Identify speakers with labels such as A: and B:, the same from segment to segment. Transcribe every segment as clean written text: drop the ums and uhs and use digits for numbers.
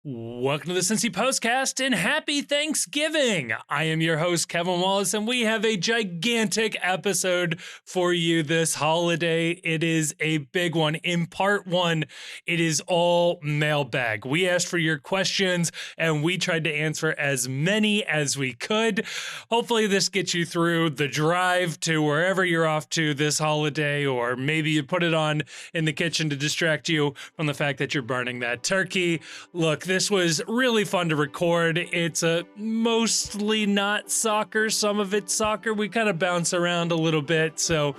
A: Welcome to the Cincy PostCast and happy Thanksgiving. I am your host, Kevin Wallace, and we have a gigantic episode for you this holiday. It is a big one. In part one, it is all mailbag. We asked for your questions and we tried to answer as many as we could. Hopefully this gets you through the drive to wherever you're off to this holiday, or maybe you put it on in the kitchen to distract you from the fact that you're burning that turkey. Look, this was really fun to record. It's mostly not soccer. Some of it's soccer. We kind of bounce around a little bit. So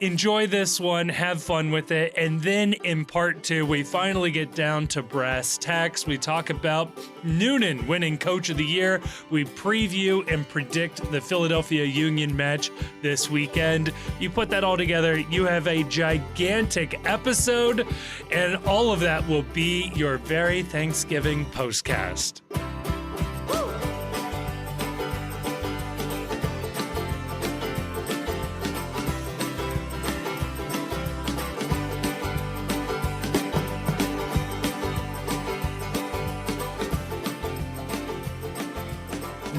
A: enjoy this one. Have fun with it. And then in part two, we finally get down to brass tacks. We talk about Noonan winning Coach of the Year. We preview and predict the Philadelphia Union match this weekend. You put that all together, you have a gigantic episode, and all of that will be your very Thanksgiving postcast.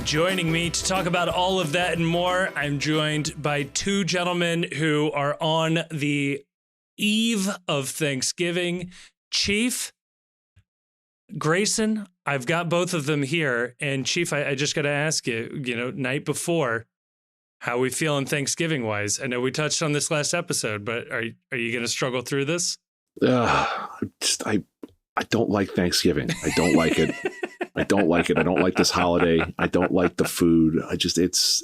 A: Joining me to talk about all of that and more, I'm joined by two gentlemen who are on the eve of Thanksgiving. Chief, Grayson, I've got both of them here. And Chief, I just got to ask you, night before, how are we feeling Thanksgiving-wise? I know we touched on this last episode, but are you going to struggle through this?
B: I don't like Thanksgiving. I don't like it. I don't like it. I don't like this holiday. I don't like the food. It's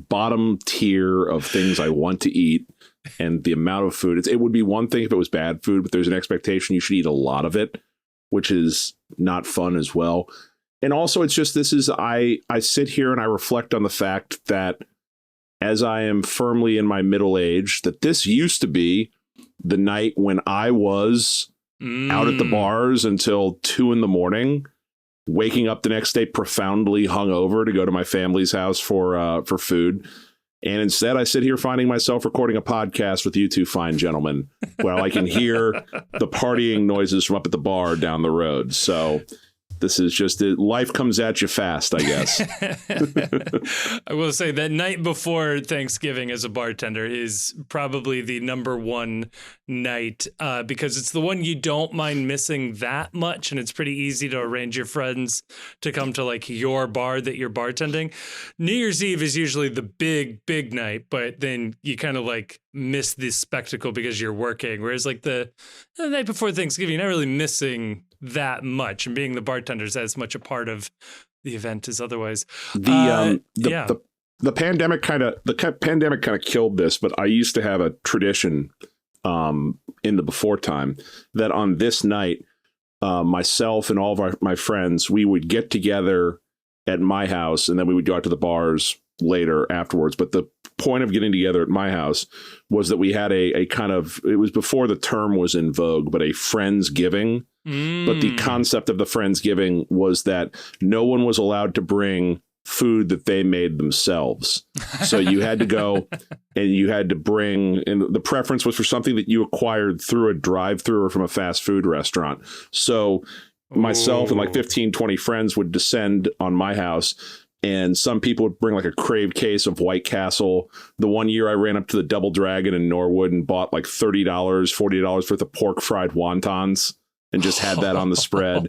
B: bottom tier of things I want to eat, and the amount of food. It would be one thing if it was bad food, but there's an expectation you should eat a lot of it, which is not fun as well. And also I sit here and I reflect on the fact that as I am firmly in my middle age, that this used to be the night when I was out at the bars until 2 a.m, waking up the next day profoundly hungover to go to my family's house for food. And instead, I sit here finding myself recording a podcast with you two fine gentlemen while I can hear the partying noises from up at the bar down the road. So this is just it. Life comes at you fast, I guess.
A: I will say that night before Thanksgiving as a bartender is probably the number one night because it's the one you don't mind missing that much. And it's pretty easy to arrange your friends to come to like your bar that you're bartending. New Year's Eve is usually the big night, but then you kind of like miss the spectacle because you're working. Whereas like the night before Thanksgiving, you're not really missing that much, and being the bartender is as much a part of the event as otherwise.
B: The pandemic kind of killed this, but I used to have a tradition in the before time that on this night, myself and all of my friends, we would get together at my house, and then we would go out to the bars later afterwards. But the point of getting together at my house was that we had a kind of, it was before the term was in vogue, but a Friendsgiving. But the concept of the Friendsgiving was that no one was allowed to bring food that they made themselves. So you had to go and you had to bring, and the preference was for something that you acquired through a drive-through or from a fast food restaurant. So myself and like 15, 20 friends would descend on my house, and some people would bring like a crave case of White Castle. The one year I ran up to the Double Dragon in Norwood and bought like $30, $40 worth of pork fried wontons and just had that on the spread.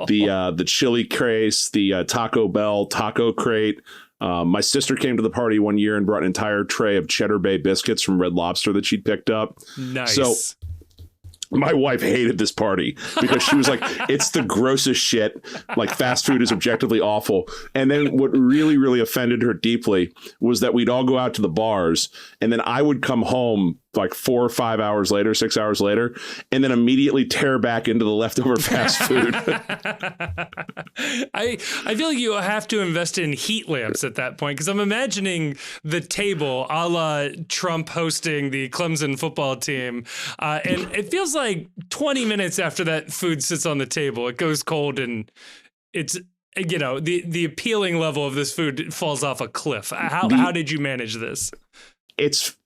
B: The chili case, the Taco Bell taco crate. My sister came to the party one year and brought an entire tray of Cheddar Bay biscuits from Red Lobster that she'd picked up.
A: Nice.
B: So my wife hated this party because she was like, it's the grossest shit. Like, fast food is objectively awful. And then what really, really offended her deeply was that we'd all go out to the bars, and then I would come home like 4 or 5 hours later, 6 hours later, and then immediately tear back into the leftover fast food.
A: I feel like you have to invest in heat lamps at that point, because I'm imagining the table a la Trump hosting the Clemson football team. And it feels like 20 minutes after that food sits on the table, it goes cold, and it's, the appealing level of this food falls off a cliff. How did you manage this?
B: It's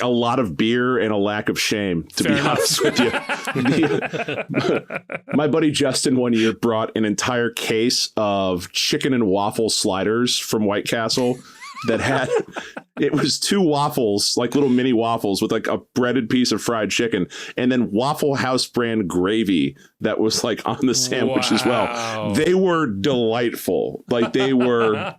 B: a lot of beer and a lack of shame, to be honest with you. My buddy Justin one year brought an entire case of chicken and waffle sliders from White Castle that had, it was 2 waffles, like little mini waffles with like a breaded piece of fried chicken, and then Waffle House brand gravy that was like on the sandwich as well. They were delightful. Like they were,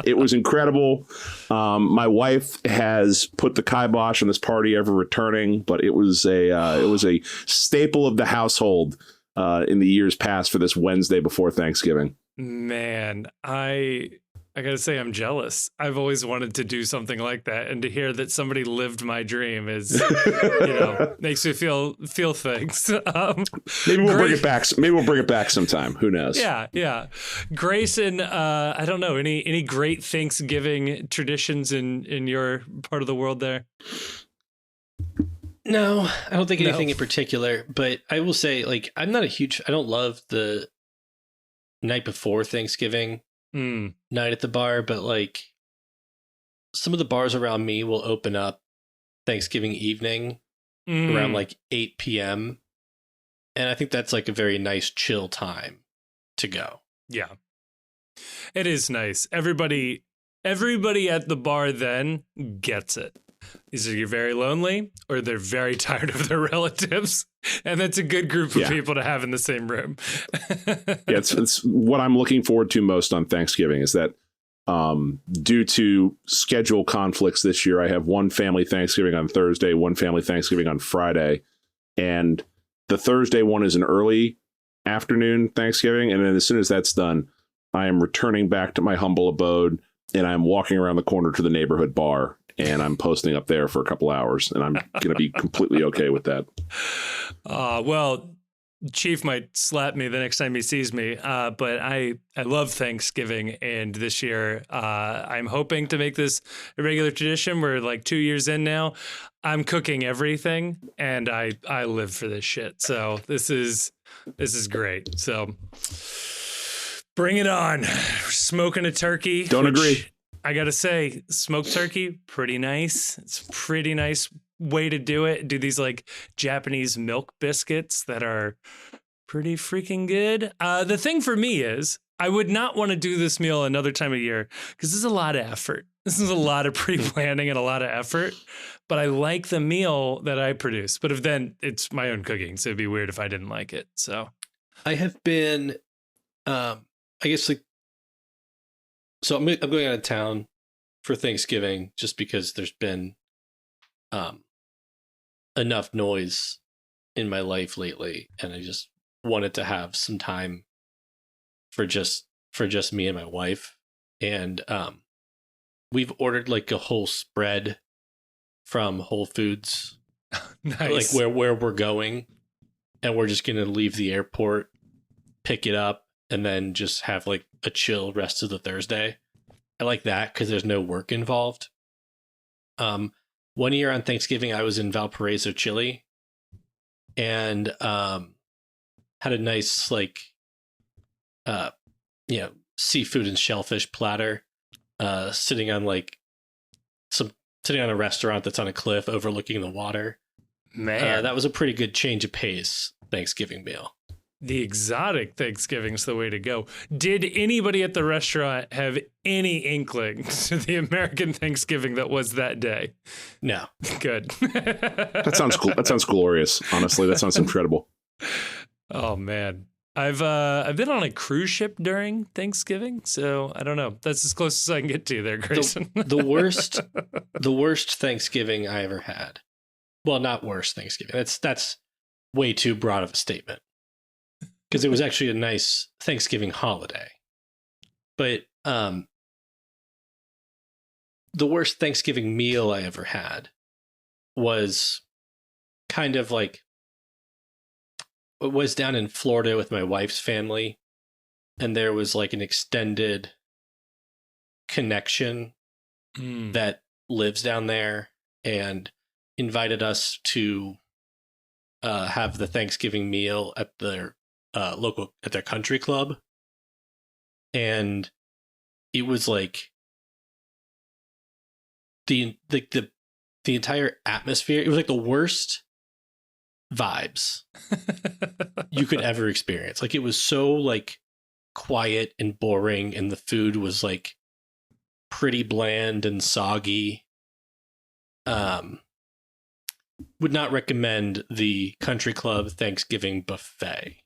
B: it was incredible. My wife has put the kibosh on this party ever returning, but it was a staple of the household in the years past for this Wednesday before Thanksgiving.
A: Man, I gotta say, I'm jealous. I've always wanted to do something like that, and to hear that somebody lived my dream is, makes me feel things.
B: Maybe we'll bring it back. Maybe we'll bring it back sometime. Who knows?
A: Yeah. Grayson, I don't know, any great Thanksgiving traditions in your part of the world there?
C: No, I don't think anything in particular. But I will say, like, I don't love the night before Thanksgiving. Night at the bar, but like some of the bars around me will open up Thanksgiving evening around like 8 p.m. And I think that's like a very nice chill time to go.
A: Yeah, it is nice. Everybody at the bar then gets it. Either you're very lonely or they're very tired of their relatives. And that's a good group of people to have in the same room.
B: It's what I'm looking forward to most on Thanksgiving is that due to schedule conflicts this year, I have one family Thanksgiving on Thursday, one family Thanksgiving on Friday. And the Thursday one is an early afternoon Thanksgiving. And then as soon as that's done, I am returning back to my humble abode and I'm walking around the corner to the neighborhood bar. And I'm posting up there for a couple hours, and I'm going to be completely okay with that.
A: Well, Chief might slap me the next time he sees me, but I love Thanksgiving, and this year I'm hoping to make this a regular tradition. We're like 2 years in now. I'm cooking everything, and I live for this shit. So this is great. So bring it on. Smoking a turkey.
B: Don't agree.
A: I got to say, smoked turkey, pretty nice. It's a pretty nice way to do it. Do these like Japanese milk biscuits that are pretty freaking good. The thing for me is I would not want to do this meal another time of year because this is a lot of effort. This is a lot of pre-planning and a lot of effort, but I like the meal that I produce. But if then it's my own cooking, so it'd be weird if I didn't like it. So
C: I have been, I guess like, so I'm going out of town for Thanksgiving just because there's been enough noise in my life lately, and I just wanted to have some time for just me and my wife. And we've ordered like a whole spread from Whole Foods,
A: nice.
C: Like where we're going, and we're just gonna leave the airport, pick it up, and then just have like a chill rest of the Thursday. I like that because there's no work involved. 1 year on Thanksgiving, I was in Valparaiso, Chile, and had a nice like seafood and shellfish platter, sitting on a restaurant that's on a cliff overlooking the water.
A: Man,
C: that was a pretty good change of pace Thanksgiving meal.
A: The exotic Thanksgiving's the way to go. Did anybody at the restaurant have any inkling to the American Thanksgiving that was that day?
C: No.
A: Good.
B: That sounds cool. That sounds glorious. Honestly, that sounds incredible.
A: Oh man. I've been on a cruise ship during Thanksgiving, so I don't know. That's as close as I can get to there, Grayson.
C: The worst Thanksgiving I ever had. Well, not worst Thanksgiving. That's way too broad of a statement. Because it was actually a nice Thanksgiving holiday. But the worst Thanksgiving meal I ever had was kind of like, it was down in Florida with my wife's family. And there was like an extended connection that lives down there and invited us to have the Thanksgiving meal at their at their country club. And it was like the the entire atmosphere, it was like the worst vibes you could ever experience. Like, it was so like quiet and boring, and the food was like pretty bland and soggy. Would not recommend the Country Club Thanksgiving buffet.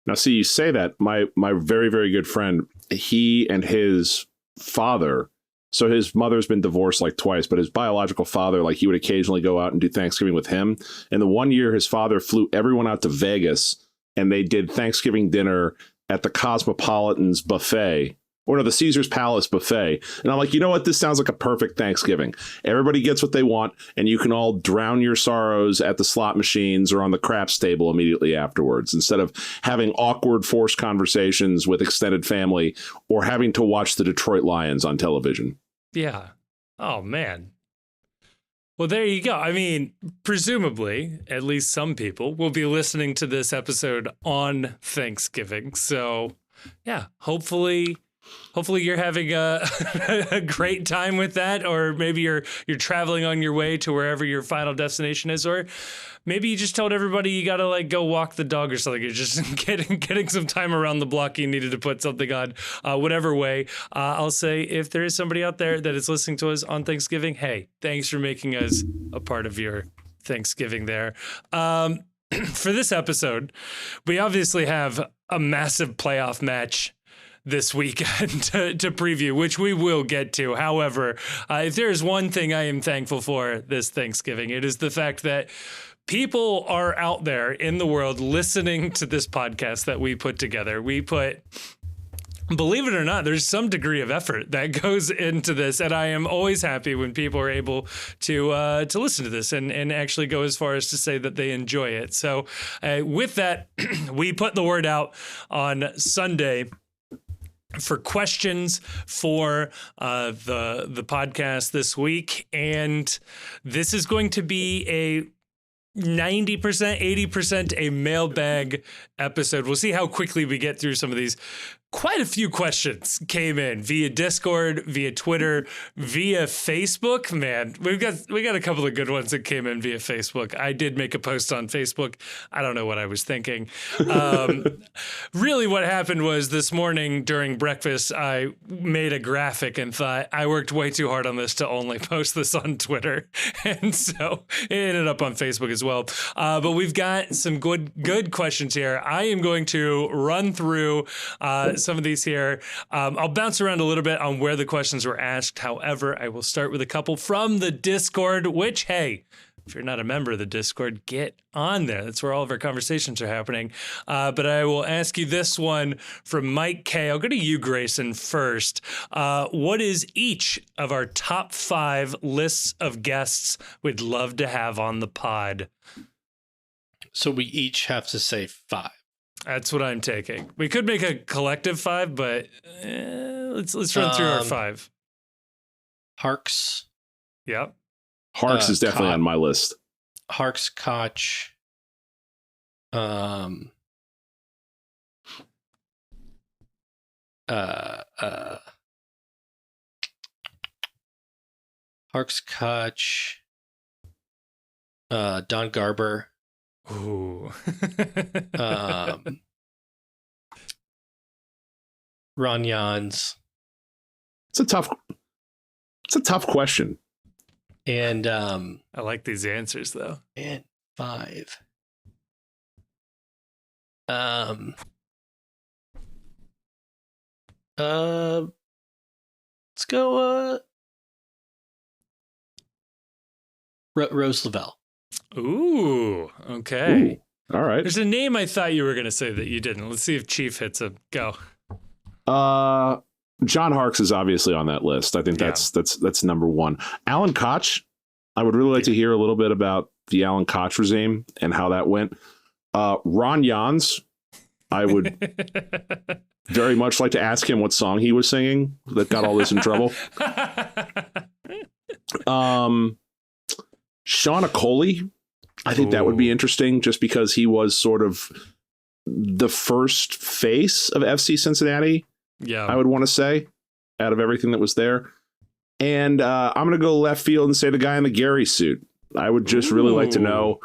B: Now, see, you say that. My very, very good friend, he and his father, so his mother's been divorced like twice, but his biological father, like, he would occasionally go out and do Thanksgiving with him. And the one year his father flew everyone out to Vegas, and they did Thanksgiving dinner at the Cosmopolitan's buffet, or no, the Caesar's Palace buffet. And I'm like, you know what? This sounds like a perfect Thanksgiving. Everybody gets what they want, and you can all drown your sorrows at the slot machines or on the craps table immediately afterwards, instead of having awkward forced conversations with extended family or having to watch the Detroit Lions on television.
A: Yeah. Oh, man. Well, there you go. I mean, presumably, at least some people will be listening to this episode on Thanksgiving. So, yeah, hopefully you're having a great time with that, or maybe you're traveling on your way to wherever your final destination is, or maybe you just told everybody you got to like go walk the dog or something. You're just getting some time around the block. You needed to put something on, whatever way. I'll say, if there is somebody out there that is listening to us on Thanksgiving, hey, thanks for making us a part of your Thanksgiving there. For this episode, we obviously have a massive playoff match this weekend to preview, which we will get to. However, if there is one thing I am thankful for this Thanksgiving, it is the fact that people are out there in the world listening to this podcast that we put together. Believe it or not, there's some degree of effort that goes into this, and I am always happy when people are able to listen to this and actually go as far as to say that they enjoy it. So with that, we put the word out on Sunday for questions for the podcast this week, and this is going to be a 90%, 80% a mailbag episode. We'll see how quickly we get through some of these. Quite a few questions came in via Discord, via Twitter, via Facebook. Man, we got a couple of good ones that came in via Facebook. I did make a post on Facebook. I don't know what I was thinking. Really what happened was this morning during breakfast, I made a graphic and thought I worked way too hard on this to only post this on Twitter. And so it ended up on Facebook as well. But we've got some good questions here. I am going to run through some of these here. I'll bounce around a little bit on where the questions were asked. However, I will start with a couple from the Discord, which, hey, if you're not a member of the Discord, get on there. That's where all of our conversations are happening. But I will ask you this one from Mike K. I'll go to you, Grayson, first. What is each of our top 5 lists of guests we'd love to have on the pod?
C: So we each have to say 5.
A: That's what I'm taking. We could make a collective 5, but let's run through our 5.
C: Harks.
A: Yep.
B: Harks is definitely on my list.
C: Harks, Koch. Harks, Koch. Don Garber.
A: Ooh.
C: Ron Jans.
B: It's a tough question.
C: And
A: I like these answers though.
C: And 5. Let's go Rose Lavelle.
A: Ooh, okay.
B: Ooh, all right.
A: There's a name I thought you were going to say that you didn't. Let's see if Chief hits him. Go.
B: John Harks is obviously on that list. I think that's number 1. Alan Koch. I would really like to hear a little bit about the Alan Koch regime and how that went. Ron Jans. I would very much like to ask him what song he was singing that got all this in trouble. Sean Acoli. I think that would be interesting just because he was sort of the first face of FC Cincinnati.
A: Yeah,
B: I would want to say, out of everything that was there. And I'm going to go left field and say the guy in the Gary suit. I would just really like to know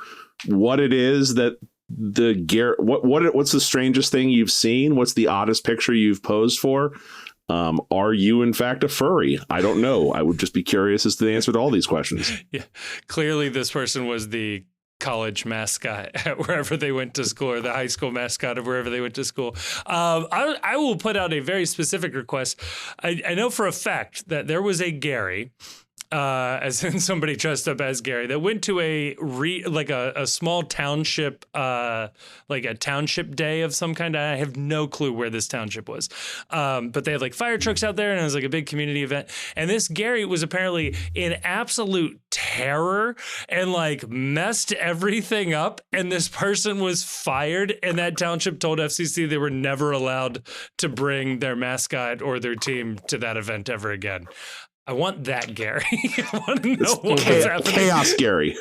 B: what it is that the Gary, what's the strangest thing you've seen? What's the oddest picture you've posed for? Are you in fact a furry? I don't know. I would just be curious as to the answer to all these questions.
A: Yeah, clearly this person was the college mascot at wherever they went to school, or the high school mascot of wherever they went to school. I will put out a very specific request. I know for a fact that there was a Gary, as in somebody dressed up as Gary, that went to a small township, like a township day of some kind. I have no clue where this township was, but they had like fire trucks out there, and it was like a big community event. And this Gary was apparently in absolute terror and like messed everything up. And this person was fired, and that township told FCC they were never allowed to bring their mascot or their team to that event ever again. I want that Gary. I want to know what's happening.
B: Chaos Gary.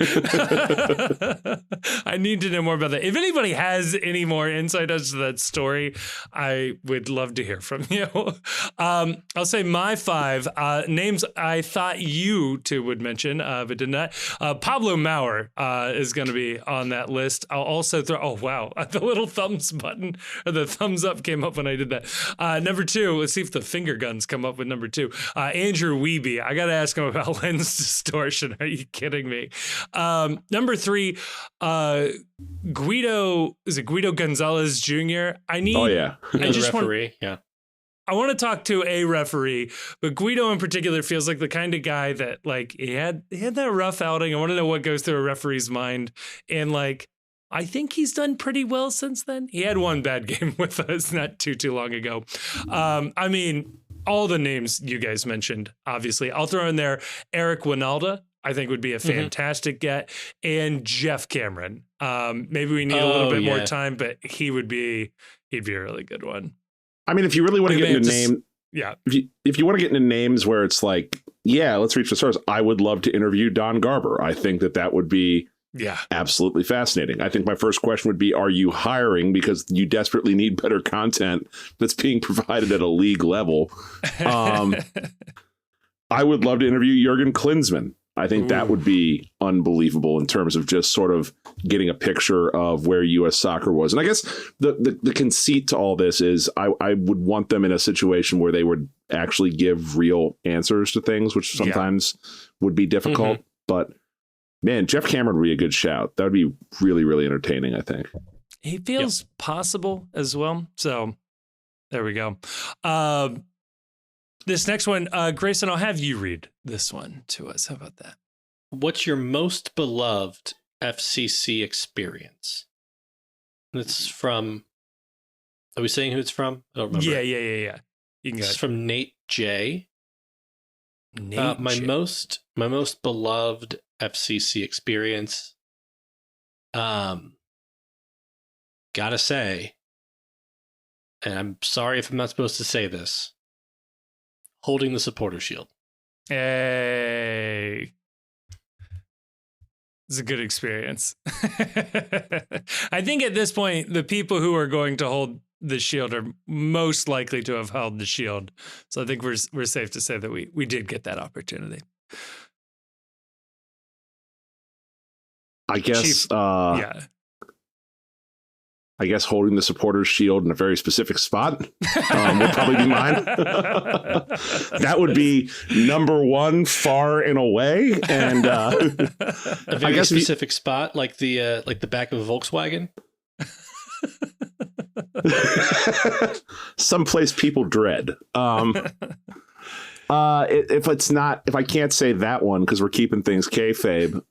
A: I need to know more about that. If anybody has any more insight as to that story, I would love to hear from you. I'll say my 5 names I thought you two would mention, but did not. Pablo Maurer is going to be on that list. I'll also throw, oh, wow, the little thumbs button, or the thumbs up came up when I did that. Number 2, let's see if the finger guns come up with number 2. Andrew Weeby. I got to ask him about lens distortion. Are you kidding me? Number 3, Guido, is it Guido Gonzalez Jr.? I just
C: referee. Yeah.
A: I want to talk to a referee, but Guido in particular feels like the kind of guy that like he had that rough outing. I want to know what goes through a referee's mind. And like, I think he's done pretty well since then. He had one bad game with us not too long ago. I mean, all the names you guys mentioned, obviously. I'll throw in there Eric Winalda, I think would be a fantastic get, and Jeff Cameron. Maybe we need a little bit more time, but he'd be a really good one.
B: I mean, if you really want to get into name, if you want to get into names where it's like, yeah, let's reach the source. I would love to interview Don Garber. I think that would be absolutely fascinating. I think my first question would be, are you hiring because you desperately need better content that's being provided at a league level? I would love to interview Jurgen Klinsmann. I think that would be unbelievable in terms of just sort of getting a picture of where U.S. soccer was. And I guess the conceit to all this is I would want them in a situation where they would actually give real answers to things, which sometimes would be difficult. But man, Jeff Cameron would be a good shout. That would be really, really entertaining, I think.
A: He feels possible as well. So there we go. This next one, Grayson, I'll have you read this one to us. How about that?
C: What's your most beloved FCC experience? It's from, are we saying who it's from? I don't remember.
A: Yeah. You can go.
C: It's from Nate J. My most beloved FCC experience. Gotta say, and I'm sorry if I'm not supposed to say this, holding the supporter shield.
A: Hey. It's a good experience. I think at this point, the people who are going to hold the shield are most likely to have held the shield. So I think we're safe to say that we did get that opportunity.
B: I guess, I guess holding the supporters shield in a very specific spot would probably be mine. That would be number 1 far and away. And
C: a very specific spot, like the back of a Volkswagen.
B: Someplace people dread. If I can't say that one because we're keeping things kayfabe,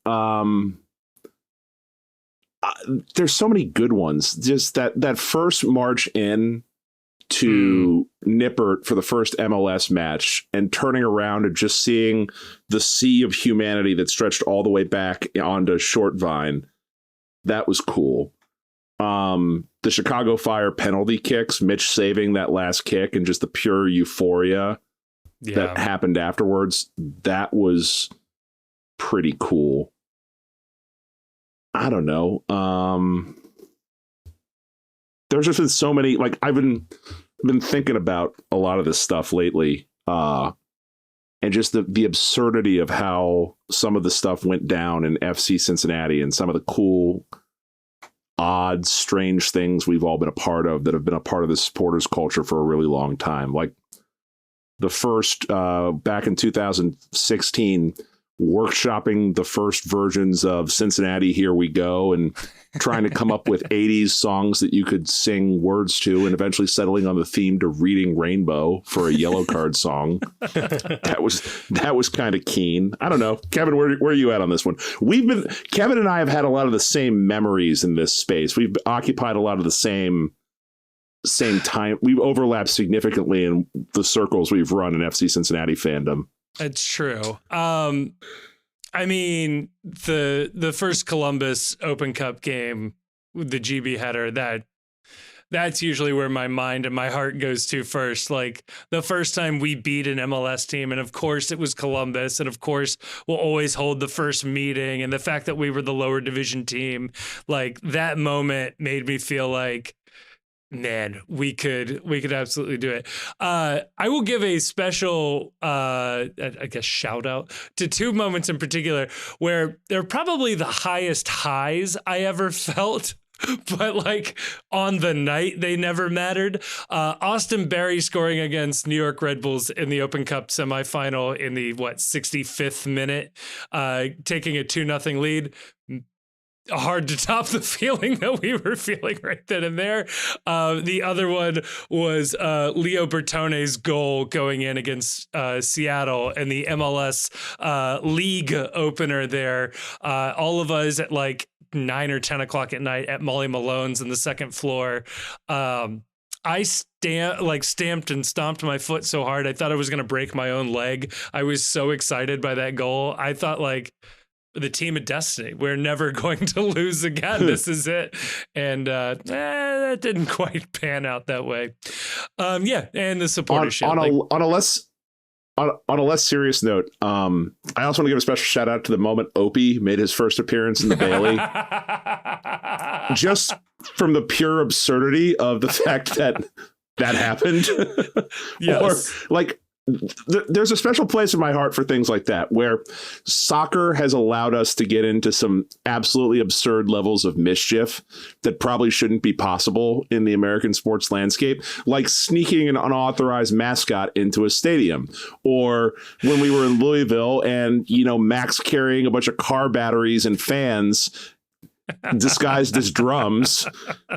B: there's so many good ones. Just that first march in to Nippert for the first MLS match and turning around and just seeing the sea of humanity that stretched all the way back onto Short Vine. That was cool. The Chicago Fire penalty kicks, Mitch saving that last kick and just the pure euphoria that happened afterwards. That was pretty cool. I don't know. There's just been so many, like I've been thinking about a lot of this stuff lately. And and just the absurdity of how some of the stuff went down in FC Cincinnati and some of the cool, odd, strange things we've all been a part of that have been a part of the supporters culture for a really long time. Like the first, back in 2016, workshopping the first versions of Cincinnati Here We Go and trying to come up with 80s songs that you could sing words to, and eventually settling on the theme to Reading Rainbow for a Yellow Card song. That was kind of keen. I don't know. Kevin, where are you at on this one? Kevin and I have had a lot of the same memories in this space. We've occupied a lot of the same time. We've overlapped significantly in the circles we've run in FC Cincinnati fandom.
A: It's true. I mean, the first Columbus Open Cup game with the GB header, that's usually where my mind and my heart goes to first. Like the first time we beat an MLS team, and of course it was Columbus, and of course we'll always hold the first meeting, and the fact that we were the lower division team, like that moment made me feel like, man, we could absolutely do it. I will give a special, I guess, shout out to two moments in particular where they're probably the highest highs I ever felt. But like on the night, they never mattered. Austin Barry scoring against New York Red Bulls in the Open Cup semifinal in the 65th minute, taking a 2-0 lead. Hard to top the feeling that we were feeling right then and there. The other one was Leo Bertone's goal going in against Seattle and the MLS league opener there. All of us at like 9 or 10 o'clock at night at Molly Malone's in the second floor. I stamped and stomped my foot so hard I thought I was going to break my own leg. I was so excited by that goal. I thought like, the team of destiny. We're never going to lose again. This is it. And that didn't quite pan out that way. And the supportership.
B: On a less serious note, I also want to give a special shout out to the moment Opie made his first appearance in the Bailey. Just from the pure absurdity of the fact that happened.
A: Yes.
B: Or like, there's a special place in my heart for things like that, where soccer has allowed us to get into some absolutely absurd levels of mischief that probably shouldn't be possible in the American sports landscape, like sneaking an unauthorized mascot into a stadium, or when we were in Louisville and, Max carrying a bunch of car batteries and fans disguised as drums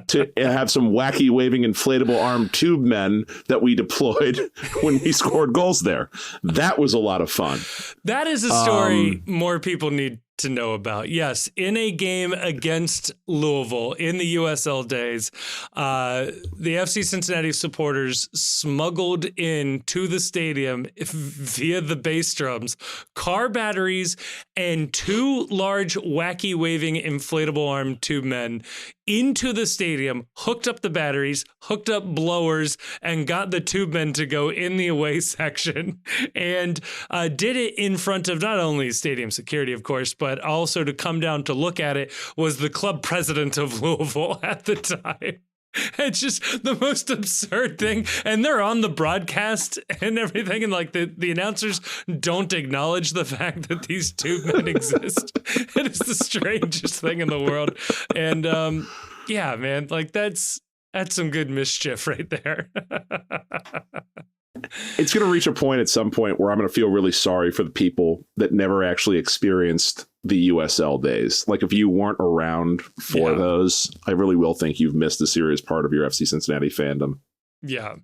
B: to have some wacky waving inflatable arm tube men that we deployed when we scored goals there. That was a lot of fun.
A: That is a story more people need to know about. Yes, in a game against Louisville in the USL days, the FC Cincinnati supporters smuggled into the stadium via the bass drums, car batteries, and 2 large wacky waving inflatable arm tube men into the stadium, hooked up the batteries, hooked up blowers, and got the tube men to go in the away section, and did it in front of not only stadium security, of course, but also to come down to look at it was the club president of Louisville at the time. It's just the most absurd thing. And they're on the broadcast and everything. And like the announcers don't acknowledge the fact that these tube men exist. It is the strangest thing in the world. And yeah, man, like that's some good mischief right there.
B: It's going to reach a point at some point where I'm going to feel really sorry for the people that never actually experienced the USL days. Like if you weren't around for those, I really will think you've missed a serious part of your FC Cincinnati fandom.
A: Yeah.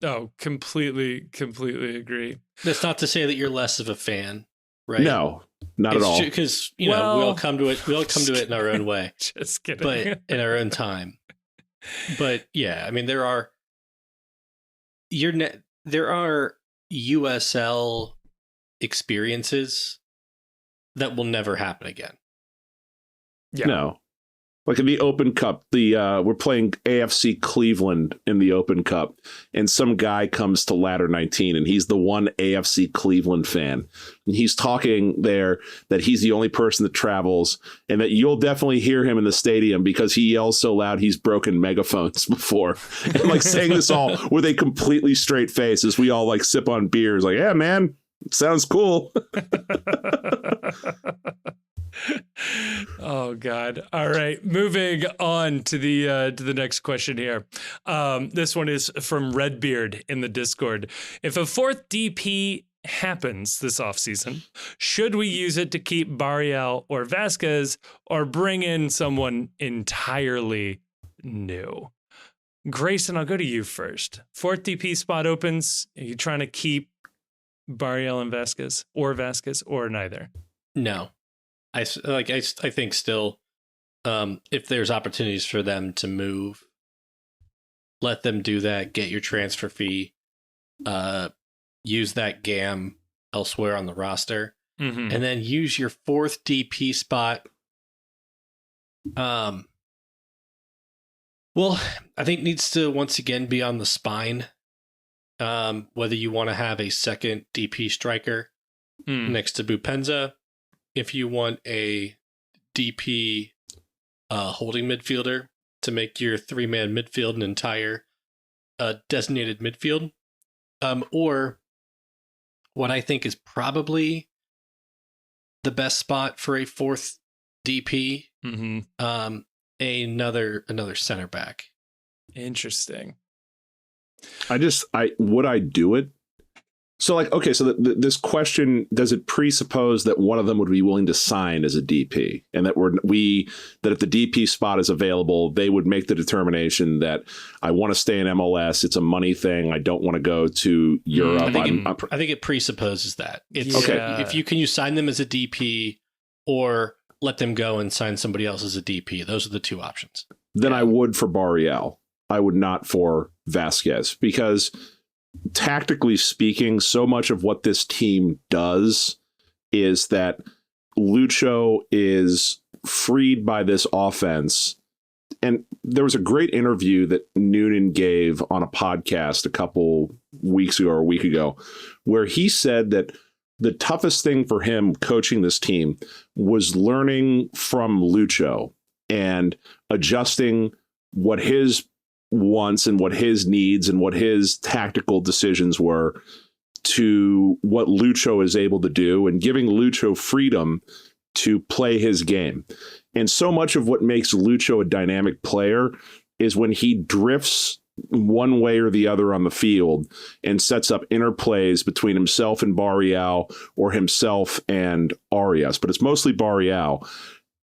A: Oh, completely agree.
C: That's not to say that you're less of a fan, right?
B: No, not at all.
C: Because, we all come to it. We all come to it in our own way.
A: Just kidding.
C: But in our own time. But yeah, I mean, there are USL experiences that will never happen again.
B: Yeah. No. Like in the Open Cup, we're playing AFC Cleveland in the Open Cup, and some guy comes to ladder 19, and he's the one AFC Cleveland fan. And he's talking there that he's the only person that travels, and that you'll definitely hear him in the stadium because he yells so loud he's broken megaphones before. And like saying this all with a completely straight face as we all like sip on beers, like, yeah, man, Sounds cool.
A: Oh God. All right. Moving on to the next question here. This one is from Redbeard in the Discord. If a fourth DP happens this offseason, should we use it to keep Barrial or Vasquez or bring in someone entirely new? Grayson, I'll go to you first. Fourth DP spot opens. Are you trying to keep Barrial and Vasquez or neither?
C: No. I think still, if there's opportunities for them to move, let them do that. Get your transfer fee. Use that GAM elsewhere on the roster, and then use your fourth DP spot. Well, I think needs to once again be on the spine. Whether you want to have a second DP striker next to Bupenza. If you want a DP holding midfielder to make your three-man midfield an entire designated midfield, or what I think is probably the best spot for a fourth DP, another center back.
A: Interesting.
B: Would I do it? So so this question, does it presuppose that one of them would be willing to sign as a DP, and that that if the DP spot is available, they would make the determination that I want to stay in MLS. It's a money thing. I don't want to go to Europe.
C: I think it presupposes that. If you sign them as a DP or let them go and sign somebody else as a DP. Those are the two options.
B: Then I would for Barrial. I would not for Vasquez, because tactically speaking, so much of what this team does is that Lucho is freed by this offense. And there was a great interview that Noonan gave on a podcast a couple weeks ago or a week ago, where he said that the toughest thing for him coaching this team was learning from Lucho and adjusting what his wants and what his needs and what his tactical decisions were to what Lucho is able to do, and giving Lucho freedom to play his game. And so much of what makes Lucho a dynamic player is when he drifts one way or the other on the field and sets up interplays between himself and Barrial or himself and Arias, but it's mostly Barrial.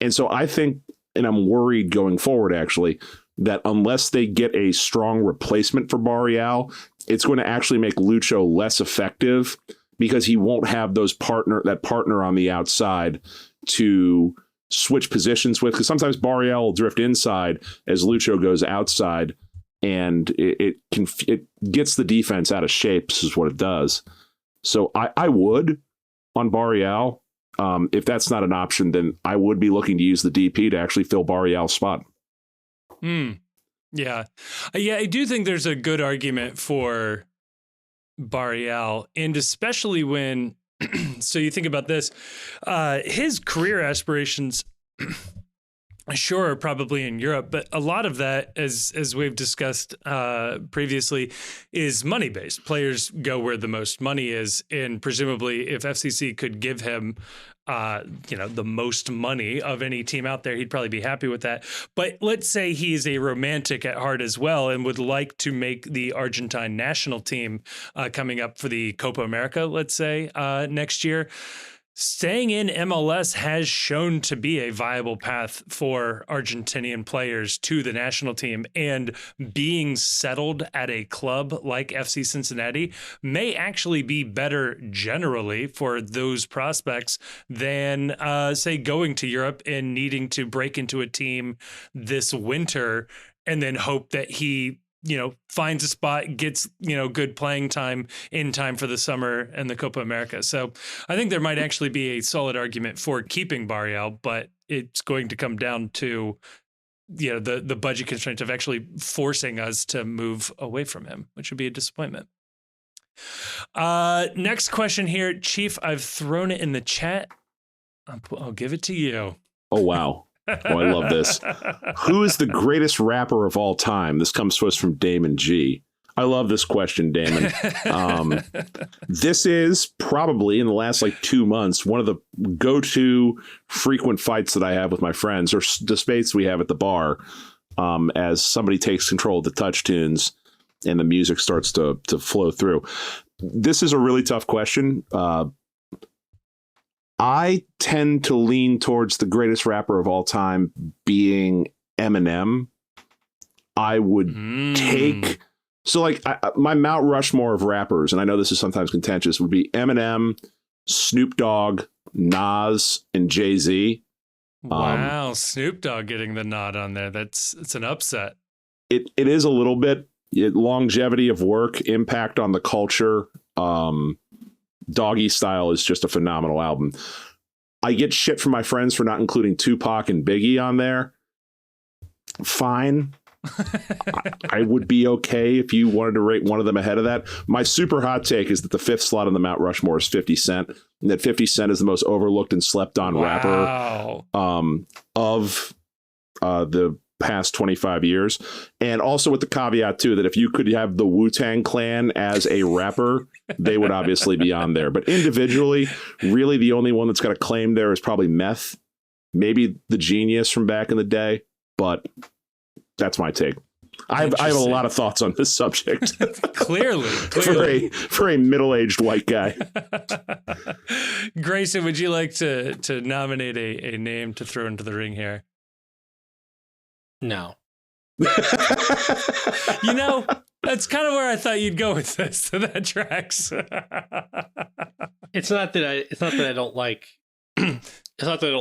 B: And so I think, and I'm worried going forward actually, that unless they get a strong replacement for Barrial, it's going to actually make Lucho less effective, because he won't have that partner on the outside to switch positions with. Because sometimes Barrial will drift inside as Lucho goes outside, and it gets the defense out of shape. This is what it does. So I would on Barrial. If that's not an option, then I would be looking to use the DP to actually fill Barrial's spot.
A: Yeah. I do think there's a good argument for Barrial, and especially when, so you think about this, his career aspirations, sure, are probably in Europe, but a lot of that, as we've discussed previously, is money-based. Players go where the most money is, and presumably if FCC could give him the most money of any team out there, he'd probably be happy with that. But let's say he's a romantic at heart as well and would like to make the Argentine national team coming up for the Copa America, let's say, next year. Staying in MLS has shown to be a viable path for Argentinian players to the national team, and being settled at a club like FC Cincinnati may actually be better generally for those prospects than, say, going to Europe and needing to break into a team this winter and then hope that he finds a spot, gets, good playing time in time for the summer and the Copa America. So I think there might actually be a solid argument for keeping Barrial, but it's going to come down to, the budget constraint of actually forcing us to move away from him, which would be a disappointment. Next question here, Chief, I've thrown it in the chat. I'll give it to you.
B: Oh, wow. Oh, I love this. Who is the greatest rapper of all time? This comes to us from Damon G. I love this question, Damon. This is probably in the last like 2 months, one of the go-to frequent fights that I have with my friends, or the debates we have at the bar, as somebody takes control of the touch tunes and the music starts to flow through. This is a really tough question. I tend to lean towards the greatest rapper of all time being Eminem. I would take... So, like, my Mount Rushmore of rappers, and I know this is sometimes contentious, would be Eminem, Snoop Dogg, Nas, and Jay-Z.
A: Wow, Snoop Dogg getting the nod on there. It's an upset.
B: It is a little bit. Longevity of work, impact on the culture. Doggy Style is just a phenomenal album. I get shit from my friends for not including Tupac and Biggie on there. Fine. I would be okay if you wanted to rate one of them ahead of that. My super hot take is that the fifth slot on the Mount Rushmore is 50 Cent, and that 50 Cent is the most overlooked and slept on rapper of the past 25 years. And also with the caveat too, that if you could have the Wu-Tang Clan as a rapper, they would obviously be on there. But individually, really the only one that's got a claim there is probably Meth, maybe the Genius from back in the day, but that's my take. I have a lot of thoughts on this subject.
A: Clearly.
B: For a middle-aged white guy.
A: Grayson, would you like to nominate a name to throw into the ring here?
C: No.
A: You know, that's kind of where I thought you'd go with this. So that tracks.
C: It's not that I don't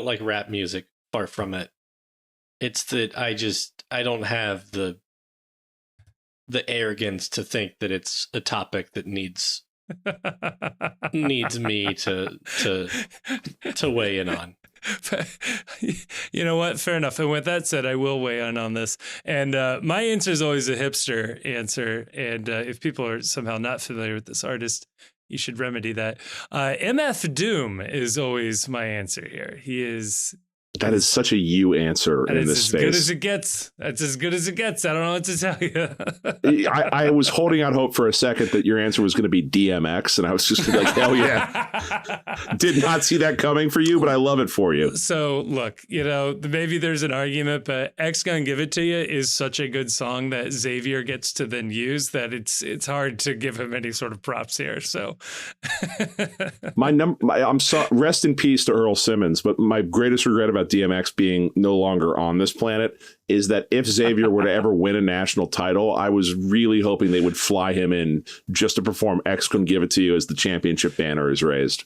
C: like rap music. Far from it. It's that I don't have the arrogance to think that it's a topic that needs me to weigh in on.
A: You know what? Fair enough. And with that said, I will weigh in on this. And my answer is always a hipster answer. And if people are somehow not familiar with this artist, you should remedy that. MF Doom is always my answer here.
B: That is such a you answer in this space.
A: That's as good as it gets. That's as good as it gets. I don't know what to tell you.
B: I was holding out hope for a second that your answer was going to be DMX, and I was just like, hell yeah. Did not see that coming for you, but I love it for you.
A: So, look, maybe there's an argument, but X Gon Give It To You is such a good song that Xavier gets to then use that it's hard to give him any sort of props here. So,
B: I'm sorry, rest in peace to Earl Simmons, but my greatest regret about DMX being no longer on this planet is that if Xavier were to ever win a national title, I was really hoping they would fly him in just to perform X Can Give It To You as the championship banner is raised.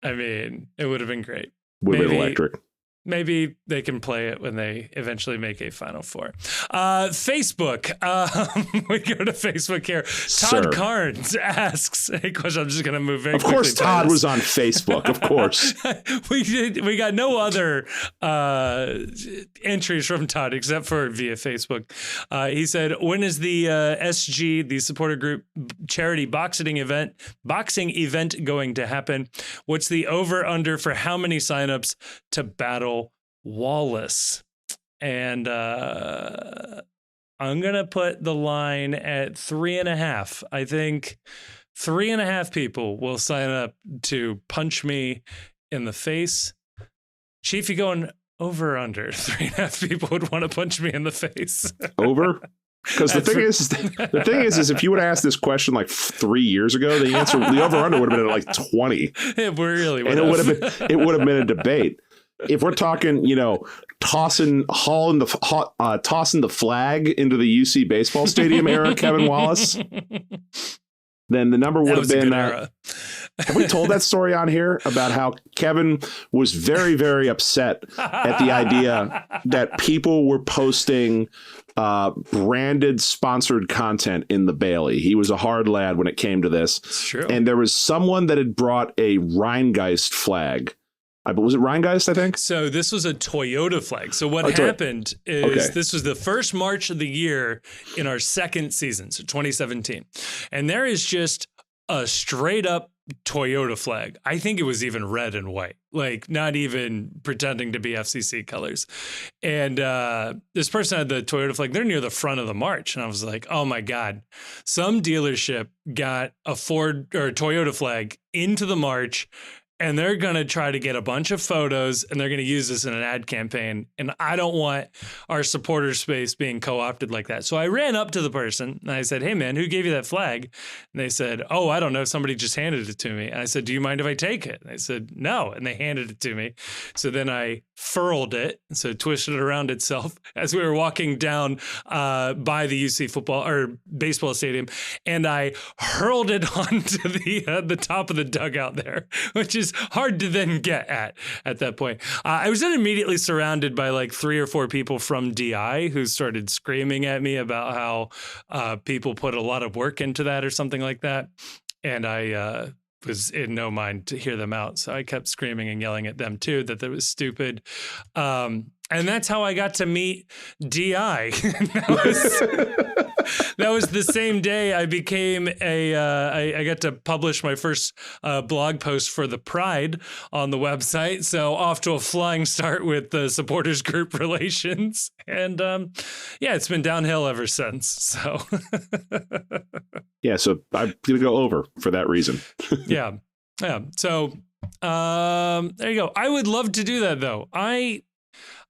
A: I mean, it would have been great.
B: Would have been electric.
A: Maybe they can play it when they eventually make a Final Four. Facebook. We go to Facebook here. Todd Carnes asks a question. I'm just going to move very quickly.
B: Of course, Todd was on Facebook. Of course.
A: We got no other entries from Todd except for via Facebook. He said, when is the SG, the supporter group charity boxing event going to happen? What's the over-under for how many signups to battle Wallace? And I'm gonna put the line at 3.5. I think 3.5 people will sign up to punch me in the face. Chief, you going over or under? 3.5 people would want to punch me in the face.
B: Over? Because the thing is, if you would have asked this question like 3 years ago, the over/under would have been at like 20.
A: It really would.
B: And it would have been a debate. If we're talking, tossing the flag into the UC baseball stadium era, Kevin Wallace, then the number would have been. Have we told that story on here about how Kevin was very, very upset at the idea that people were posting branded sponsored content in the Bailey? He was a hard lad when it came to this.
A: It's true.
B: And there was someone that had brought a Rheingeist flag. Was it Rheingeist, I think?
A: So this was a Toyota flag. So what happened is This was the first March of the year in our second season, so 2017. And there is just a straight up Toyota flag. I think it was even red and white. like not even pretending to be FCC colors. And this person had the Toyota flag. They're near the front of the march. And I was like, oh my God, some dealership got a Ford or Toyota flag into the march, and they're going to try to get a bunch of photos, and they're going to use this in an ad campaign. And I don't want our supporter space being co-opted like that. So I ran up to the person and I said, hey man, who gave you that flag? And they said, oh, I don't know. Somebody just handed it to me. And I said, do you mind if I take it? And they said, no. And they handed it to me. So then I furled it. So twisted it around itself as we were walking down by the UC football or baseball stadium. And I hurled it onto the top of the dugout there, which is hard to then get at that point. I was then immediately surrounded by like 3 or 4 people from DI who started screaming at me about how people put a lot of work into that or something like that. And I was in no mind to hear them out. So I kept screaming and yelling at them too, that was stupid. And that's how I got to meet DI. That was the same day I became I got to publish my first blog post for the Pride on the website. So off to a flying start with the supporters group relations. And yeah, it's been downhill ever since. So
B: yeah, so I'm going to go over for that reason. Yeah.
A: So there you go. I would love to do that though.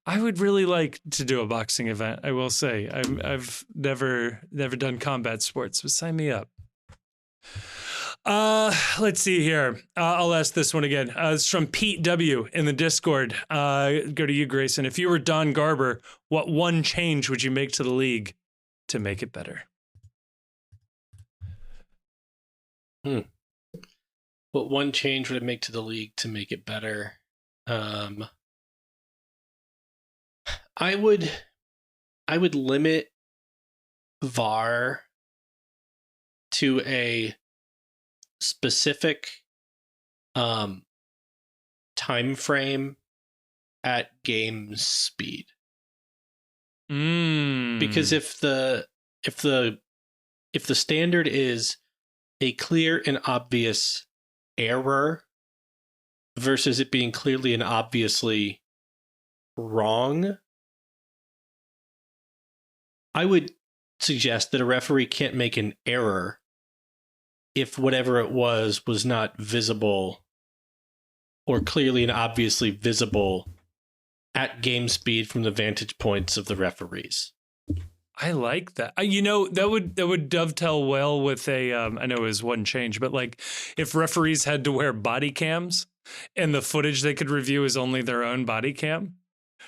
A: I would really like to do a boxing event. I will say I've never done combat sports, but sign me up. Let's see here. I'll ask this one again. It's from Pete W in the Discord. Go to you, Grayson. If you were Don Garber, what one change would you make to the league to make it better?
C: What one change would it make to the league to make it better? I would limit VAR to a specific time frame at game speed. Because if the standard is a clear and obvious error versus it being clearly and obviously wrong, I would suggest that a referee can't make an error if whatever it was not visible or clearly and obviously visible at game speed from the vantage points of the referees.
A: I like that. That would dovetail well with a I know it was one change, but like if referees had to wear body cams and the footage they could review is only their own body cam.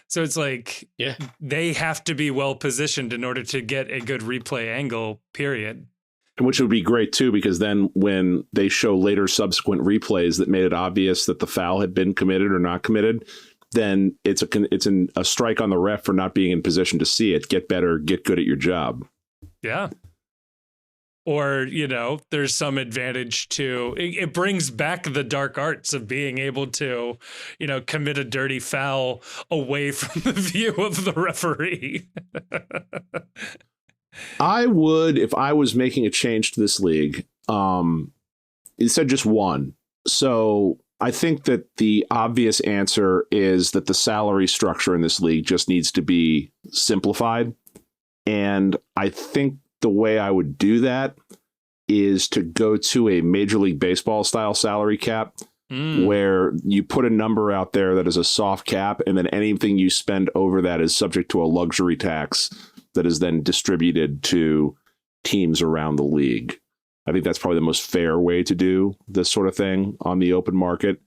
A: So it's like, yeah, they have to be well positioned in order to get a good replay angle, period.
B: Which would be great, too, because then when they show later subsequent replays that made it obvious that the foul had been committed or not committed, then it's a strike on the ref for not being in position to see it. Get better, get good at your job.
A: Yeah. Or, there's some advantage to it brings back the dark arts of being able to, commit a dirty foul away from the view of the referee.
B: I would, if I was making a change to this league, it said just one. So I think that the obvious answer is that the salary structure in this league just needs to be simplified. And I think the way I would do that is to go to a Major League Baseball style salary cap where you put a number out there that is a soft cap, and then anything you spend over that is subject to a luxury tax that is then distributed to teams around the league. I think that's probably the most fair way to do this sort of thing on the open market,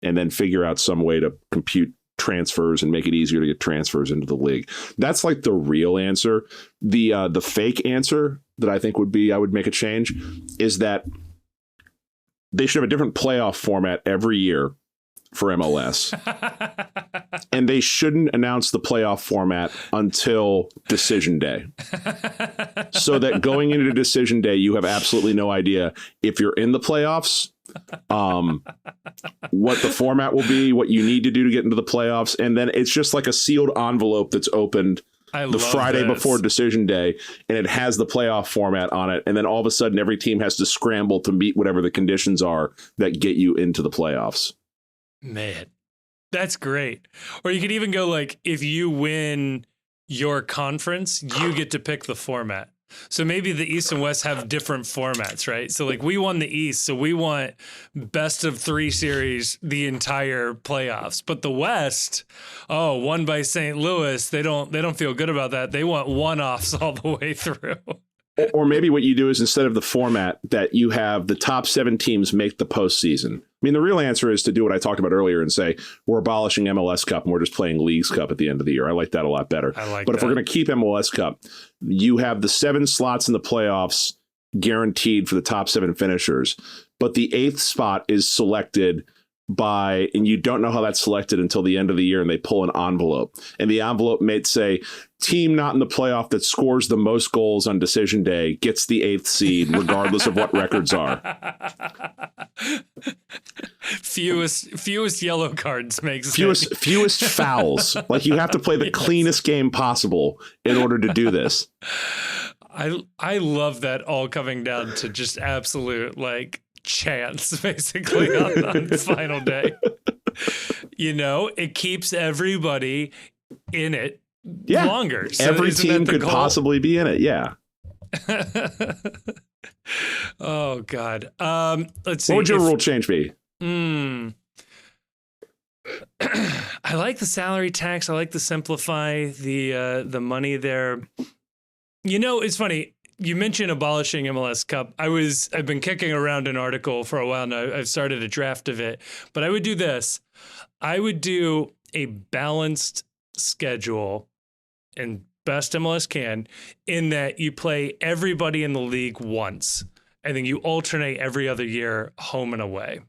B: and then figure out some way to compute transfers and make it easier to get transfers into the league. That's like the real answer. The fake answer that I think I would make a change is that they should have a different playoff format every year for MLS. And they shouldn't announce the playoff format until decision day. So that going into decision day, you have absolutely no idea if you're in the playoffs, what the format will be, what you need to do to get into the playoffs. And then it's just like a sealed envelope that's opened the Friday before decision day, and it has the playoff format on it. And then all of a sudden, every team has to scramble to meet whatever the conditions are that get you into the playoffs.
A: Man, That's great. Or you could even go like, if you win your conference, you get to pick the format. So maybe the East and West have different formats, right? So like we won the East, so we want best of 3 series the entire playoffs. But the West, won by St. Louis, they don't feel good about that. They want one-offs all the way through.
B: Or maybe what you do is, instead of the format that you have the top 7 teams make the postseason. I mean, the real answer is to do what I talked about earlier and say, we're abolishing MLS Cup and we're just playing Leagues Cup at the end of the year. I like that a lot better. But if we're going to keep MLS Cup, you have the 7 slots in the playoffs guaranteed for the top 7 finishers. But the 8th spot is selected by, and you don't know how that's selected until the end of the year, and they pull an envelope. And the envelope may say, team not in the playoff that scores the most goals on decision day gets the 8th seed, regardless of what records are.
A: Fewest yellow cards makes
B: fewest fouls. Like, you have to play the cleanest game possible in order to do this.
A: I love that all coming down to just absolute like chance, basically, on the final day. It keeps everybody in it longer. So
B: every team could possibly be in it. Yeah.
A: Oh God. Let's see.
B: What would your rule change be?
A: I like the salary tax. I like to simplify the money there. It's funny. You mentioned abolishing MLS Cup. I've been kicking around an article for a while now. I've started a draft of it, but I would do this. I would do a balanced schedule, and best MLS can, in that you play everybody in the league once, and then you alternate every other year home and away.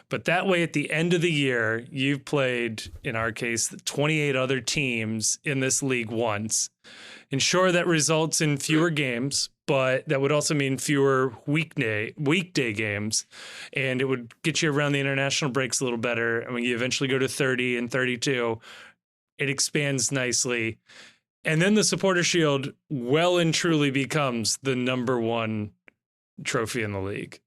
A: But that way, at the end of the year, you've played, in our case, 28 other teams in this league once. And sure, that results in fewer games, but that would also mean fewer weekday games. And it would get you around the international breaks a little better. And when you eventually go to 30 and 32, it expands nicely. And then the Supporter Shield well and truly becomes the number 1 trophy in the league.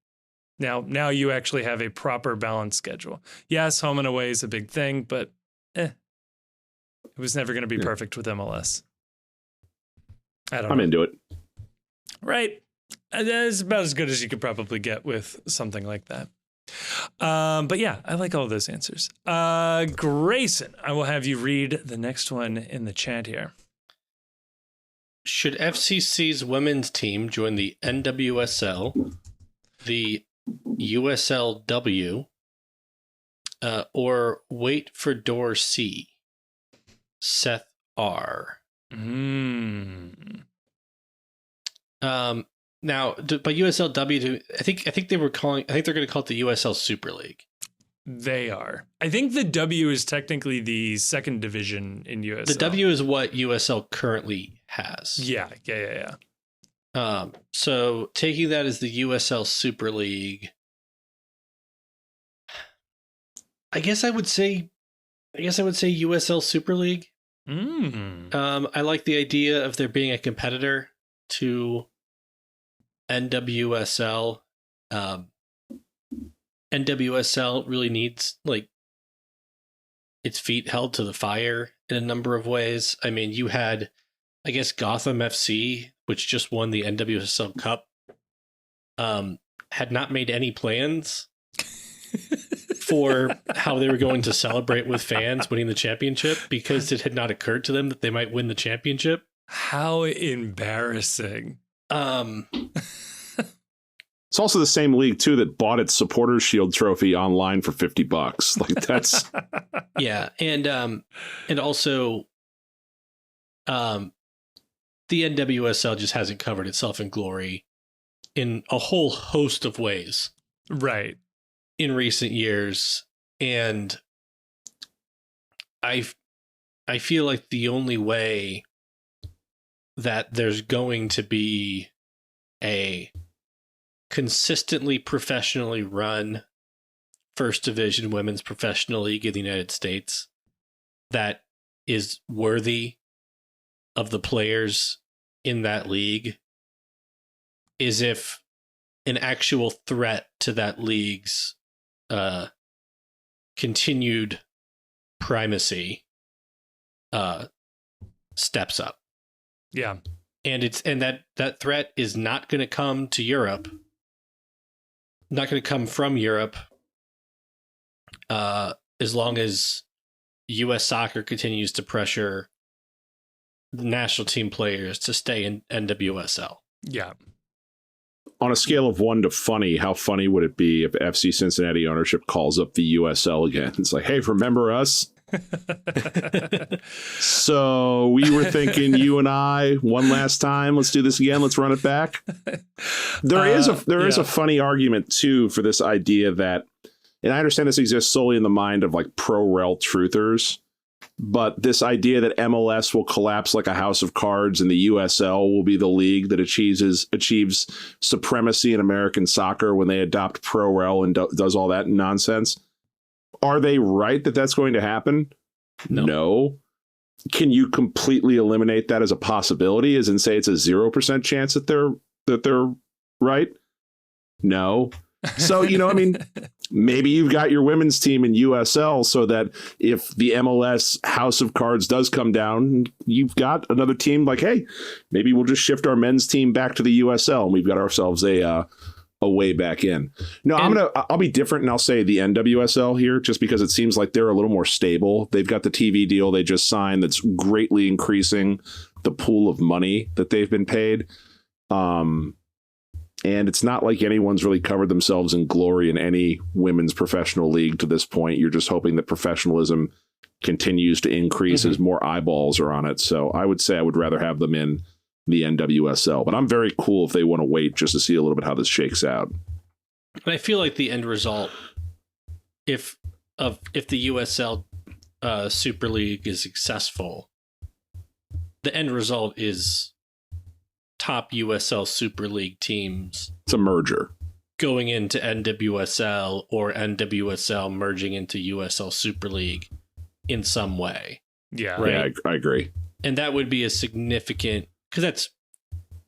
A: Now you actually have a proper balanced schedule. Yes, home and away is a big thing, but it was never going to be perfect with MLS. I'm
B: into it.
A: Right. That is about as good as you could probably get with something like that. But yeah, I like all those answers. Grayson, I will have you read the next one in the chat here.
C: Should FCC's women's team join the NWSL, the USLW, or wait for door C? Seth R. Now, by USLW, I think they're going to call it the USL Super League.
A: They are. I think the W is technically the second division in USL.
C: The W is what USL currently has.
A: Yeah.
C: So taking that as the USL Super League, I guess I would say USL Super League. I like the idea of there being a competitor to NWSL. NWSL really needs its feet held to the fire in a number of ways. I mean, you had, I guess, Gotham FC, which just won the NWSL Cup, had not made any plans for how they were going to celebrate with fans winning the championship, because it had not occurred to them that they might win the championship.
A: How embarrassing.
B: It's also the same league too that bought its Supporters Shield trophy online for $50. Like, that's
C: yeah, and also the NWSL just hasn't covered itself in glory in a whole host of ways,
A: right,
C: in recent years, and I feel like the only way that there's going to be a consistently professionally run first division women's professional league in the United States that is worthy of the players in that league is if an actual threat to that league's continued primacy steps up.
A: Yeah.
C: And that threat is not going to come to Europe, not going to come from Europe, as long as U.S. soccer continues to pressure the national team players to stay in NWSL.
A: Yeah.
B: On a scale of 1 to funny, how funny would it be if FC Cincinnati ownership calls up the USL again? It's like, hey, remember us? So we were thinking you and I one last time. Let's do this again. Let's run it back. There is a funny argument too for this idea that, and I understand this exists solely in the mind of like pro-rel truthers, but this idea that MLS will collapse like a house of cards and the USL will be the league that achieves supremacy in American soccer when they adopt pro-rel and does all that nonsense. Are they right that that's going to happen? No. Can you completely eliminate that as a possibility, as in say it's a 0% chance that they're right? No. So, I mean, maybe you've got your women's team in USL so that if the MLS house of cards does come down, you've got another team like, hey, maybe we'll just shift our men's team back to the USL and we've got ourselves a way back in. No, I'll be different and I'll say the NWSL here just because it seems like they're a little more stable. They've got the TV deal they just signed that's greatly increasing the pool of money that they've been paid. And it's not like anyone's really covered themselves in glory in any women's professional league to this point. You're just hoping that professionalism continues to increase as more eyeballs are on it. So I would say I would rather have them in the NWSL, but I'm very cool if they want to wait just to see a little bit how this shakes out.
C: And I feel like the end result, if the USL Super League is successful, the end result is top USL Super League teams.
B: It's a merger
C: going into NWSL or NWSL merging into USL Super League in some way.
A: Yeah.
C: Right?
B: Yeah, I agree.
C: And that would be a significant, because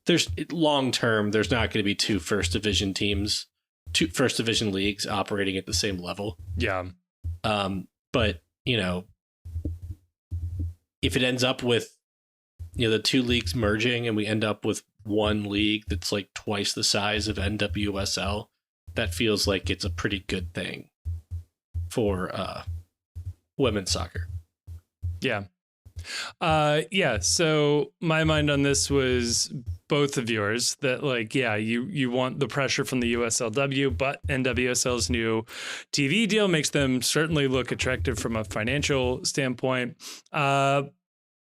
C: there's long term, there's not going to be two first division leagues operating at the same level.
A: Yeah.
C: But, if it ends up with, the two leagues merging and we end up with one league that's like twice the size of NWSL, that feels like it's a pretty good thing for women's soccer.
A: Yeah. So my mind on this was both of yours, that like, yeah, you want the pressure from the USLW, but NWSL's new TV deal makes them certainly look attractive from a financial standpoint.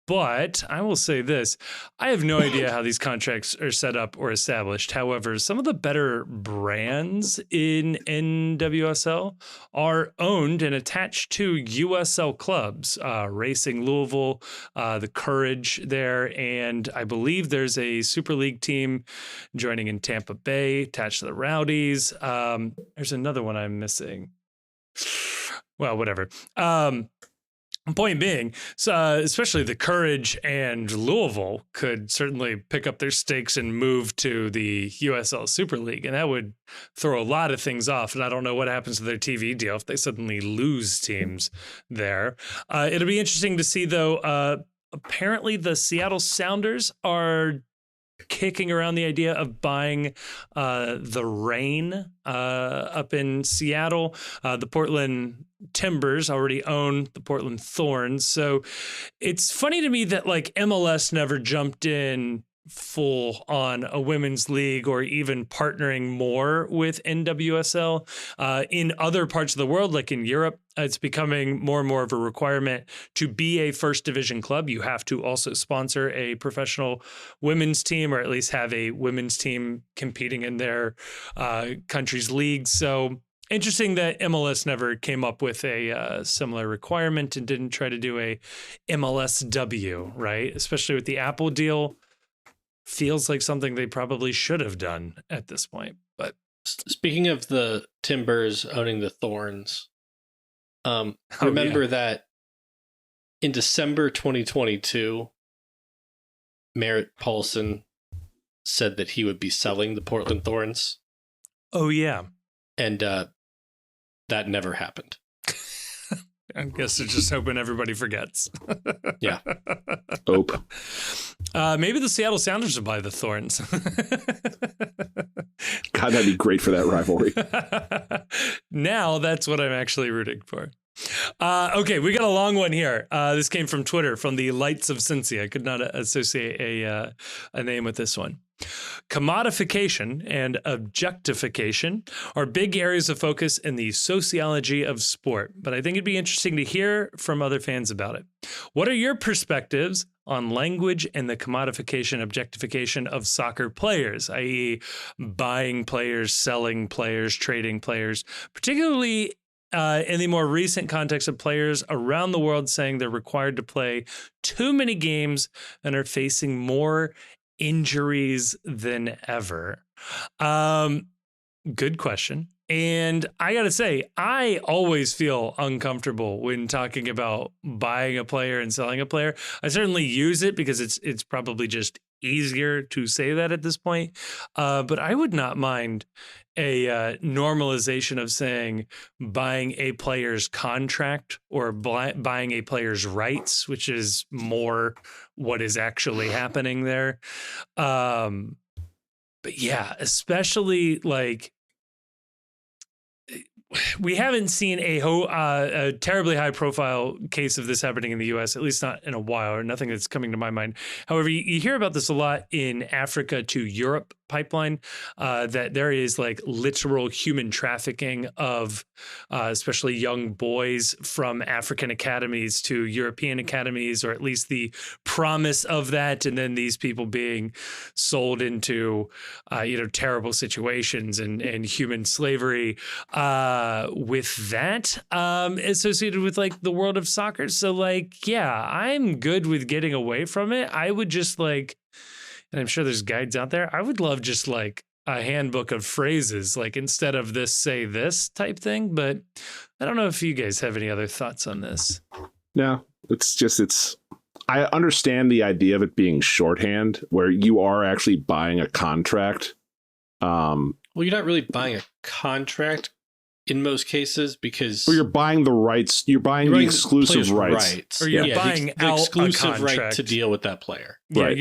A: But I will say this, I have no idea how these contracts are set up or established. However, some of the better brands in NWSL are owned and attached to USL clubs, Racing Louisville, the Courage there, and I believe there's a Super League team joining in Tampa Bay, attached to the Rowdies. There's another one I'm missing. Well, whatever. Point being, especially the Courage and Louisville could certainly pick up their stakes and move to the USL Super League, and that would throw a lot of things off. And I don't know what happens to their TV deal if they suddenly lose teams there. It'll be interesting to see, though. Apparently, the Seattle Sounders are kicking around the idea of buying the Reign up in Seattle. The Portland Timbers already own the Portland Thorns. So it's funny to me that like MLS never jumped in full on a women's league or even partnering more with NWSL. In other parts of the world, like in Europe, it's becoming more and more of a requirement to be a first division club. You have to also sponsor a professional women's team, or at least have a women's team competing in their country's leagues. So interesting that MLS never came up with a similar requirement and didn't try to do a MLSW, right? Especially with the Apple deal. Feels like something they probably should have done at this point. But
C: speaking of the Timbers owning the Thorns, remember that in December 2022, Merritt Paulson said that he would be selling the Portland Thorns.
A: Oh, yeah.
C: And that never happened.
A: I guess they're just hoping everybody forgets.
C: Yeah.
B: Hope.
A: Maybe the Seattle Sounders will buy the Thorns.
B: God, that'd be great for that rivalry.
A: Now that's what I'm actually rooting for. Okay, we got a long one here. This came from Twitter, from the Lights of Cincy. I could not associate a name with this one. Commodification and objectification are big areas of focus in the sociology of sport, but I think it'd be interesting to hear from other fans about it. What are your perspectives on language and the commodification, objectification of soccer players, i.e. buying players, selling players, trading players, particularly in the more recent context of players around the world saying they're required to play too many games and are facing more injuries than ever? Good question. And I got to say, I always feel uncomfortable when talking about buying a player and selling a player. I certainly use it because it's probably just easier to say that at this point. But I would not mind a normalization of saying buying a player's contract or buying a player's rights, which is more what is actually happening there. But yeah, especially like we haven't seen a terribly high profile case of this happening in the U.S., at least not in a while, or nothing that's coming to my mind. However, you hear about this a lot in Africa to Europe pipeline, that there is like literal human trafficking of especially young boys from African academies to European academies, or at least the promise of that. And then these people being sold into, terrible situations and human slavery with that associated with like the world of soccer. So like, yeah, I'm good with getting away from it. I would just like, and I'm sure there's guides out there, I would love just like a handbook of phrases, like instead of this, say this type thing. But I don't know if you guys have any other thoughts on this.
B: No, I understand the idea of it being shorthand where you are actually buying a contract.
C: Well, you're not really buying a contract in most cases because
B: you're buying the rights. You're buying the exclusive rights.
A: Or you're buying
C: the
A: out
C: exclusive
A: a
C: right to deal with that player.
A: Yeah,
B: right.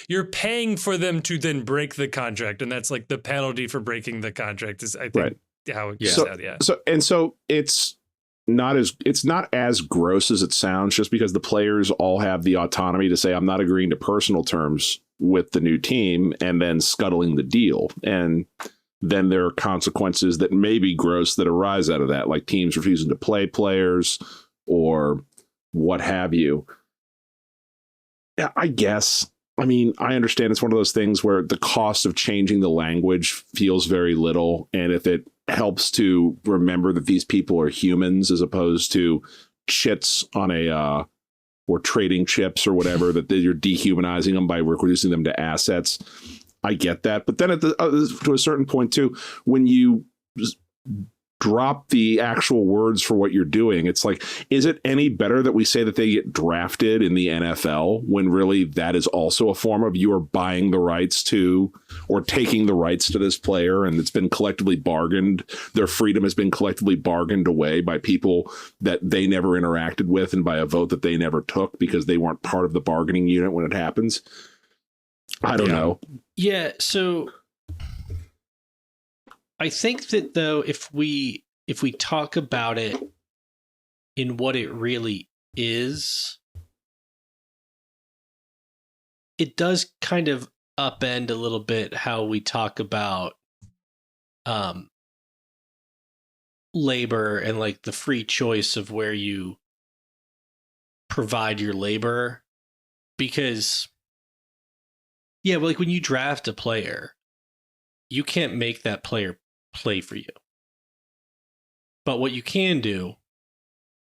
A: You're paying for them to then break the contract, and that's like the penalty for breaking the contract is, I think, how it goes out. Yeah.
B: So it's not as gross as it sounds, just because the players all have the autonomy to say, I'm not agreeing to personal terms with the new team, and then scuttling the deal. And then there are consequences that may be gross that arise out of that, like teams refusing to play players or what have you. Yeah, I guess. I mean, I understand it's one of those things where the cost of changing the language feels very little. And if it helps to remember that these people are humans as opposed to chits on or trading chips or whatever, that you're dehumanizing them by reducing them to assets. I get that. But then to a certain point, too, when you drop the actual words for what you're doing, it's like, is it any better that we say that they get drafted in the NFL when really that is also a form of you are buying the rights to or taking the rights to this player, and it's been collectively bargained. Their freedom has been collectively bargained away by people that they never interacted with and by a vote that they never took because they weren't part of the bargaining unit when it happens. I don't know.
C: Yeah, so I think that though, if we talk about it in what it really is, it does kind of upend a little bit how we talk about labor and like the free choice of where you provide your labor. Because like when you draft a player, you can't make that player play for you. But what you can do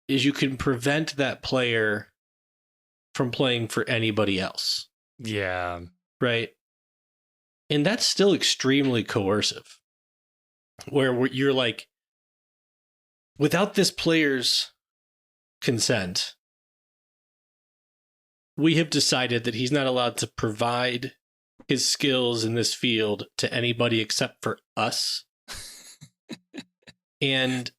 C: is you can prevent that player from playing for anybody else.
A: Yeah.
C: Right? And that's still extremely coercive. Where you're like, without this player's consent, we have decided that he's not allowed to provide his skills in this field to anybody except for us. And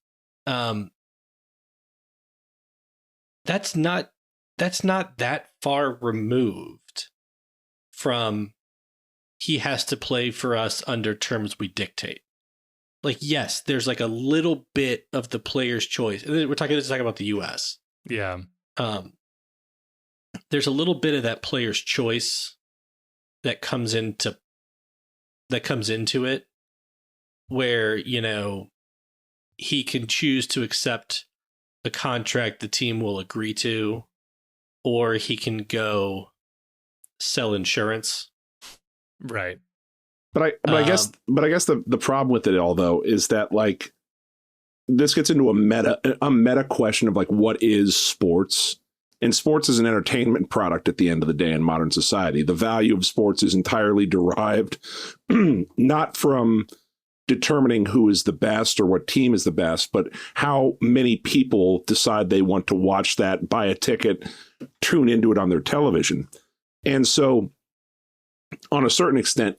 C: that's not that far removed from he has to play for us under terms we dictate. Like, yes, there's like a little bit of the player's choice. And we're talking about the US.
A: Yeah.
C: There's a little bit of that player's choice that comes into it, where, you know, he can choose to accept a contract the team will agree to, or he can go sell insurance.
A: Right.
B: But I guess the problem with it all, though, is that, like, this gets into a meta question of, like, what is sports? And sports is an entertainment product at the end of the day in modern society. The value of sports is entirely derived not from determining who is the best or what team is the best, but how many people decide they want to watch that, buy a ticket, tune into it on their television. And so, on a certain extent,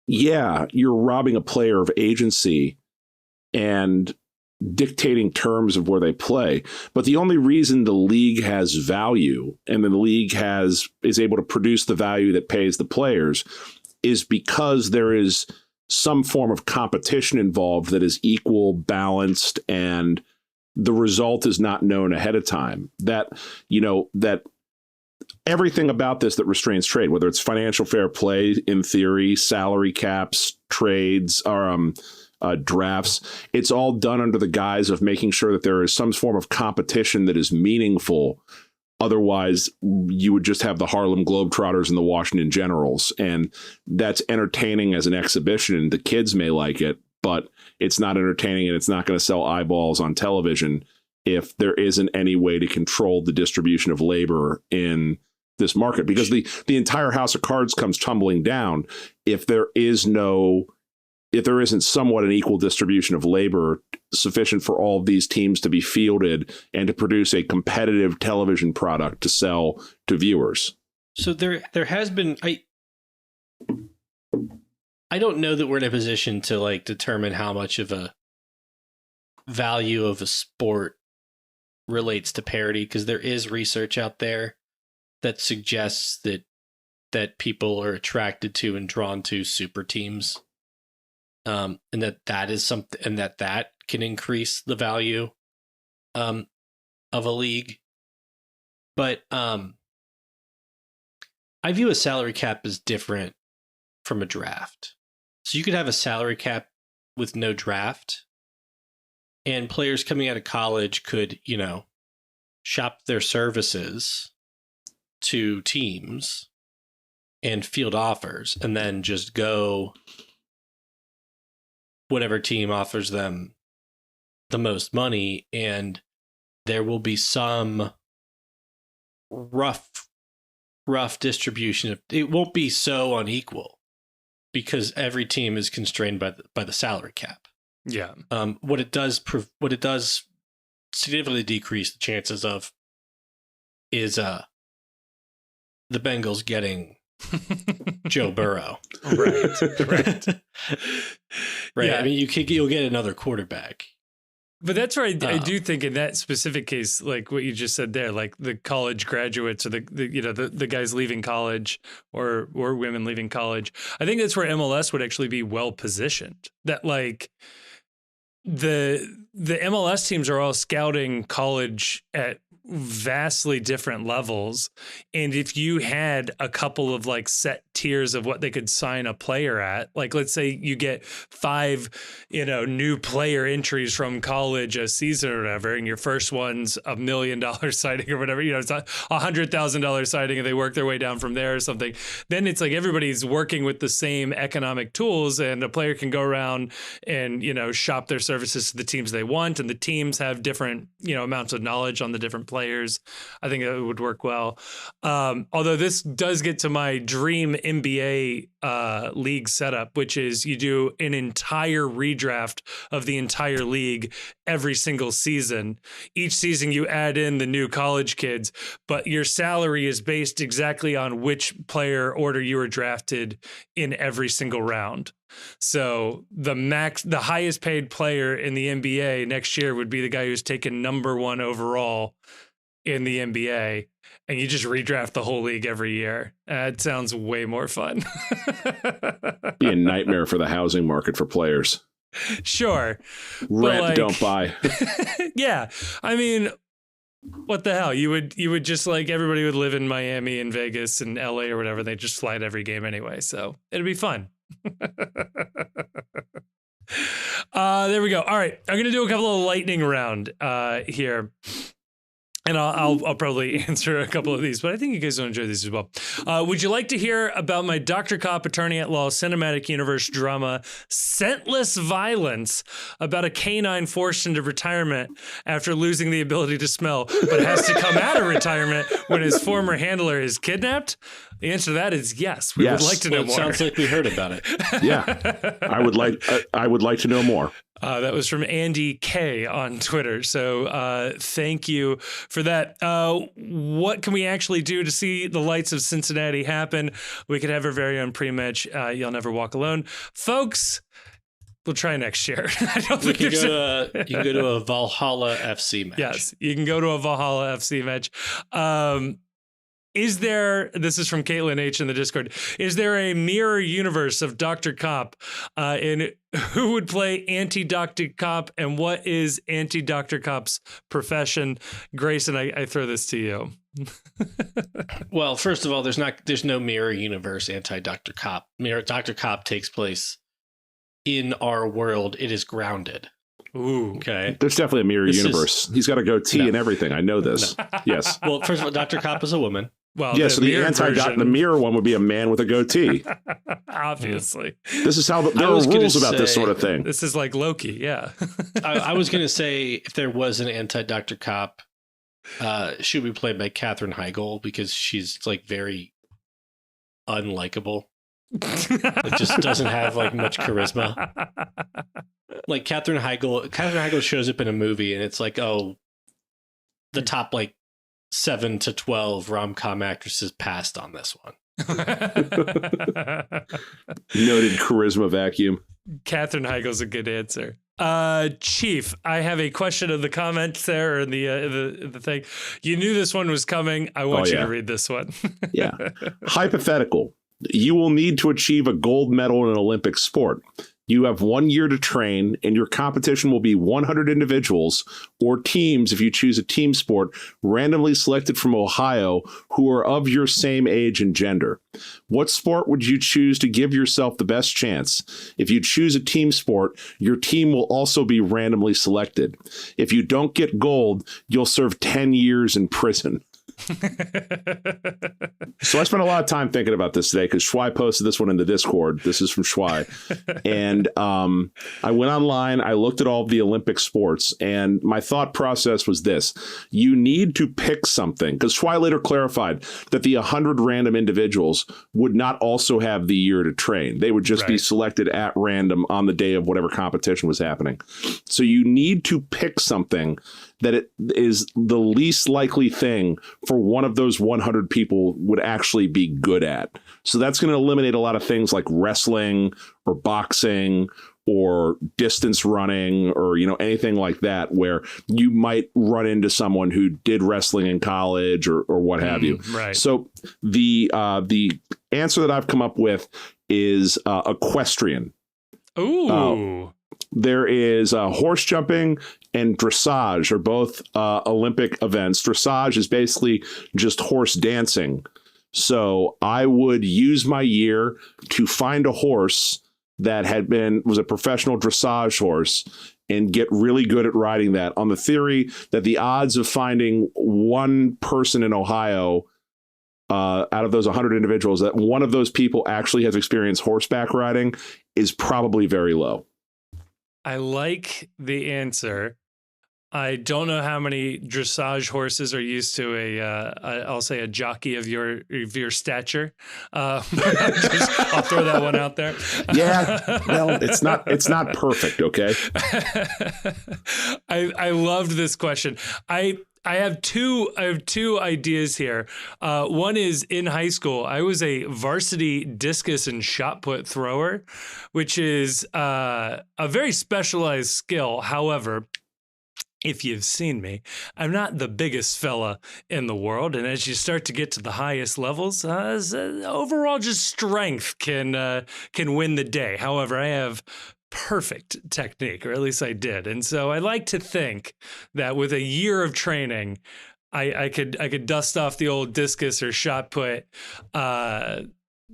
B: yeah, you're robbing a player of agency and dictating terms of where they play. But the only reason the league has value and the league is able to produce the value that pays the players is because there is some form of competition involved that is equal, balanced, and the result is not known ahead of time. That everything about this that restrains trade, whether it's financial fair play in theory, salary caps, trades, or drafts, it's all done under the guise of making sure that there is some form of competition that is meaningful. Otherwise, you would just have the Harlem Globetrotters and the Washington Generals, and that's entertaining as an exhibition. The kids may like it, but it's not entertaining, and it's not going to sell eyeballs on television if there isn't any way to control the distribution of labor in this market, because the entire house of cards comes tumbling down if there isn't somewhat an equal distribution of labor sufficient for all of these teams to be fielded and to produce a competitive television product to sell to viewers.
C: So there has been, I don't know that we're in a position to, like, determine how much of a value of a sport relates to parity, because there is research out there that suggests that people are attracted to and drawn to super teams, and that is something, and that can increase the value of a league. But I view a salary cap as different from a draft. So you could have a salary cap with no draft, and players coming out of college could, you know, shop their services to teams and field offers, and then just go whatever team offers them the most money, and there will be some rough distribution of it. Won't be so unequal because every team is constrained by the salary cap.
A: Yeah.
C: What it does significantly decrease the chances of is the Bengals getting Joe Burrow.
A: Right.
C: Right. Yeah. I mean, you'll get another quarterback.
A: But that's where I do think in that specific case, like what you just said there, like the college graduates or the guys leaving college or women leaving college, I think that's where MLS would actually be well positioned. That, like, the MLS teams are all scouting college at vastly different levels, and if you had a couple of, like, set tiers of what they could sign a player at, like, let's say you get 5 new player entries from college a season or whatever, and your first one's $1 million signing or whatever, it's a $100,000 signing, and they work their way down from there or something, then it's like everybody's working with the same economic tools, and a player can go around and shop their services to the teams they want, and the teams have different amounts of knowledge on the different players. I think it would work well. Although this does get to my dream NBA league setup, which is you do an entire redraft of the entire league every single season. Each season you add in the new college kids, but your salary is based exactly on which player order you were drafted in every single round. So the highest paid player in the NBA next year would be the guy who's taken number 1 overall in the NBA, and you just redraft the whole league every year. It sounds way more fun.
B: Be a nightmare for the housing market for players.
A: Sure.
B: Rent, don't buy.
A: Yeah. I mean, what the hell? You would just like everybody would live in Miami and Vegas and LA or whatever. They just fly to every game anyway. So it'd be fun. There we go. All right. I'm going to do a couple of lightning round here. And I'll probably answer a couple of these, but I think you guys will enjoy these as well. Would you like to hear about my Dr. Cop Attorney at Law cinematic universe drama, Scentless Violence, about a canine forced into retirement after losing the ability to smell, but has to come out of retirement when his former handler is kidnapped? The answer to that is yes. We would like to know more.
C: Sounds like we heard about it.
B: Yeah, I would like to know more.
A: That was from Andy K on Twitter. So thank you for that. What can we actually do to see the lights of Cincinnati happen? We could have our very own pre-match. You'll Never Walk Alone. Folks, we'll try next year. I don't think
C: you can go to a Valhalla FC match.
A: Yes, you can go to a Valhalla FC match. This is from Caitlin H in the Discord, is there a mirror universe of Dr. Cop in who would play anti-Dr. Cop, and what is anti-Dr. Cop's profession? Grayson, I throw this to you.
C: Well, first of all, there's no mirror universe anti-Dr. Cop. Dr. Cop takes place in our world. It is grounded.
A: Ooh.
C: Okay.
B: There's definitely a mirror universe. He's got a goatee and everything. I know this. No. Yes.
C: Well, first of all, Dr. Cop is a woman.
A: Well,
B: yeah, so the mirror one would be a man with a goatee.
A: Obviously.
B: This is how there are rules about this sort of thing.
A: This is like Loki, yeah.
C: I was going to say, if there was an anti-Dr. Cop, she would be played by Katherine Heigl, because she's like very unlikable. It just doesn't have like much charisma. Like Katherine Heigl shows up in a movie and it's like, oh, the top like 7 to 12 rom-com actresses passed on this one.
B: Noted charisma vacuum.
A: Katherine Heigl's a good answer. Chief, I have a question in the comments there, or in the thing. You knew this one was coming. I want you to read this one.
B: Yeah. Hypothetical. You will need to achieve a gold medal in an Olympic sport. You have 1 year to train, and your competition will be 100 individuals or teams if you choose a team sport, randomly selected from Ohio, who are of your same age and gender. What sport would you choose to give yourself the best chance? If you choose a team sport, your team will also be randomly selected. If you don't get gold, you'll serve 10 years in prison. So I spent a lot of time thinking about this today because Schwai posted this one in the Discord. This is from Schwai. And I went online, I looked at all of the Olympic sports, and my thought process was this. You need to pick something, because Schwai later clarified that the 100 random individuals would not also have the year to train. They would just be selected at random on the day of whatever competition was happening. So you need to pick something that it is the least likely thing for one of those 100 people would actually be good at. So that's going to eliminate a lot of things like wrestling or boxing or distance running or, anything like that, where you might run into someone who did wrestling in college or what have you.
A: Right.
B: So the answer that I've come up with is equestrian.
A: Ooh.
B: There is horse jumping and dressage are both Olympic events. Dressage is basically just horse dancing. So I would use my year to find a horse that was a professional dressage horse and get really good at riding that, on the theory that the odds of finding one person in Ohio out of those 100 individuals, that one of those people actually has experienced horseback riding, is probably very low.
A: I like the answer. I don't know how many dressage horses are used to I'll say a jockey of your stature. I'll throw that one out there.
B: Yeah, well, it's not perfect. Okay.
A: I loved this question. I have two ideas here. One is in high school, I was a varsity discus and shot put thrower, which is a very specialized skill. However, if you've seen me, I'm not the biggest fella in the world. And as you start to get to the highest levels, overall just strength can win the day. However, I have perfect technique, or at least I did. And so I like to think that with a year of training, I could dust off the old discus or shot put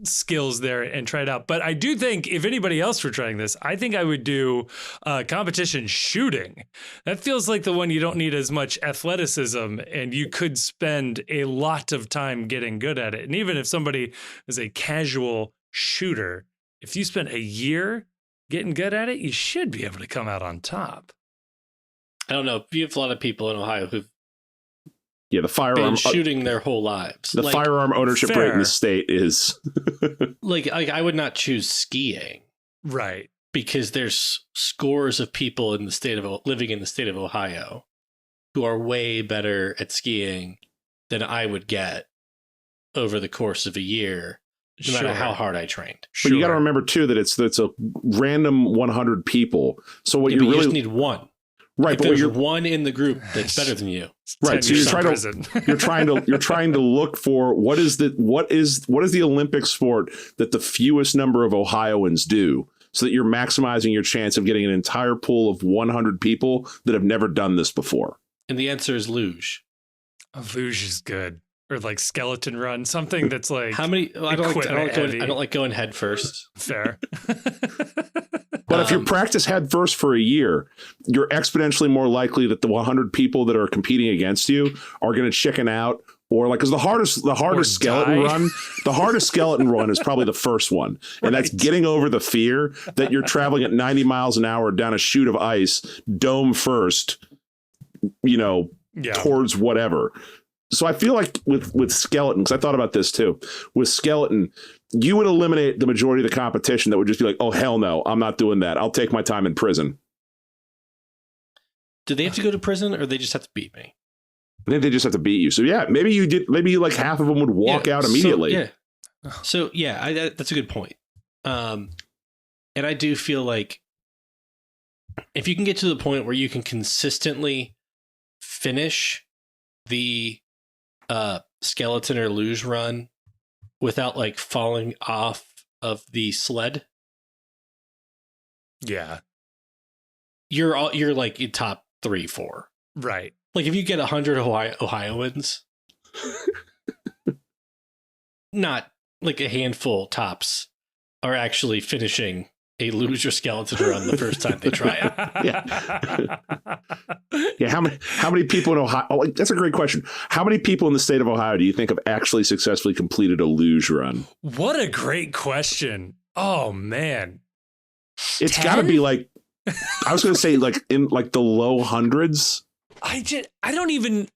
A: skills there and try it out. But I do think if anybody else were trying this, I think I would do competition shooting. That feels like the one you don't need as much athleticism, and you could spend a lot of time getting good at it. And even if somebody is a casual shooter, if you spent a year getting good at it, you should be able to come out on top.
C: I don't know. You have a lot of people in Ohio who've
B: the firearm
C: been shooting their whole lives.
B: The firearm ownership rate in the state is
C: like I would not choose skiing,
A: right?
C: Because there's scores of people in the state of living in the state of Ohio who are way better at skiing than I would get over the course of a year, no matter how hard I trained.
B: But you got to remember too that it's a random 100 people. So what you
C: just need one.
B: Right,
C: if
B: but
C: there's one in the group that's better than you.
B: Right, so you're trying to look for what is the Olympic sport that the fewest number of Ohioans do, so that you're maximizing your chance of getting an entire pool of 100 people that have never done this before.
C: And the answer is luge.
A: Luge is good. Or like skeleton run, something that's like
C: how many? I don't like going head first.
A: Fair.
B: But if you practice head first for a year, you're exponentially more likely that the 100 people that are competing against you are going to chicken out, or like, because the hardest skeleton run is probably the first one, and that's getting over the fear that you're traveling at 90 miles an hour down a chute of ice, dome first, towards whatever. So I feel like with skeleton, because I thought about this too, with skeleton, you would eliminate the majority of the competition that would just be like, oh, hell no, I'm not doing that. I'll take my time in prison.
C: Do they have to go to prison, or they just have to beat me?
B: I think they just have to beat you. So yeah, maybe like half of them would walk out immediately.
C: So that's a good point. And I do feel like if you can get to the point where you can consistently finish the skeleton or luge run without like falling off of the sled, you're like in top 3-4,
A: right?
C: Like if you get 100 Ohioans, not like a handful tops are actually finishing a luge or skeleton run the first time they try
B: it. Yeah. How many people in Ohio? Oh, that's a great question. How many people in the state of Ohio do you think have actually successfully completed a luge run?
A: What a great question. Oh man.
B: It's got to be like, I was going to say like in like the low hundreds.
A: I don't even.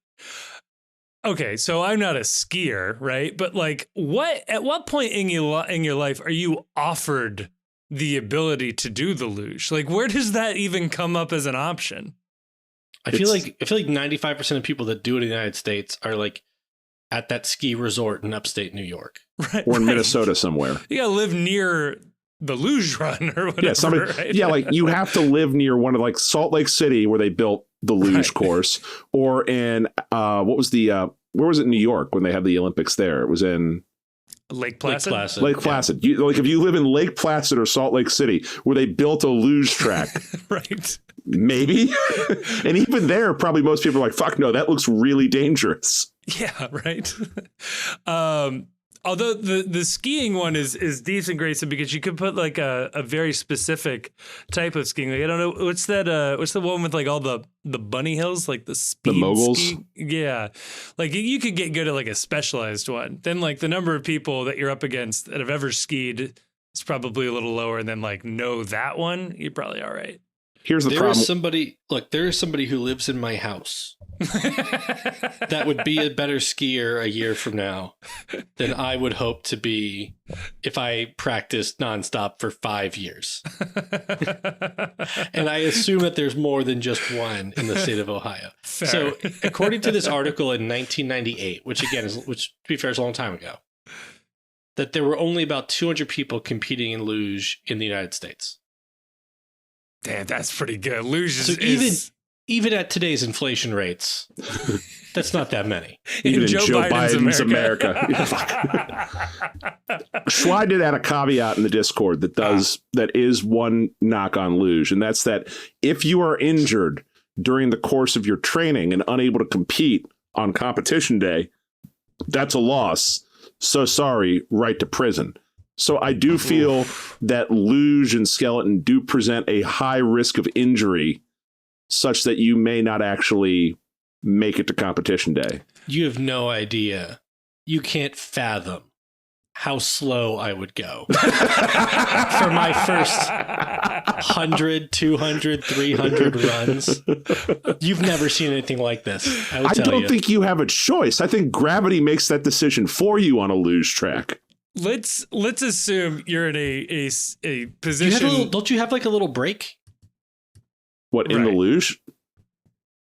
A: Okay, so I'm not a skier, right? But like, at what point in your life are you offered the ability to do the luge? Like, where does that even come up as an option?
C: I feel like 95% of people that do it in the United States are like at that ski resort in upstate New York,
B: right, or in Minnesota somewhere.
A: You gotta live near the luge run or whatever. Right?
B: Yeah, like you have to live near one of like Salt Lake City where they built the luge course, or in where was it in New York when they had the Olympics there? It was in
A: Lake Placid.
B: Lake Placid. Yeah. Like if you live in Lake Placid or Salt Lake City where they built a luge track,
A: right?
B: Maybe. And even there, probably most people are like, fuck no, that looks really dangerous.
A: Yeah, right. Although the skiing one is decent, Grayson, because you could put like a very specific type of skiing. Like, I don't know, what's the one with like all the bunny hills, like the speed,
B: the moguls?
A: Ski? Yeah, like you could get good at like a specialized one. Then like the number of people that you're up against that have ever skied is probably a little lower. And then like know that one, you're probably all right.
B: Here's the problem.
C: There is somebody who lives in my house that would be a better skier a year from now than I would hope to be if I practiced nonstop for 5 years. And I assume that there's more than just one in the state of Ohio.
A: Fair.
C: So according to this article in 1998, which to be fair is a long time ago, that there were only about 200 people competing in luge in the United States.
A: Damn, that's pretty good. Luge
C: is even at today's inflation rates, that's not that many.
B: Even in Joe Biden's America. Schwei did add a caveat in the Discord that is one knock on luge, and that's that if you are injured during the course of your training and unable to compete on competition day, that's a loss. So sorry, right to prison. So I do feel that luge and skeleton do present a high risk of injury such that you may not actually make it to competition day.
C: You have no idea. You can't fathom how slow I would go for my first 100, 200, 300 runs. You've never seen anything like this. I
B: don't think you have a choice. I think gravity makes that decision for you on a luge track.
A: Let's assume you're in a position.
C: Don't you have like a little break?
B: What, in the luge?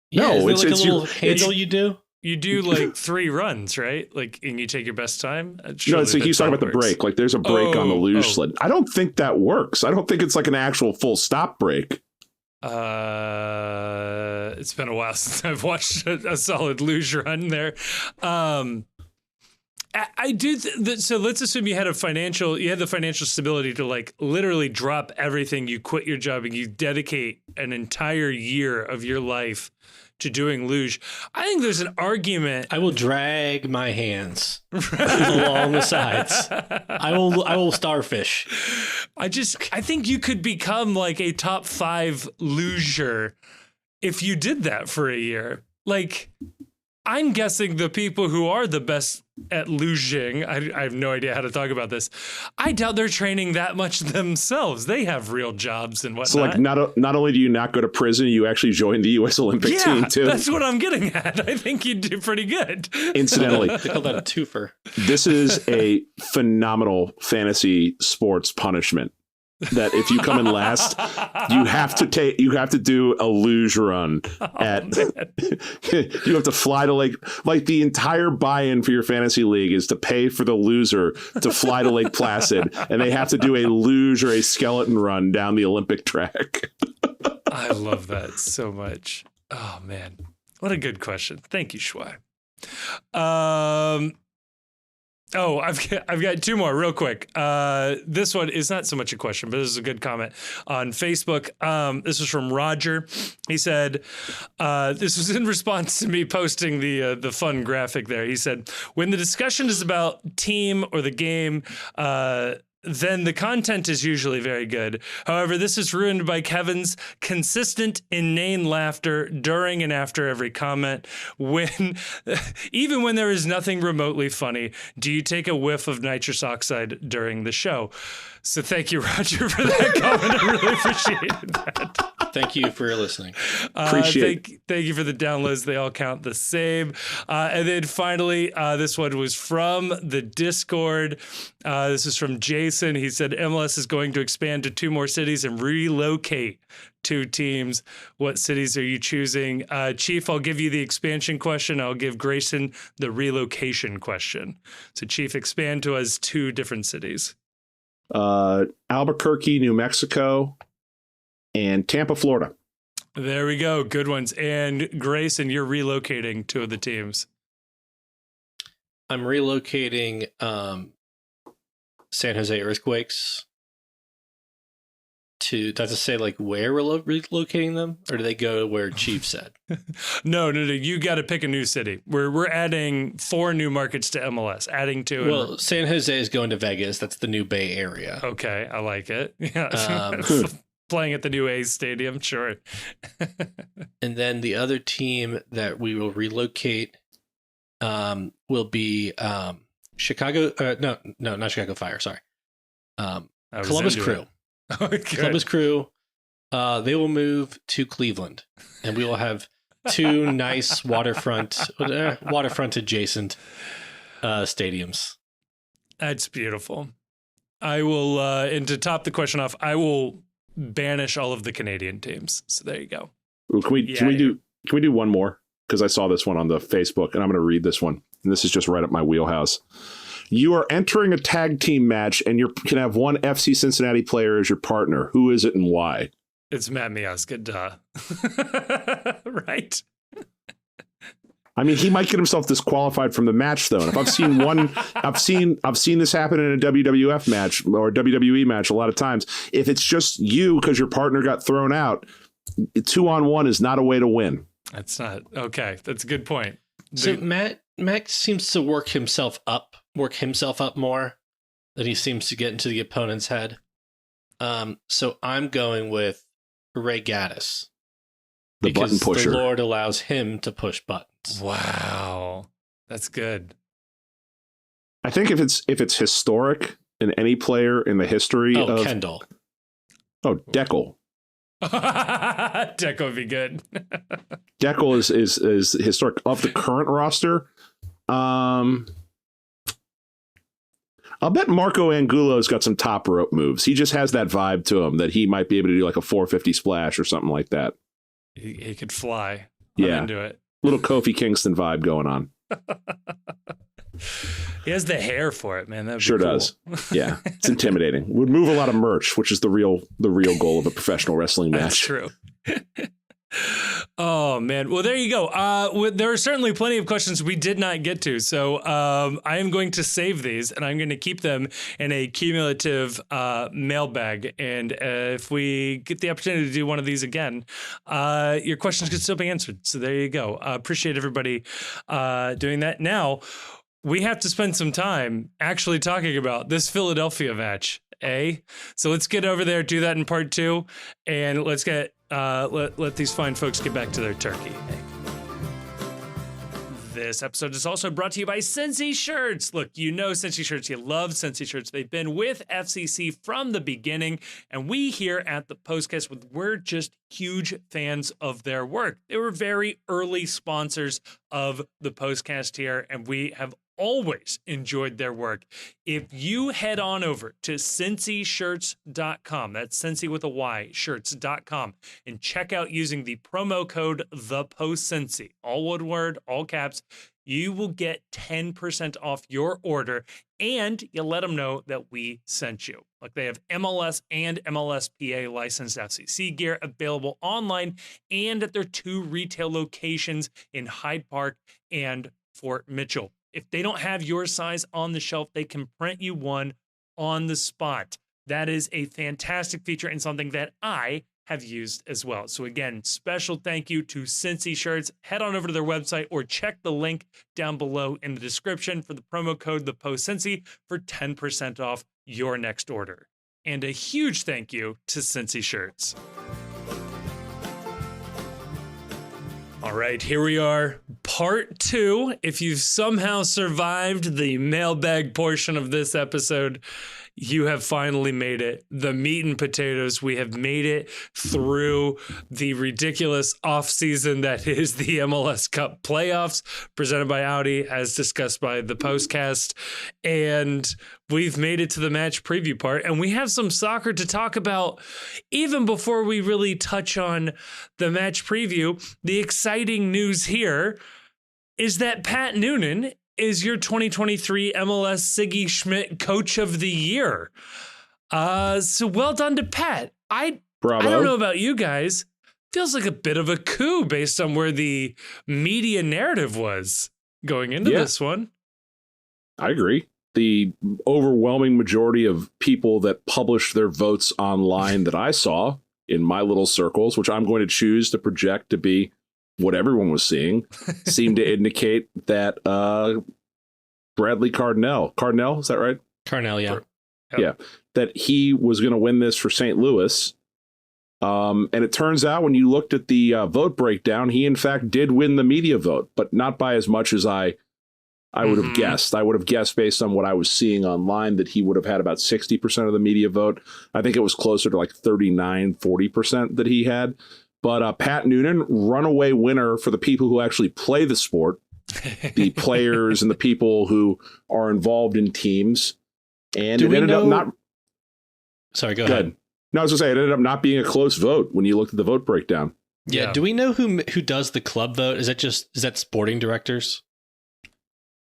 C: Yeah, no, it's like a little handle you do.
A: You do like 3 runs, right? Like, and you take your best time.
B: No, it's like he's talking about the break. Like, there's a break on the luge sled. I don't think that works. I don't think it's like an actual full stop break.
A: It's been a while since I've watched a solid luge run there. I do. So let's assume you had the financial stability to like literally drop everything. You quit your job and you dedicate an entire year of your life to doing luge. I think there's an argument.
C: I will drag my hands along the sides. I will starfish.
A: I think you could become like a top 5 luger if you did that for a year. Like, I'm guessing the people who are the best at luging, I have no idea how to talk about this. I doubt they're training that much themselves. They have real jobs and whatnot.
B: So like not only do you not go to prison, you actually join the U.S. Olympic team too.
A: That's what I'm getting at. I think you do pretty good.
B: Incidentally,
C: they call that a twofer.
B: This is a phenomenal fantasy sports punishment. That if you come in last, you have to do a luge run you have to fly to like the entire buy-in for your fantasy league is to pay for the loser to fly to Lake Placid, and they have to do a luge or a skeleton run down the Olympic track.
A: I love that so much. Oh man, what a good question. Thank you, Schwei. I've got 2 more real quick. This one is not so much a question, but this is a good comment on Facebook. This was from Roger. He said, this was in response to me posting the fun graphic there. He said, when the discussion is about team or the game, then the content is usually very good. However, this is ruined by Kevin's consistent inane laughter during and after every comment. Even when there is nothing remotely funny, do you take a whiff of nitrous oxide during the show? So thank you, Roger, for that comment. I really appreciated that.
C: Thank you for listening.
A: Thank you for the downloads. They all count the same. And then finally, this one was from the Discord. This is from Jason. He said, MLS is going to expand to 2 more cities and relocate 2 teams. What cities are you choosing? Chief, I'll give you the expansion question. I'll give Grayson the relocation question. So Chief, expand to us 2 different cities.
B: Albuquerque, New Mexico, and Tampa, Florida.
A: There we go. Good ones. And Grayson, you're relocating 2 of the teams.
C: I'm relocating San Jose Earthquakes does it say like where we're relocating them, or do they go where Chief said?
A: No. You got to pick a new city. We're adding 4 new markets to MLS. Adding to.
C: Well, San Jose is going to Vegas. That's the new Bay Area.
A: Okay, I like it. Yeah. Playing at the new A's stadium, sure.
C: And then the other team that we will relocate will be Chicago. No, not Chicago Fire. Sorry, Columbus Crew.
A: Okay.
C: Columbus Crew. They will move to Cleveland, and we will have 2 nice waterfront adjacent stadiums.
A: That's beautiful. I will, and to top the question off, I will banish all of the Canadian teams. So there you go.
B: Ooh, can we do one more? Because I saw this one on the Facebook, and I'm going to read this one. And this is just right up my wheelhouse. You are entering a tag team match, and you can have one FC Cincinnati player as your partner. Who is it and why?
A: It's Matt Miazga, duh. Right?
B: I mean, he might get himself disqualified from the match, though. And if I've seen one, I've seen this happen in a WWF match or a WWE match a lot of times. If it's just you because your partner got thrown out, 2-on-1 is not a way to win.
A: That's not okay. That's a good point.
C: So Matt seems to work himself up more than he seems to get into the opponent's head. So I'm going with Ray Gaddis.
B: The button pusher.
C: The Lord allows him to push buttons.
A: Wow. That's good.
B: I think if it's historic in any player in the history of
C: Kendall.
B: Oh, Deckel.
A: Deckel would be good.
B: Deckel is historic of the current roster. I'll bet Marco Angulo's got some top rope moves. He just has that vibe to him that he might be able to do like a 450 splash or something like that.
A: He could fly.
B: I'm
A: into it.
B: Little Kofi Kingston vibe going on.
A: He has the hair for it, man. That
B: sure
A: cool.
B: does. Yeah, it's intimidating. Would move a lot of merch, which is the real goal of a professional wrestling match.
A: That's true. Oh, man. Well, there you go. There are certainly plenty of questions we did not get to. So I am going to save these and I'm going to keep them in a cumulative mailbag. And if we get the opportunity to do one of these again, your questions could still be answered. So there you go. Appreciate everybody doing that. Now, we have to spend some time actually talking about this Philadelphia match. So let's get over there, do that in part 2, and let's get let these fine folks get back to their turkey. This episode is also brought to you by Cincy Shirts. Look, you know Cincy Shirts. You love Cincy Shirts. They've been with FCC from the beginning, and we here at the PostCast, we're just huge fans of their work. They were very early sponsors of the PostCast here, and we have always enjoyed their work. If you head on over to cincyshirts.com, that's Cincy with a Y, shirts.com, and check out using the promo code ThePostCincy, all one word, all caps, you will get 10% off your order, and you let them know that we sent you. Like, they have MLS and MLSPA licensed FCC gear available online and at their 2 retail locations in Hyde Park and Fort Mitchell. If they don't have your size on the shelf, they can print you one on the spot. That is a fantastic feature and something that I have used as well. So again, special thank you to Cincy Shirts. Head on over to their website or check the link down below in the description for the promo code ThePostCincy for 10% off your next order. And a huge thank you to Cincy Shirts. All right, here we are, part 2. If you've somehow survived the mailbag portion of this episode, you have finally made it. The meat and potatoes, we have made it through the ridiculous offseason that is the MLS Cup playoffs, presented by Audi, as discussed by the PostCast. And we've made it to the match preview part, and we have some soccer to talk about. Even before we really touch on the match preview, the exciting news here is that Pat Noonan is your 2023 MLS Siggy Schmidt Coach of the Year. So well done to Pat.
B: Bravo.
A: I don't know about you guys. Feels like a bit of a coup based on where the media narrative was going into this one.
B: I agree. The overwhelming majority of people that published their votes online that I saw in my little circles, which I'm going to choose to project to be what everyone was seeing, seemed to indicate that Bradley Cardinal, is that right?
C: Cardinal, yeah.
B: Yeah, that he was going to win this for St. Louis. And it turns out when you looked at the vote breakdown, he in fact did win the media vote, but not by as much as I would have guessed. I would have guessed based on what I was seeing online that he would have had about 60% of the media vote. I think it was closer to like 39, 40% that he had. But Pat Noonan, runaway winner for the people who actually play the sport, the players and the people who are involved in teams. And it ended up not.
C: Sorry, go ahead.
B: No, I was going to say, it ended up not being a close vote when you looked at the vote breakdown.
C: Yeah. Do we know who does the club vote? Is that sporting directors?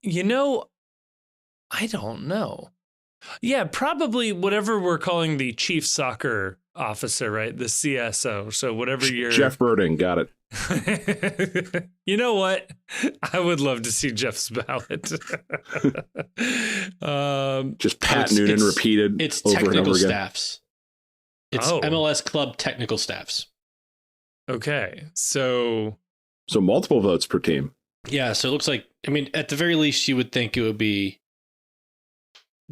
A: I don't know. Yeah, probably whatever we're calling the chief soccer officer, right? The CSO. So whatever you're...
B: Jeff Birding, got it.
A: You know what? I would love to see Jeff's ballot.
B: Just Pat Noonan repeated
C: it's
B: over and over
C: technical
B: again.
C: Staffs. It's MLS Club technical staffs.
A: Okay, so
B: multiple votes per team.
C: Yeah, so it looks like, I mean, at the very least, you would think it would be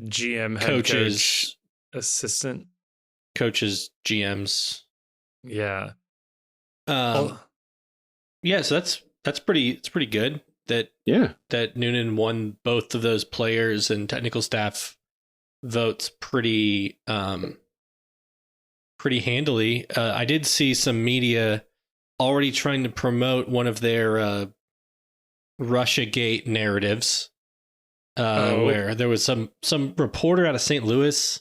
A: GM,
C: coaches,
A: assistant
C: coaches, GMs.
A: Yeah.
C: Yeah, so it's pretty good that Noonan won both of those players and technical staff votes pretty handily. I did see some media already trying to promote one of their Russiagate narratives, where there was some reporter out of St. Louis.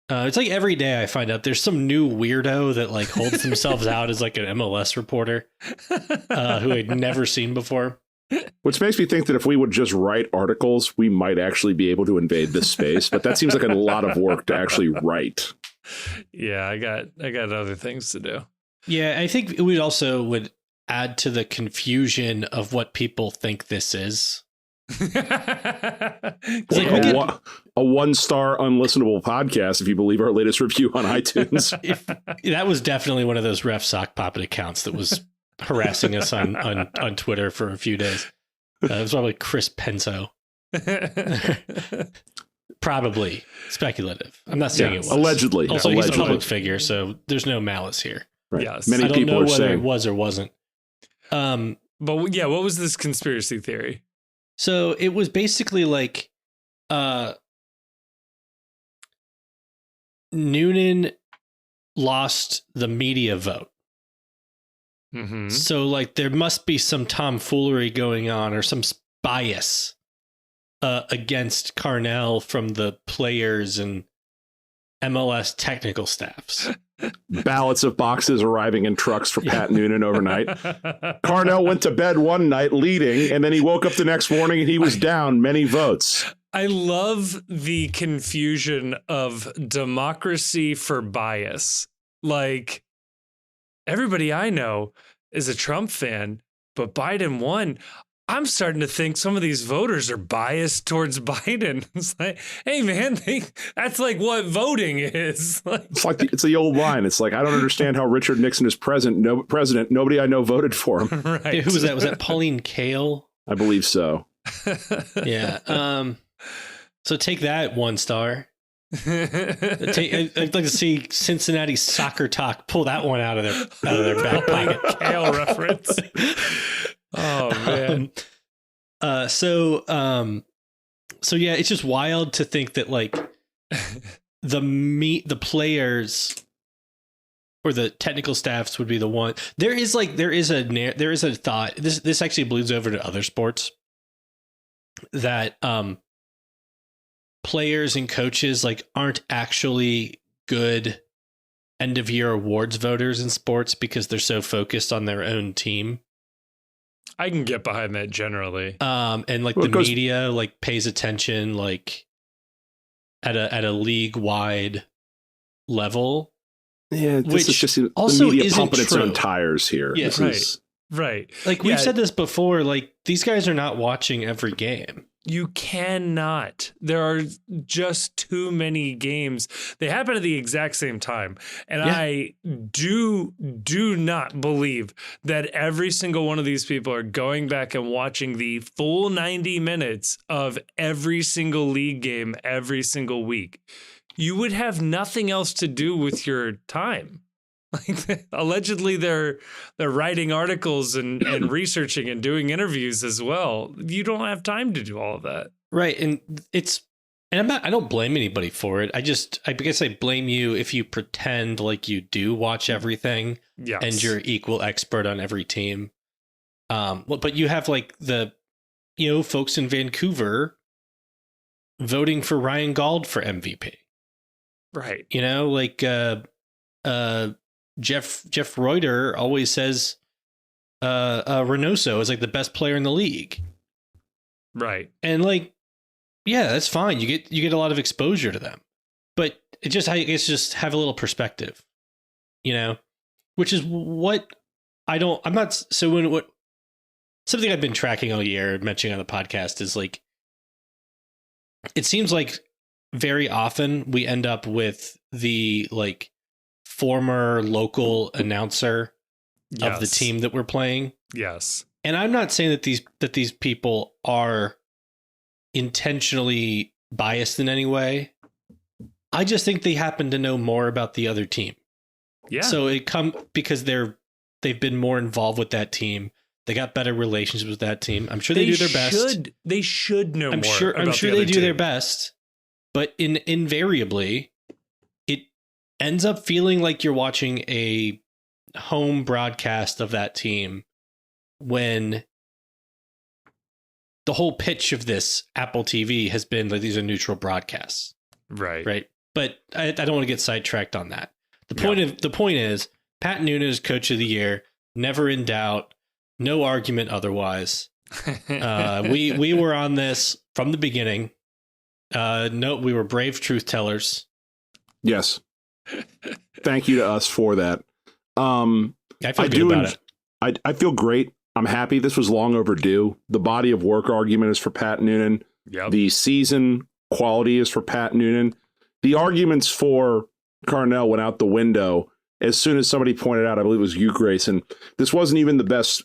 C: It's like every day I find out there's some new weirdo that like holds themselves out as like an MLS reporter who I'd never seen before.
B: Which makes me think that if we would just write articles, we might actually be able to invade this space. But that seems like a lot of work to actually write.
A: Yeah, I got other things to do.
C: Yeah, I think it would add to the confusion of what people think this is.
B: Like a 1-star unlistenable podcast, if you believe our latest review on iTunes.
C: That was definitely one of those Ref Sock Poppet accounts that was harassing us on Twitter for a few days. It was probably Chris Penso. Probably speculative. I'm not saying it was.
B: Allegedly.
C: Also, he's a public figure, so there's no malice here.
B: Right.
A: Yes.
B: Many
C: I don't
B: people
C: know
B: are
C: whether
B: saying
C: it was or wasn't.
A: But yeah, what was this conspiracy theory?
C: So it was basically like Noonan lost the media vote.
A: Mm-hmm.
C: So like there must be some tomfoolery going on or some bias against Carnell from the players and MLS technical staffs.
B: ballots of boxes arriving in trucks for Pat Noonan overnight. Carnell went to bed one night leading, and then he woke up the next morning and he was down many votes.
A: I love the confusion of democracy for bias. Like, everybody I know is a Trump fan, but Biden won. I'm starting to think some of these voters are biased towards Biden. It's like, hey, man, that's like what voting is.
B: It's the old line. It's like, I don't understand how Richard Nixon is president. Nobody I know voted for him.
A: Right.
C: Who was that? Was that Pauline Kael?
B: I believe so.
C: Yeah. So take that 1 star. I'd like to see Cincinnati Soccer Talk pull that one out of their back pocket.
A: Kale reference. Oh man.
C: So yeah, it's just wild to think that like the players or the technical staffs would be the one. There is a thought. This actually bleeds over to other sports that players and coaches like aren't actually good end of year awards voters in sports because they're so focused on their own team.
A: I can get behind that generally.
C: And like media like pays attention like at a league wide level.
B: Yeah,
C: which
B: is just
C: also
B: the media
C: isn't
B: pumping its
C: true.
B: own tires here.
C: Yeah,
A: right.
C: Like we've said this before, like these guys are not watching every game.
A: You cannot. There are just too many games. They happen at the exact same time. And yeah. I do not believe that every single one of these people are going back and watching the full 90 minutes of every single league game every single week. You would have nothing else to do with your time. Like allegedly they're writing articles and researching and doing interviews as well. You don't have time to do all of that.
C: Right. And I don't blame anybody for it. I guess I blame you if you pretend like you do watch everything. Yes. And you're equal expert on every team. But you have like folks in Vancouver voting for Ryan Gauld for MVP.
A: Right.
C: Jeff Reuter always says Reynoso is like the best player in the league.
A: Right.
C: And like, yeah, that's fine. You get a lot of exposure to them, but it's just have a little perspective, which is what something I've been tracking all year, mentioning on the podcast, is like, it seems like very often we end up with the like former local announcer of the team that we're playing.
A: Yes. And
C: I'm not saying that these people are intentionally biased in any way. I just think they happen to know more about the other team. Yeah. So because they've been more involved with that team. They got better relationships with that team. I'm sure they do their best.
A: They should know more.
C: I'm sure they do their best, but invariably, it ends up feeling like you're watching a home broadcast of that team when the whole pitch of this Apple TV has been like these are neutral broadcasts. Right. But I don't want to get sidetracked on that. The point is Pat Noonan is coach of the year, never in doubt. No argument otherwise. We were on this from the beginning. No, we were brave truth tellers.
B: Yes. Thank you to us for that.
C: I feel good about it.
B: I feel great. I'm happy. This was long overdue. The body of work argument is for Pat Noonan.
A: Yep.
B: The season quality is for Pat Noonan. The arguments for Carnell went out the window as soon as somebody pointed out, I believe it was you, Grayson, this wasn't even the best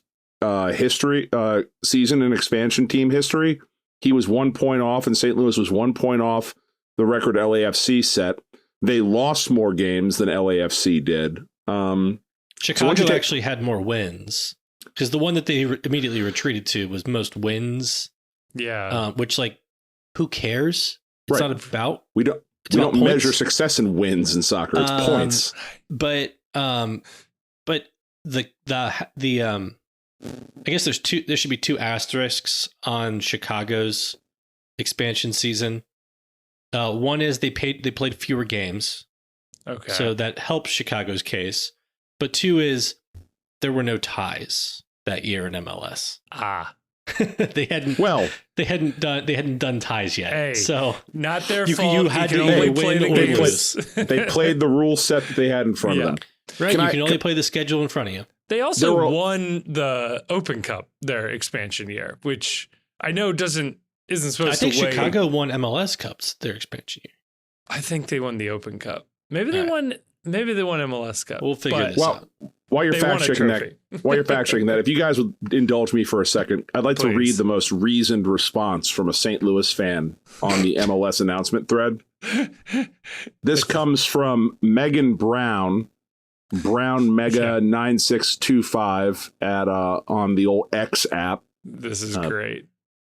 B: season in expansion team history. He was 1 point off, and St. Louis was 1 point off the record LAFC set. They lost more games than LAFC did.
C: Chicago actually had more wins because the one that they immediately retreated to was most wins.
A: Yeah.
C: Which, like, who cares? It's not about.
B: We don't measure success in wins in soccer. It's points.
C: But the I guess there should be two asterisks on Chicago's expansion season. One is they played fewer games.
B: Okay.
C: So that helps Chicago's case. But two is there were no ties that year in MLS. They hadn't done ties yet.
A: Hey,
C: so
A: not their fault. You
C: had to only win or lose.
B: They played the rule set that they had in front of them.
C: Right, you can only play the schedule in front of you.
A: They also won the Open Cup their expansion year, which I know isn't supposed to weigh.
C: I think Chicago won MLS Cups their expansion year.
A: I think they won the Open Cup. Maybe they won MLS Cup.
C: We'll figure this out.
B: While you're fact checking that, if you guys would indulge me for a second, I'd like to read the most reasoned response from a St. Louis fan on the MLS announcement thread. This comes from Megan Brown Mega 9625 on the old X app.
A: This is great.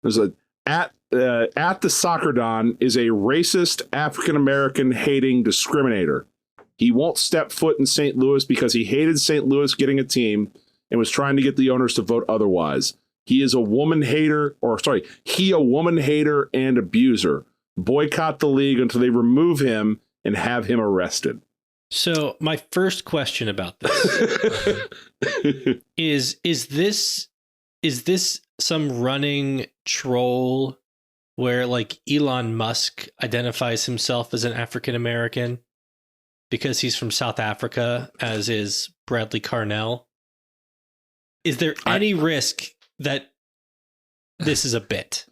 B: There's at the Soccer Don is a racist African American hating discriminator. He won't step foot in St. Louis because he hated St. Louis getting a team and was trying to get the owners to vote otherwise. He a woman hater and abuser. Boycott the league until they remove him and have him arrested.
C: So my first question about this is this some running troll where like Elon Musk identifies himself as an African American because he's from South Africa, as is Bradley Carnell? Is there any risk that this is a bit?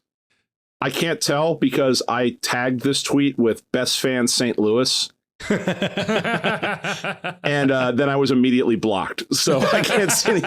B: I can't tell because I tagged this tweet with Best Fan St. Louis. And then I was immediately blocked, so I can't see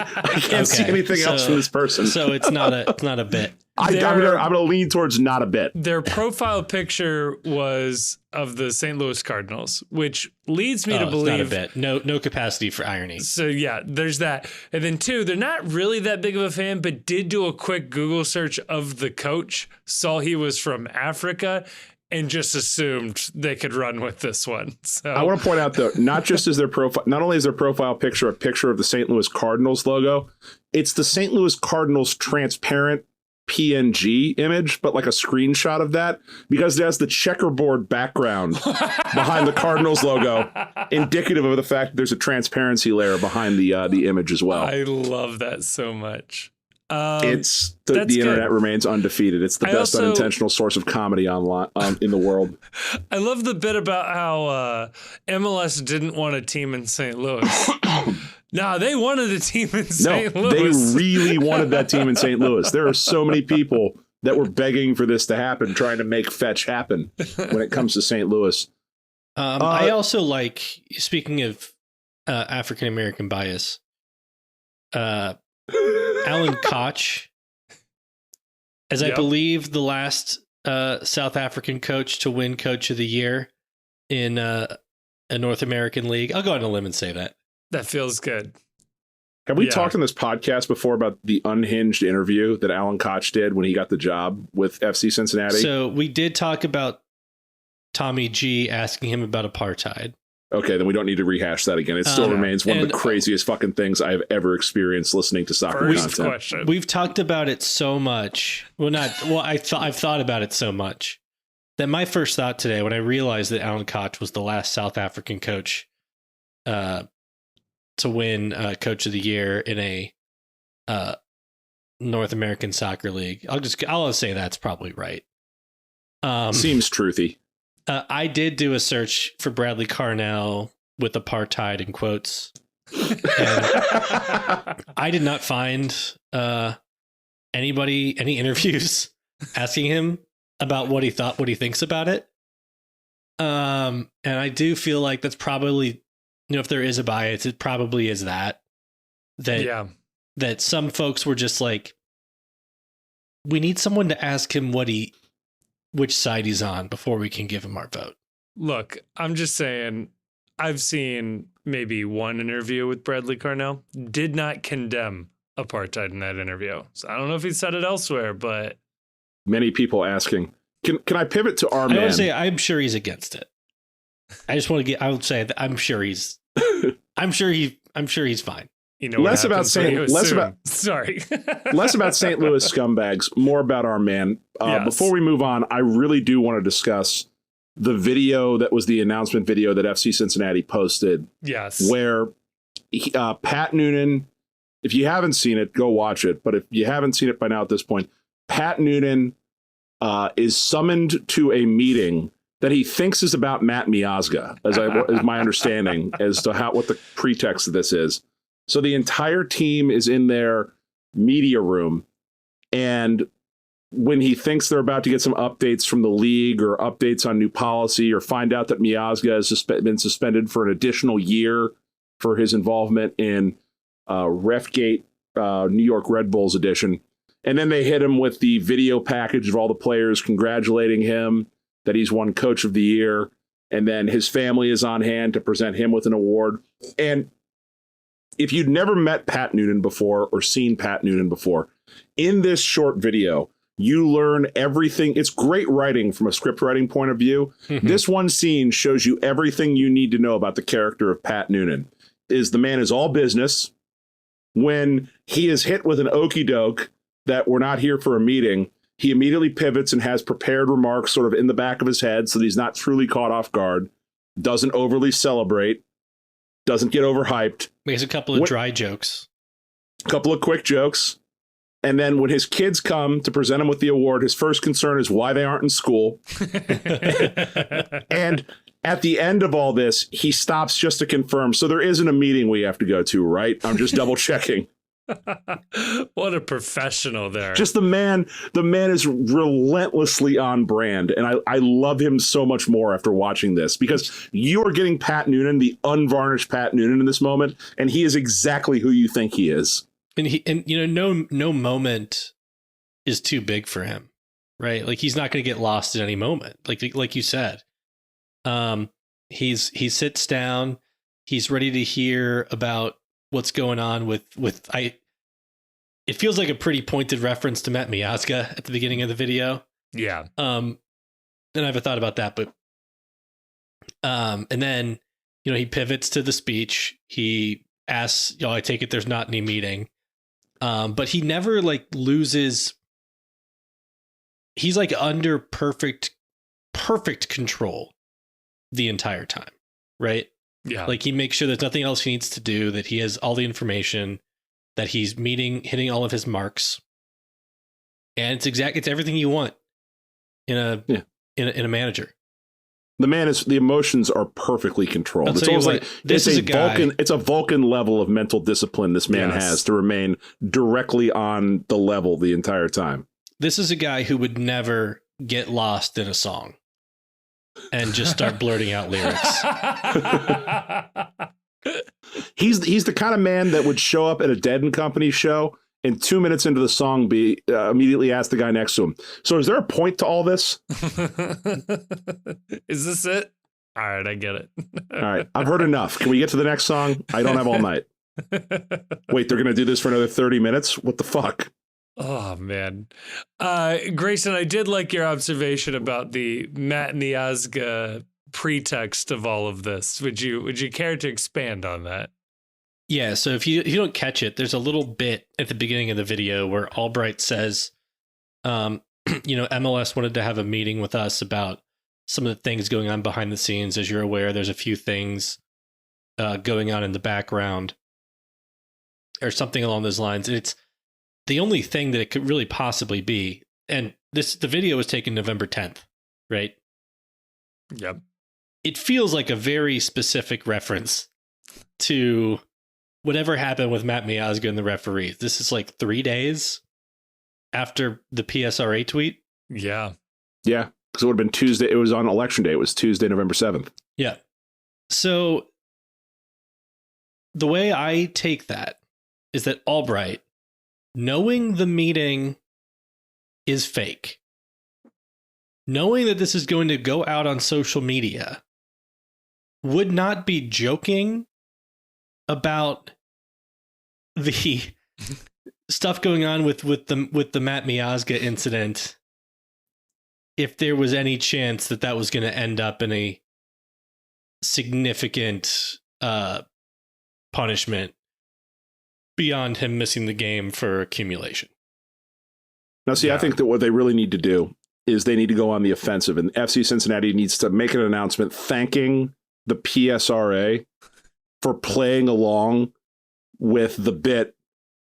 B: see anything else from this person.
C: So it's not a bit.
B: I'm gonna lean towards not a bit.
A: Their profile picture was of the St. Louis Cardinals, which leads me to believe
C: it's not a bit. No capacity for irony.
A: So yeah, there's that. And then two, they're not really that big of a fan, but did do a quick Google search of the coach, saw he was from Africa, and just assumed they could run with this one. So
B: I want to point out, though, not only is their profile picture a picture of the St. Louis Cardinals logo, it's the St. Louis Cardinals transparent PNG image, but like a screenshot of that, because it has the checkerboard background behind the Cardinals logo, indicative of the fact that there's a transparency layer behind the image as well.
A: I love that so much.
B: It's the internet remains undefeated. It's the best unintentional source of comedy online in the world.
A: I love the bit about how MLS didn't want a team in St. Louis. No, they wanted a team in St. Louis.
B: They really wanted that team in St. Louis. There are so many people that were begging for this to happen, trying to make fetch happen when it comes to St. Louis.
C: I also like, speaking of African American bias, Alan Koch, as I believe the last South African coach to win Coach of the Year in a North American league. I'll go on a limb and say that.
A: That feels good.
B: Have we talked on this podcast before about the unhinged interview that Alan Koch did when he got the job with FC Cincinnati?
C: So we did talk about Tommy G asking him about apartheid.
B: Okay, then we don't need to rehash that again. It still remains one of the craziest fucking things I have ever experienced listening to soccer content.
A: Question.
C: We've talked about it so much. I've thought about it so much that my first thought today, when I realized that Alan Koch was the last South African coach to win Coach of the Year in a North American Soccer League, I'll say that's probably right.
B: Seems truthy.
C: I did do a search for Bradley Carnell with apartheid in quotes. And I did not find any interviews asking him about what he thinks about it. And I do feel like that's probably, if there is a bias, it probably is that some folks were just like, we need someone to ask him which side he's on before we can give him our vote.
A: Look, I'm just saying, I've seen maybe one interview with Bradley Carnell, did not condemn apartheid in that interview. So I don't know if he said it elsewhere, but
B: many people asking, can I pivot to our man?
C: I would say I'm sure he's against it. I would say that I'm sure he's fine.
A: You know,
B: less about St. Louis scumbags, more about our man.
A: Yes.
B: Before we move on, I really do want to discuss the video that was the announcement video that FC Cincinnati posted.
A: Yes,
B: where Pat Noonan, if you haven't seen it, go watch it. But if you haven't seen it by now at this point, Pat Noonan is summoned to a meeting that he thinks is about Matt Miazga, is my understanding as to what the pretext of this is. So the entire team is in their media room, and when he thinks they're about to get some updates from the league or updates on new policy or find out that Miazga has been suspended for an additional year for his involvement in Refgate, New York Red Bulls edition, and then they hit him with the video package of all the players congratulating him that he's won Coach of the Year, and then his family is on hand to present him with an award. And if you'd never met Pat Noonan before or seen Pat Noonan before, in this short video, you learn everything. It's great writing from a script writing point of view. This one scene shows you everything you need to know about the character of Pat Noonan. The man is all business. When he is hit with an okie doke that we're not here for a meeting, he immediately pivots and has prepared remarks sort of in the back of his head so that he's not truly caught off guard, doesn't overly celebrate, doesn't get overhyped.
C: Makes a couple of dry jokes.
B: A couple of quick jokes. And then when his kids come to present him with the award, his first concern is why they aren't in school. And at the end of all this, he stops just to confirm. So there isn't a meeting we have to go to, right? I'm just double checking.
A: What a professional there.
B: Just the man is relentlessly on brand. And I love him so much more after watching this, because you are getting Pat Noonan, the unvarnished Pat Noonan in this moment. And he is exactly who you think he is.
C: And no moment is too big for him, right? Like, he's not going to get lost at any moment. Like you said, he sits down, he's ready to hear about what's going on with it feels like a pretty pointed reference to Matt Miazga at the beginning of the video.
A: Yeah.
C: Then I have a thought about that, but and then he pivots to the speech. He asks, I take it there's not any meeting. But he never loses he's like under perfect control the entire time, right?
A: Yeah.
C: Like he makes sure there's nothing else he needs to do, that he has all the information, that he's hitting all of his marks. And it's everything you want in a manager.
B: The emotions are perfectly controlled. It's almost like it's a Vulcan level of mental discipline this man has to remain directly on the level the entire time.
C: This is a guy who would never get lost in a song and just start blurting out lyrics.
B: He's the kind of man that would show up at a Dead and Company show and 2 minutes into the song be immediately ask the guy next to him, so is there a point to all this?
A: Is this it? All right, I get it.
B: All right, I've heard enough. Can we get to the next song? I don't have all night. Wait, they're going to do this for another 30 minutes? What the fuck?
A: Oh, man. Grayson, I did like your observation about the Matt Miazga pretext of all of this. Would you care to expand on that?
C: Yeah, so if you don't catch it, there's a little bit at the beginning of the video where Albright says, MLS wanted to have a meeting with us about some of the things going on behind the scenes. As you're aware, there's a few things going on in the background or something along those lines. And it's the only thing that it could really possibly be. And the video was taken November 10th, right?
A: Yep.
C: It feels like a very specific reference to whatever happened with Matt Miazga and the referee. This is like 3 days after the PSRA tweet.
A: Yeah.
B: Yeah. Because it would have been Tuesday. It was on election day. It was Tuesday, November 7th.
C: Yeah. So the way I take that is that Albright, knowing the meeting is fake, knowing that this is going to go out on social media, would not be joking about the stuff going on with the Matt Miazga incident if there was any chance that was going to end up in a significant punishment beyond him missing the game for accumulation.
B: Now, see, I think that what they really need to do is they need to go on the offensive, and FC Cincinnati needs to make an announcement thanking the PSRA for playing along with the bit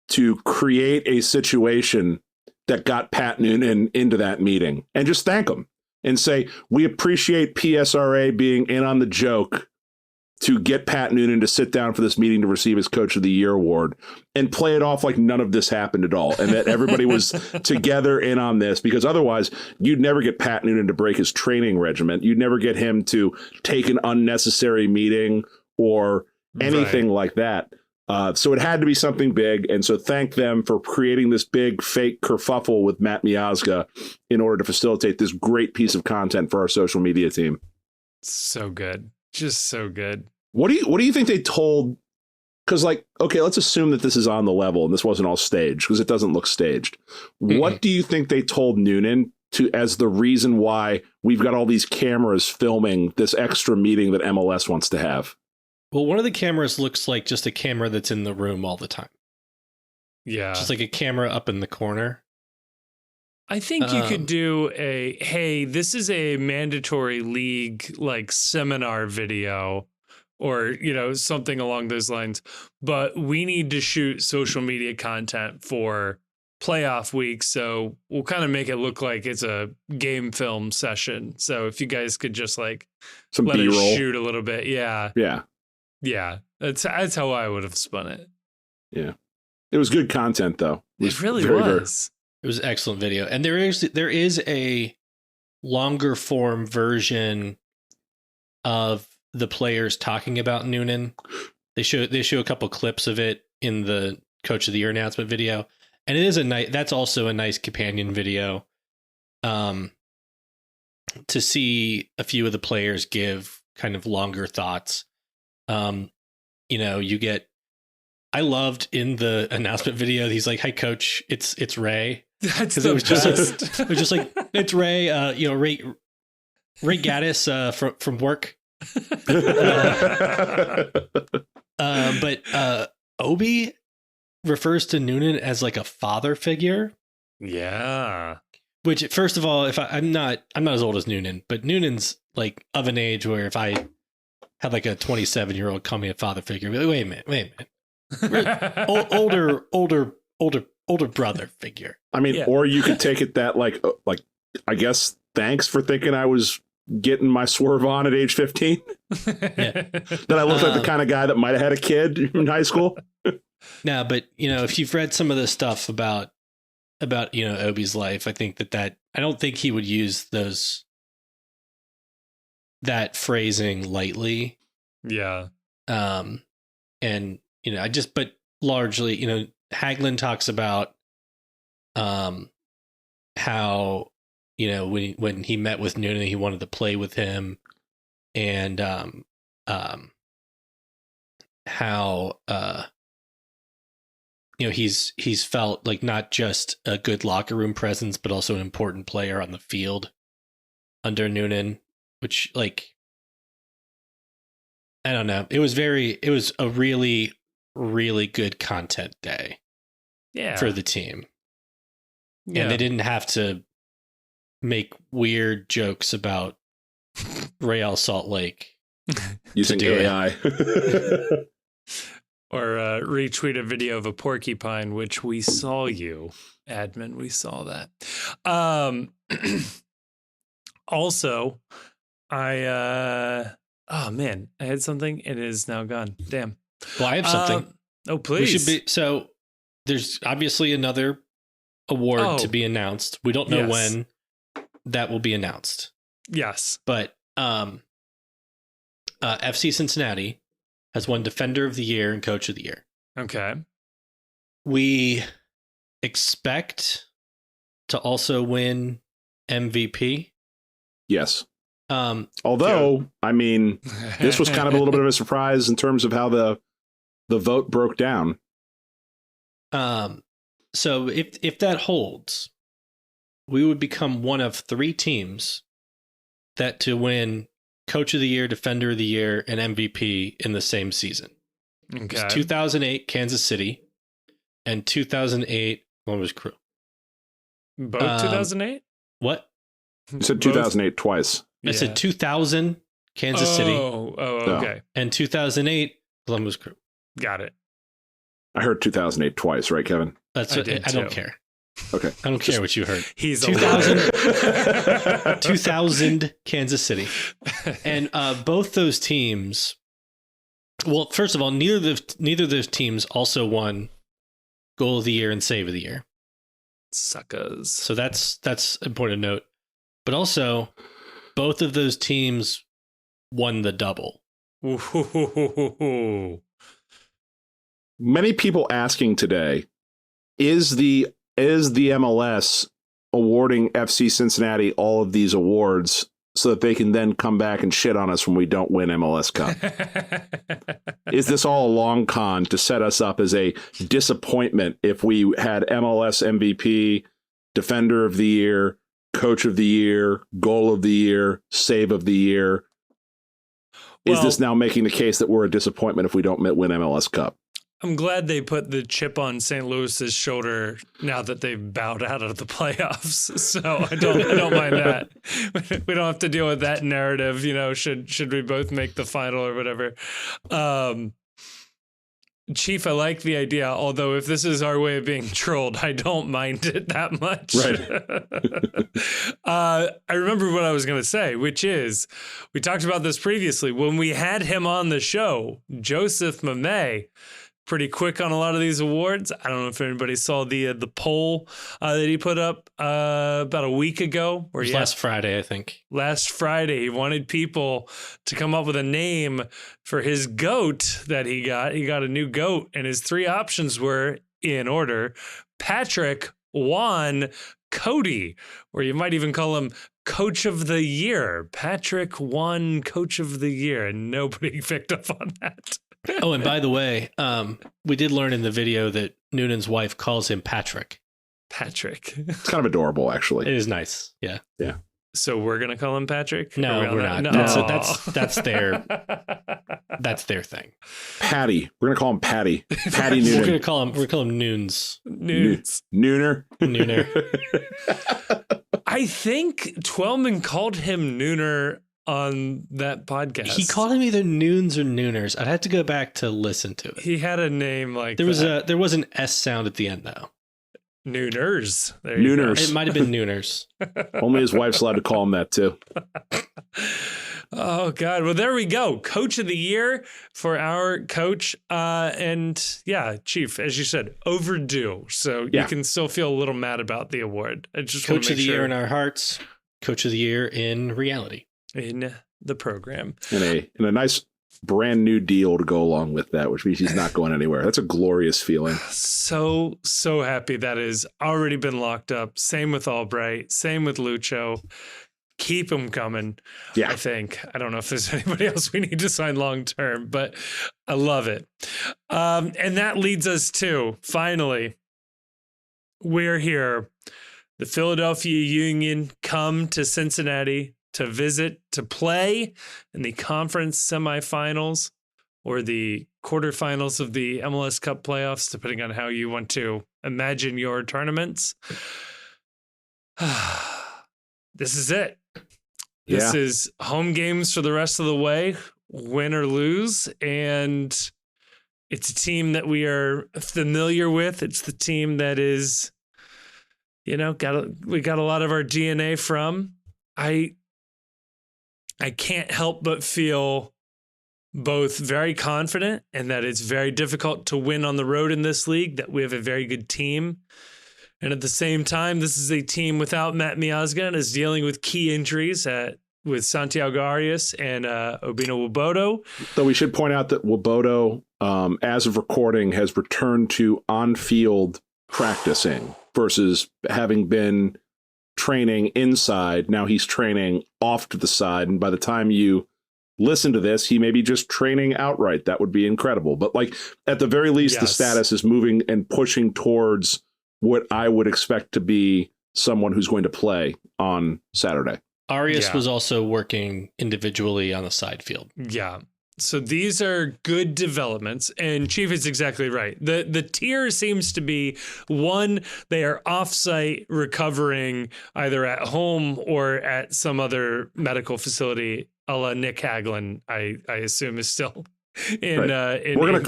B: to create a situation that got Pat Noonan into that meeting, and just thank them and say, we appreciate PSRA being in on the joke to get Pat Noonan to sit down for this meeting to receive his Coach of the Year award, and play it off like none of this happened at all, and that everybody was together in on this, because otherwise you'd never get Pat Noonan to break his training regimen. You'd never get him to take an unnecessary meeting or anything like that. So it had to be something big. And so thank them for creating this big fake kerfuffle with Matt Miazga in order to facilitate this great piece of content for our social media team.
A: So good. Just so good.
B: What do you think they told? Because, like, okay, let's assume that this is on the level and this wasn't all staged, because it doesn't look staged. Mm-hmm. What do you think they told Noonan as the reason why we've got all these cameras filming this extra meeting that MLS wants to have?
C: Well, one of the cameras looks like just a camera that's in the room all the time.
A: Yeah.
C: Just like a camera up in the corner.
A: I think you could do hey, this is a mandatory league like seminar video or, something along those lines. But we need to shoot social media content for playoff week. So we'll kind of make it look like it's a game film session. So if you guys could just like
B: some
A: let
B: B-roll.
A: us shoot a little bit. Yeah.
B: Yeah.
A: Yeah. That's how I would have spun it.
B: Yeah. It was good content, though.
A: It really was.
C: It was an excellent video. And there is a longer form version of the players talking about Noonan. They show a couple clips of it in the Coach of the Year announcement video. And it is that's also a nice companion video to see a few of the players give kind of longer thoughts. I loved in the announcement video, he's like, "Hi, Coach, it's Ray."
A: That's the best.
C: It was just like, "It's Ray." Ray Gaddis from work. But Obi refers to Noonan as like a father figure.
A: Yeah.
C: Which, first of all, if I'm not as old as Noonan, but Noonan's like of an age where if I had like a 27-year-old call me a father figure, wait a minute. older brother figure.
B: I mean, or you could take it that like I guess thanks for thinking I was getting my swerve on at age 15. That I looked like the kind of guy that might have had a kid in high school.
C: No, but if you've read some of the stuff about Obi's life, I think that I don't think he would use that phrasing lightly.
A: Yeah.
C: And but largely, Hagelin talks about how when he met with Noonan, he wanted to play with him, and how he's felt like not just a good locker room presence, but also an important player on the field under Noonan, which like I don't know. It was a really, really good content day for the team. Yeah. And they didn't have to make weird jokes about Real Salt Lake
B: using AI.
A: Or retweet a video of a porcupine, which we saw you, admin. We saw that. Also, I had something. It is now gone. Damn.
C: Well, I have something.
A: Oh, please.
C: So there's obviously another award to be announced. We don't know when that will be announced.
A: Yes.
C: But FC Cincinnati has won Defender of the Year and Coach of the Year.
A: Okay.
C: We expect to also win MVP.
B: Yes. Although, I mean, this was kind of a little bit of a surprise in terms of how the vote broke down.
C: So if that holds, we would become one of 3 teams that to win Coach of the Year, Defender of the Year, and MVP in the same season. Okay. 2008 Kansas City and 2008 Columbus Crew.
A: Both 2008?
C: What?
B: You said 2008 twice.
C: I said 2000 Kansas City.
A: Oh, okay.
C: And 2008 Columbus Crew.
A: Got it.
B: I heard 2008 twice, right, Kevin?
C: That's I don't care.
B: Okay.
C: I don't care what you heard.
A: He's
C: 2000 Kansas City. And both those teams, well, first of all, neither of those teams also won Goal of the Year and Save of the Year.
A: Suckers.
C: So that's important to note. But also, both of those teams won the double.
A: Ooh.
B: Many people asking today, is the MLS awarding FC Cincinnati all of these awards so that they can then come back and shit on us when we don't win MLS Cup? Is this all a long con to set us up as a disappointment if we had MLS MVP, Defender of the Year, Coach of the Year, Goal of the Year, Save of the Year? Is this now making the case that we're a disappointment if we don't win MLS Cup?
A: I'm glad they put the chip on St. Louis's shoulder now that they've bowed out of the playoffs. So I don't mind that. We don't have to deal with that narrative, should we both make the final or whatever. Chief, I like the idea, although if this is our way of being trolled, I don't mind it that much.
B: Right.
A: I remember what I was going to say, which is, we talked about this previously. When we had him on the show, Joseph Mamey, pretty quick on a lot of these awards. I don't know if anybody saw the poll that he put up about a week ago. Or
C: last Friday, I think.
A: Last Friday, he wanted people to come up with a name for his goat that he got. He got a new goat, and his 3 options were, in order, Patrick, Juan, Cody, or you might even call him Coach of the Year. Patrick, Juan, Coach of the Year, and nobody picked up on that.
C: Oh, and by the way, we did learn in the video that Noonan's wife calls him Patrick.
A: Patrick.
B: It's kind of adorable, actually.
C: It is nice. Yeah.
B: Yeah.
A: So we're gonna call him Patrick?
C: No, we're not.
A: No.
C: That's their thing.
B: Patty. We're gonna call him Patty. Patty Noonan.
C: We're gonna call him Noons.
A: Noons.
B: Nooner.
A: I think Twellman called him Nooner on that podcast.
C: He called him either Noons or Nooners. I'd have to go back to listen to it.
A: He had a name like
C: there was an S sound at the end though.
A: Nooners.
B: Nooners.
C: It might have been Nooners.
B: Only his wife's allowed to call him that too.
A: Oh God. Well, there we go. Coach of the year for our coach. And yeah, Chief, as you said, overdue. So you can still feel a little mad about the award. I just
C: Coach of the year in our hearts. Coach of the year in reality. In
A: the program.
B: And a nice brand new deal to go along with that, which means he's not going anywhere. That's a glorious feeling.
A: So happy that has already been locked up. Same with Albright. Same with Lucho. Keep them coming.
B: Yeah.
A: I think. I don't know if there's anybody else we need to sign long term, but I love it. And that leads us to, finally, we're here. The Philadelphia Union come to Cincinnati to visit, to play in the conference semifinals or the quarterfinals of the MLS Cup playoffs, depending on how you want to imagine your tournaments. This is it. This is home games for the rest of the way, win or lose. And it's a team that we are familiar with. It's the team that is, we got a lot of our DNA from. I can't help but feel both very confident and that it's very difficult to win on the road in this league, that we have a very good team. And at the same time, this is a team without Matt Miazga and is dealing with key injuries with Santiago Arias and Obino Nwobodo.
B: Though we should point out that Nwobodo, as of recording, has returned to on-field practicing versus having been training inside. Now he's training off to the side. And by the time you listen to this, he may be just training outright. That would be incredible. But at the very least, the status is moving and pushing towards what I would expect to be someone who's going to play on Saturday.
C: Arias was also working individually on the side field.
A: Yeah. So these are good developments, and Chief is exactly right. The tier seems to be one, they are offsite recovering either at home or at some other medical facility, a la Nick Hagelin, I assume is still in England.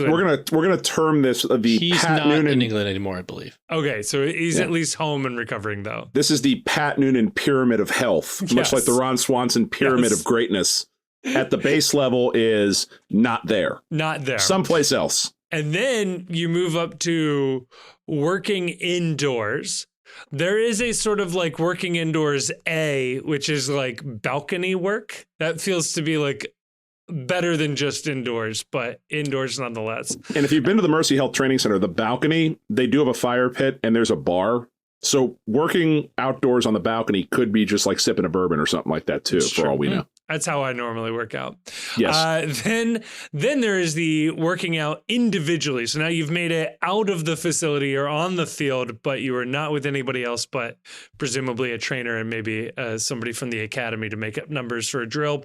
B: We're gonna term this
C: he's
B: Pat
C: not
B: Noonan
C: in England anymore, I believe.
A: Okay, so he's at least home and recovering though.
B: This is the Pat Noonan pyramid of health, much like the Ron Swanson pyramid of greatness. At the base level is not there. Someplace else.
A: And then you move up to working indoors. There is a sort of working indoors A, which is balcony work. That feels to be better than just indoors, but indoors nonetheless.
B: And if you've been to the Mercy Health Training Center, the balcony, they do have a fire pit and there's a bar. So working outdoors on the balcony could be just sipping a bourbon or something like that too, for all we know.
A: That's how I normally work out.
B: Yes.
A: Then there is the working out individually. So now you've made it out of the facility or on the field, but you are not with anybody else, but presumably a trainer and maybe somebody from the academy to make up numbers for a drill.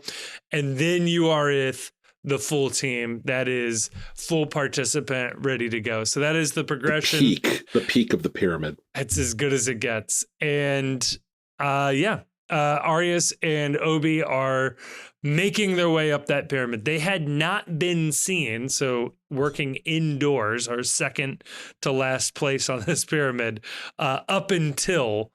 A: And then you are with the full team that is full participant, ready to go. So that is the progression.
B: The peak of the pyramid.
A: It's as good as it gets. And Arias and Obi are making their way up that pyramid. They had not been seen, so working indoors are second to last place on this pyramid up until,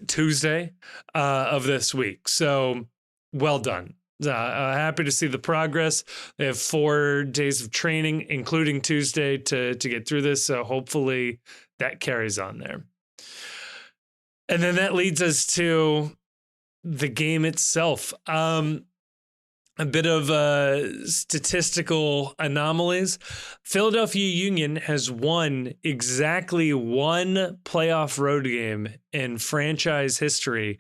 A: Tuesday of this week. So well done. Happy to see the progress. They have 4 days of training, including Tuesday, to get through this. So hopefully that carries on there. And then that leads us to the game itself. A bit of statistical anomalies. Philadelphia Union has won exactly one playoff road game in franchise history.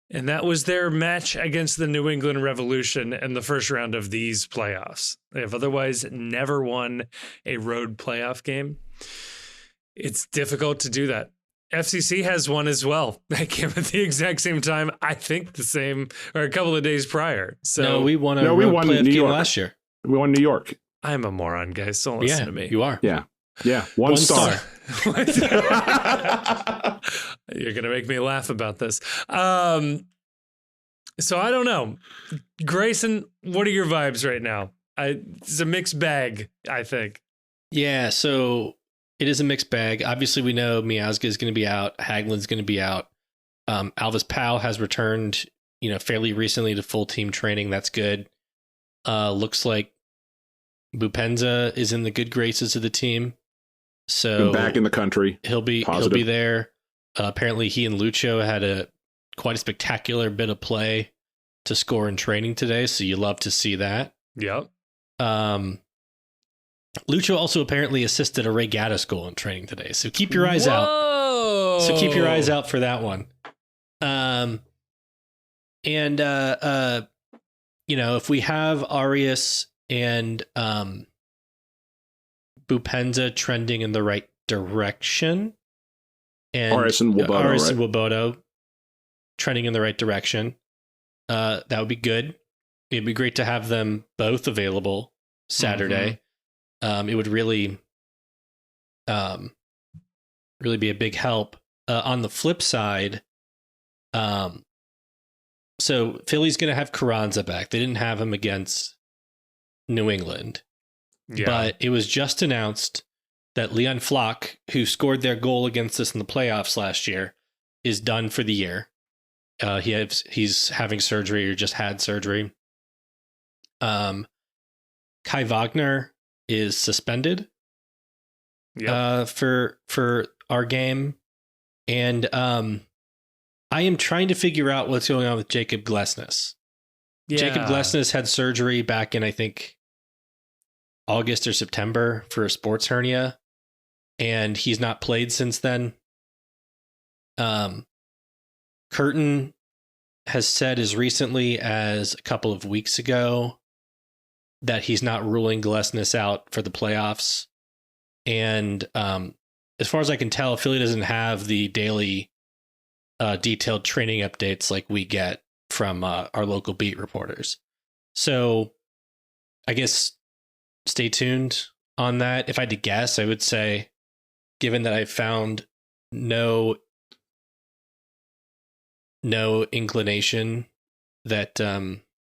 A: And that was their match against the New England Revolution in the first round of these playoffs. They have otherwise never won a road playoff game. It's difficult to do that. FCC has one as well. They came at the exact same time. I think the same, or a couple of days prior. So
C: we won a road playoff game last year.
B: We won New York.
A: I'm a moron, guys. Don't listen to me.
C: You are.
B: Yeah. One star.
A: You're going to make me laugh about this. So I don't know. Grayson, what are your vibes right now? It's a mixed bag, I think.
C: Yeah, so it is a mixed bag. Obviously, we know Miazga is going to be out. Hagelin's going to be out. Alvis Powell has returned, fairly recently to full team training. That's good. Looks like Bupenza is in the good graces of the team. So
B: back in the country.
C: He'll be there. Apparently, he and Lucho had quite a spectacular bit of play to score in training today. So you love to see that.
A: Yep.
C: Lucho also apparently assisted a Ray Gaddis goal in training today. So keep your eyes out. So keep your eyes out for that one. If we have Arias and Bupenza trending in the right direction, and
B: Arias and
C: Wobodo trending in the right direction, that would be good. It'd be great to have them both available Saturday. It would really be a big help. On the flip side, so Philly's going to have Carranza back. They didn't have him against New England. Yeah. But it was just announced that Leon Flock, who scored their goal against us in the playoffs last year, is done for the year. He's having surgery or just had surgery. Kai Wagner is suspended for our game. And I am trying to figure out what's going on with Jacob Glesnes. Yeah. Jacob Glesnes had surgery back in, I think, August or September for a sports hernia, and he's not played since then. Curtin has said as recently as a couple of weeks ago that he's not ruling Glesnes out for the playoffs. And as far as I can tell, Philly doesn't have the daily detailed training updates like we get from our local beat reporters. So I guess stay tuned on that. If I had to guess, I would say, given that I found no inclination that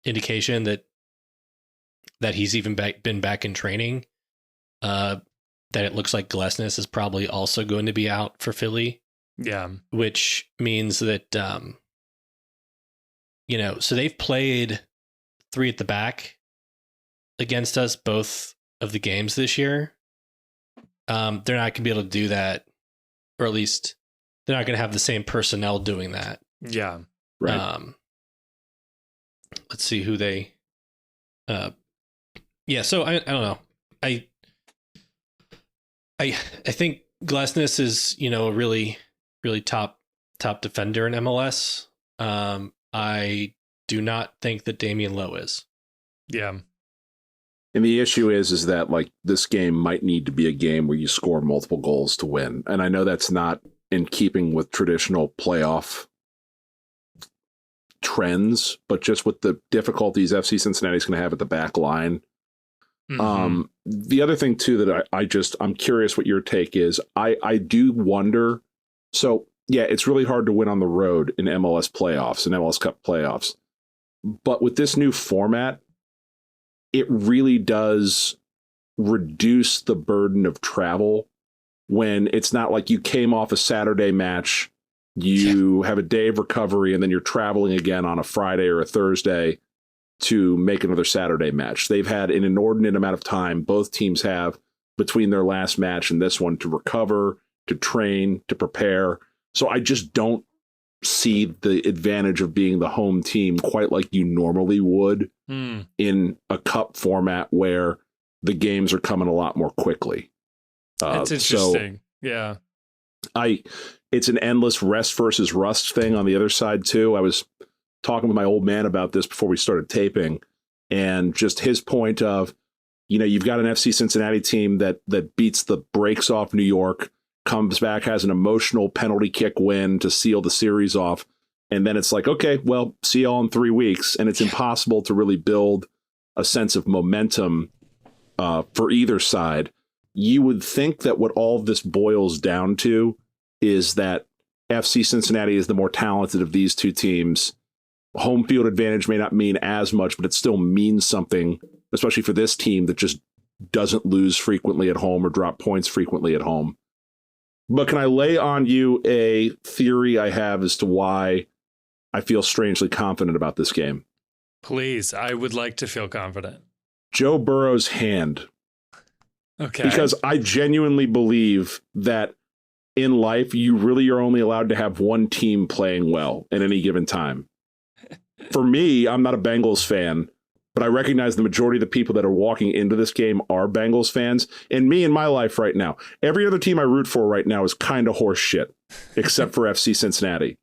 C: indication that he's even been back in training, that it looks like Glesnes is probably also going to be out for Philly.
A: Yeah.
C: Which means that, so they've played 3 at the back against us both of the games this year. They're not going to be able to do that, or at least they're not going to have the same personnel doing that.
A: Yeah.
B: Right.
C: Let's see who they, so I don't know. I think Glesnes is, a really, really top defender in MLS. I do not think that Damian Lowe is.
A: Yeah.
B: And the issue is that like this game might need to be a game where you score multiple goals to win. And I know that's not in keeping with traditional playoff trends, but just with the difficulties FC Cincinnati is going to have at the back line. Mm-hmm. The other thing too that I'm curious what your take is. I do wonder. So yeah, it's really hard to win on the road in MLS playoffs and MLS Cup playoffs. But with this new format, it really does reduce the burden of travel when it's not like you came off a Saturday match, you have a day of recovery, and then you're traveling again on a Friday or a Thursday to make another Saturday match. They've had an inordinate amount of time, both teams have, between their last match and this one to recover, to train, to prepare. So I just don't see the advantage of being the home team quite like you normally would in a cup format where the games are coming a lot more quickly.
A: That's interesting. Yeah.
B: It's an endless rest versus rust thing on the other side too. I was talking with my old man about this before we started taping, and just his point of, you've got an FC Cincinnati team that beats the brakes off New York, comes back, has an emotional penalty kick win to seal the series off. And then it's like, okay, well, see y'all in 3 weeks. And it's impossible to really build a sense of momentum for either side. you would think that what all of this boils down to is that FC Cincinnati is the more talented of these two teams. Home field advantage may not mean as much, but it still means something, especially for this team that just doesn't lose frequently at home or drop points frequently at home. But can I lay on you a theory I have as to why I feel strangely confident about this game?
A: Please, I would like to feel confident.
B: Joe Burrow's hand.
A: Okay.
B: Because I genuinely believe that in life, you really are only allowed to have one team playing well at any given time. For me, I'm not a Bengals fan, but I recognize the majority of the people that are walking into this game are Bengals fans. And me in my life right now, every other team I root for right now is kind of horse shit, except for FC Cincinnati.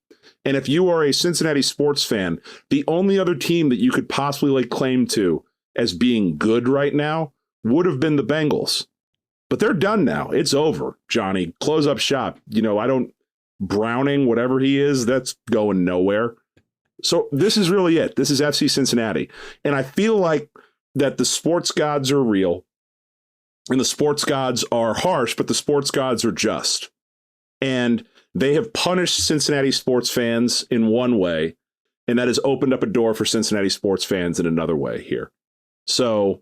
B: And if you are a Cincinnati sports fan, the only other team that you could possibly lay claim to as being good right now would have been the Bengals. But they're done now. It's over, Johnny. Close up shop. Browning, whatever he is, that's going nowhere. So this is really it. This is FC Cincinnati. And I feel like that the sports gods are real and the sports gods are harsh, but the sports gods are just. And they have punished Cincinnati sports fans in one way, and that has opened up a door for Cincinnati sports fans in another way here. So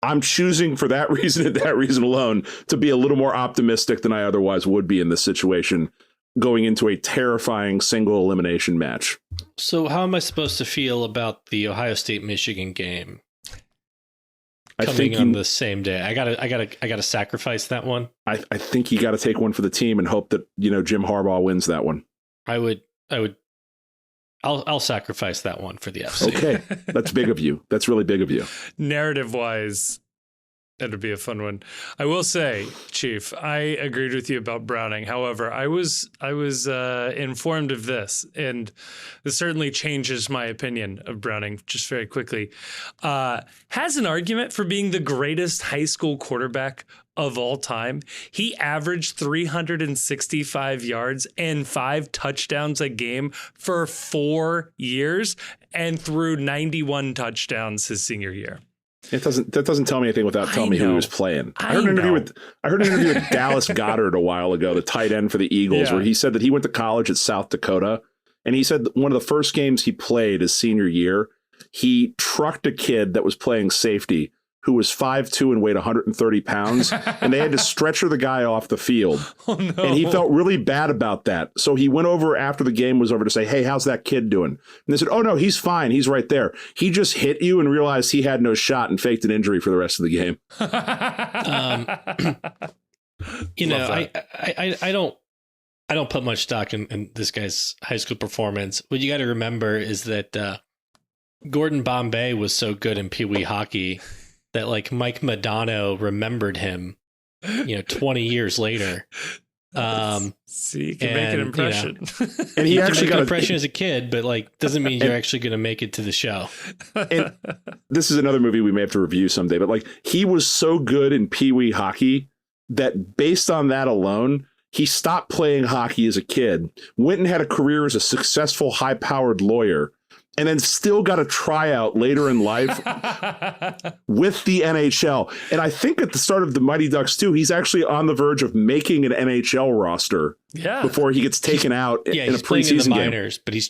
B: I'm choosing for that reason and that reason alone to be a little more optimistic than I otherwise would be in this situation, going into a terrifying single elimination match.
C: So how am I supposed to feel about the Ohio State-Michigan game coming on the same day? I gotta sacrifice that one.
B: I think you got to take one for the team and hope that Jim Harbaugh wins that one.
C: I'll sacrifice that one for the FC.
B: Okay, that's big of you. That's really big of you.
A: Narrative-wise, that'd be a fun one. I will say, Chief, I agreed with you about Browning. However, I was informed of this, and this certainly changes my opinion of Browning just very quickly. Has an argument for being the greatest high school quarterback of all time. He averaged 365 yards and 5 touchdowns a game for 4 years and threw 91 touchdowns his senior year.
B: That doesn't tell me anything without telling me who he was playing. I heard an interview with Dallas Goedert a while ago, the tight end for the Eagles, where he said that he went to college at South Dakota, and he said that one of the first games he played his senior year, he trucked a kid that was playing safety who was 5'2" and weighed 130 pounds, and they had to stretcher the guy off the field.
A: Oh, no.
B: And he felt really bad about that. So he went over after the game was over to say, hey, how's that kid doing? And they said, oh, no, he's fine. He's right there. He just hit you and realized he had no shot and faked an injury for the rest of the game.
C: I don't put much stock in this guy's high school performance. What you got to remember is that Gordon Bombay was so good in Pee Wee hockey that like Mike Madonna remembered him, 20 years later.
A: See, you can make an impression.
B: And he actually got
C: an impression as a kid, but like doesn't mean you're actually going to make it to the show.
B: And this is another movie we may have to review someday, but like he was so good in Pee Wee hockey that based on that alone, he stopped playing hockey as a kid, went and had a career as a successful, high-powered lawyer, and then still got a tryout later in life with the NHL. And I think at the start of the Mighty Ducks 2, he's actually on the verge of making an NHL roster before he gets taken out in a preseason
C: playing in the
B: game.
C: minors, but he's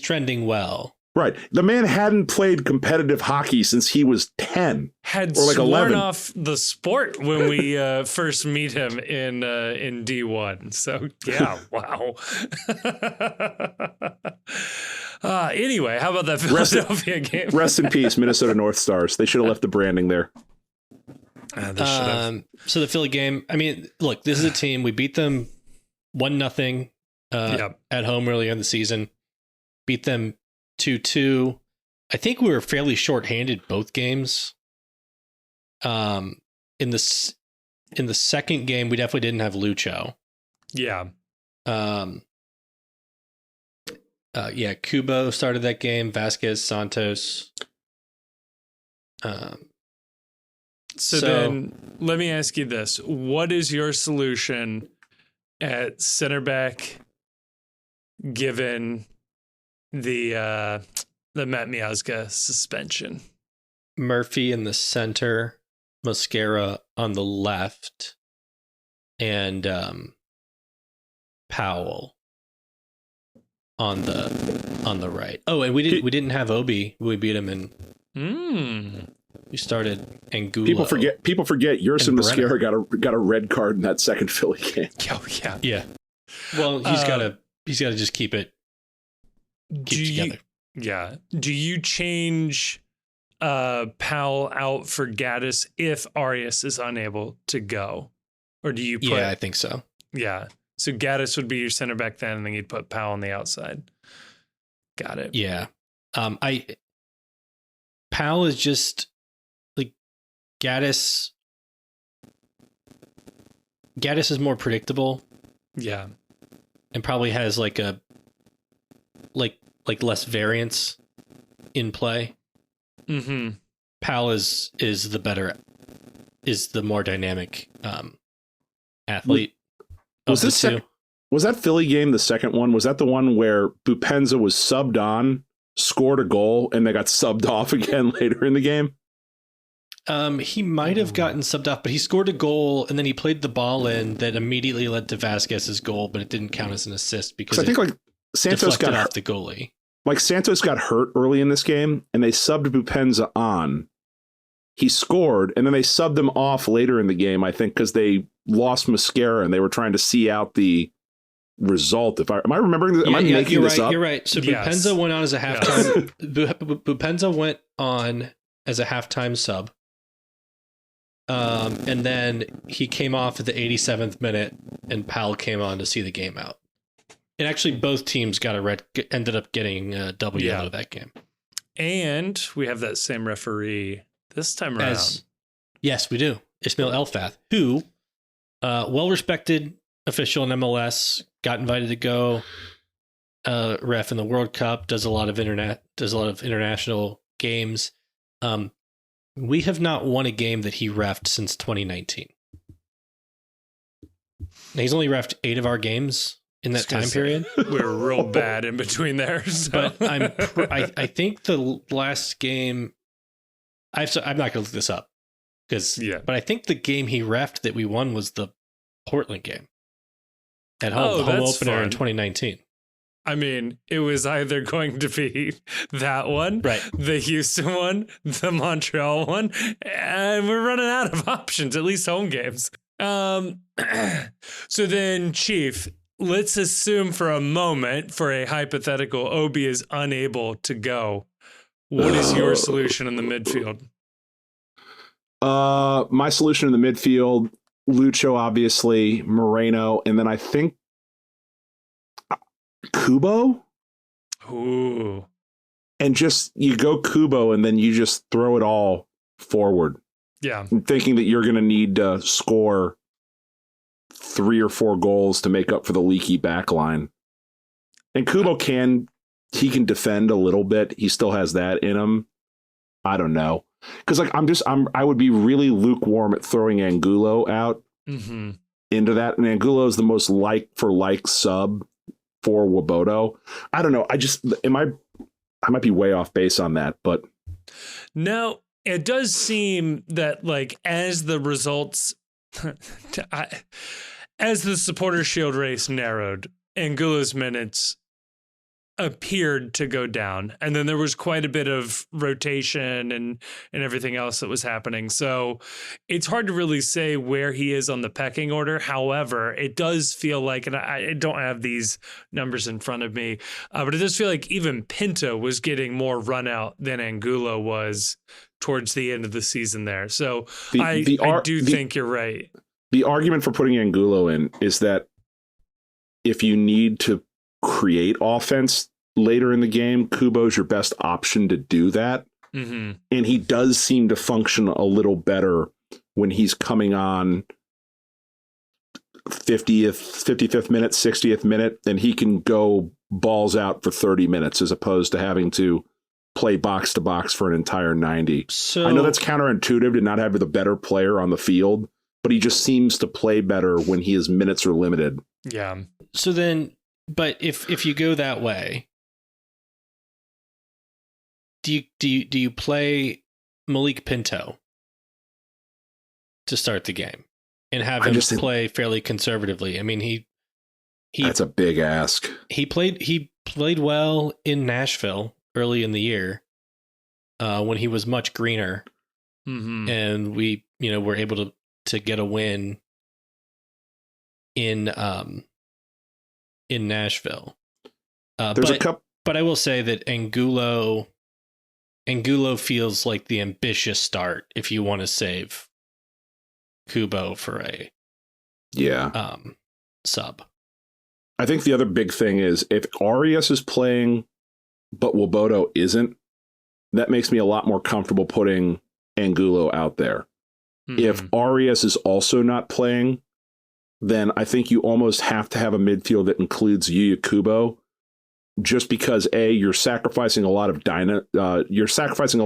C: trending well.
B: Right. The man hadn't played competitive hockey since he was 10.
A: Had
B: or like
A: sworn
B: 11.
A: off the sport when we first meet him in D1. So, yeah, wow. Anyway, how about that Philadelphia game?
B: Rest in peace, Minnesota North Stars. They should have left the branding there.
C: So the Philly game, I mean, look, this is a team. We beat them 1-0 at home earlier in the season. Beat them 2-2. I think we were fairly shorthanded both games. In the second game, we definitely didn't have Lucho.
A: Yeah.
C: Kubo started that game. Vasquez, Santos.
A: So then let me ask you this. What is your solution at center back given the Matt Miazga suspension?
C: Murphy in the center. Mosquera on the left and Powell on the right. Oh, and we didn't have Obi. We beat him in. We started Angulo.
B: People forget. Yerson Mosquera got a red card in that second Philly game.
A: Oh yeah,
C: yeah. Well, he's got to just keep it together.
A: Do you change Powell out for Gaddis if Arias is unable to go, or do you?
C: Yeah, I think so.
A: Yeah. So Gaddis would be your center back then, and then you'd put Powell on the outside. Got it.
C: Yeah. Powell is just like Gaddis. Gaddis is more predictable.
A: Yeah.
C: And probably has like less variance in play.
A: Mm-hmm.
C: Powell is the more dynamic athlete.
B: Was that Philly game the second one? Was that the one where Bupenza was subbed on, scored a goal, and they got subbed off again later in the game?
C: He might have gotten subbed off, but he scored a goal and then he played the ball in that immediately led to Vasquez's goal, but it didn't count as an assist because I think like Santos got off the goalie.
B: Like Santos got hurt early in this game and they subbed Bupenza on. He scored and then they subbed him off later in the game, I think, because they lost Mosquera and they were trying to see out the result. Am I remembering this? Am I making this up?
C: You're right. So Bupenza went on as a halftime. Bupenza went on as a halftime sub. And then he came off at the 87th minute and Powell came on to see the game out. And actually both teams ended up getting a double yellow that game.
A: And we have that same referee this time around.
C: Yes, we do. Ismail Elfath, who, well-respected official in MLS, got invited to go ref in the World Cup, does a lot of international games. We have not won a game that he reffed since 2019. Now, he's only reffed 8 of our games in that time period.
A: We're real bad in between there. So.
C: But I think the last game, I'm not going to look this up but I think the game he reffed that we won was the Portland game at home, the home opener in 2019.
A: I mean, it was either going to be that one, the Houston one, the Montreal one, and we're running out of options, at least home games. So then, Chief, let's assume for a moment, for a hypothetical, Obi is unable to go. What is your solution in the midfield?
B: My solution in the midfield, Lucho, obviously, Moreno, and then I think Kubo.
A: Ooh.
B: And you go Kubo and then you just throw it all forward.
A: Yeah.
B: Thinking that you're going to need to score 3 or 4 goals to make up for the leaky back line. And Kubo can defend a little bit. He still has that in him. I don't know. Because I would be really lukewarm at throwing Angulo out into that. And Angulo is the most like sub for Nwobodo. I don't know. I might be way off base on that, but
A: no, it does seem that like as the results, as the supporter shield race narrowed, Angulo's minutes appeared to go down, and then there was quite a bit of rotation and everything else that was happening. So it's hard to really say where he is on the pecking order. However, it does feel like, and I don't have these numbers in front of me, but it does feel like even Pinto was getting more run out than Angulo was towards the end of the season there. So I do think you're right.
B: The argument for putting Angulo in is that if you need to create offense later in the game, Kubo's your best option to do that. Mm-hmm. And he does seem to function a little better when he's coming on 55th minute, 60th minute, and he can go balls out for 30 minutes as opposed to having to play box to box for an entire 90. So I know that's counterintuitive to not have the better player on the field, but he just seems to play better when his minutes are limited.
A: Yeah.
C: So then, but if you go that way, do you play Malik Pinto to start the game and have him play fairly conservatively. I mean, he
B: that's a big ask.
C: He played well in Nashville early in the year when he was much greener.
A: Mm-hmm.
C: And we, were able to get a win in Nashville. But I will say that Angulo feels like the ambitious start if you want to save Kubo for a sub.
B: I think the other big thing is if Arias is playing, but Wobodo isn't, that makes me a lot more comfortable putting Angulo out there. Mm-hmm. If Arias is also not playing, then I think you almost have to have a midfield that includes Yuya Kubo, just because you're sacrificing a lot of dynamism. Yeah, you're sacrificing a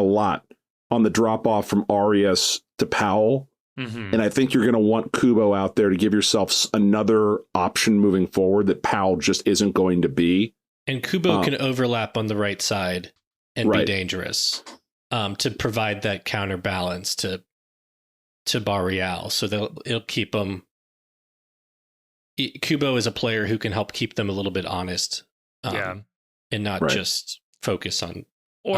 B: lot on the drop off from Arias to Powell. Mm-hmm. And I think you're going to want Kubo out there to give yourself another option moving forward that Powell just isn't going to be.
C: And Kubo can overlap on the right side and be dangerous to provide that counterbalance to Barreal. So it'll keep them. Kubo is a player who can help keep them a little bit honest and not just focus on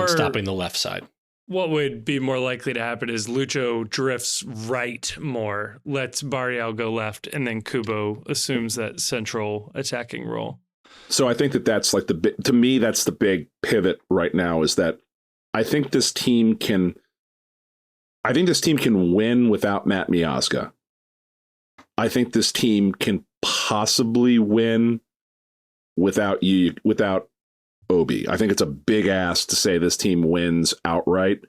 C: stopping the left side.
A: What would be more likely to happen is Lucho drifts right more, lets Barreal go left, and then Kubo assumes that central attacking role.
B: So I think that's like to me, that's the big pivot right now, is that I think this team can win without Matt Miazga. I think this team can possibly win without Obi. I think it's a big ask to say this team wins outright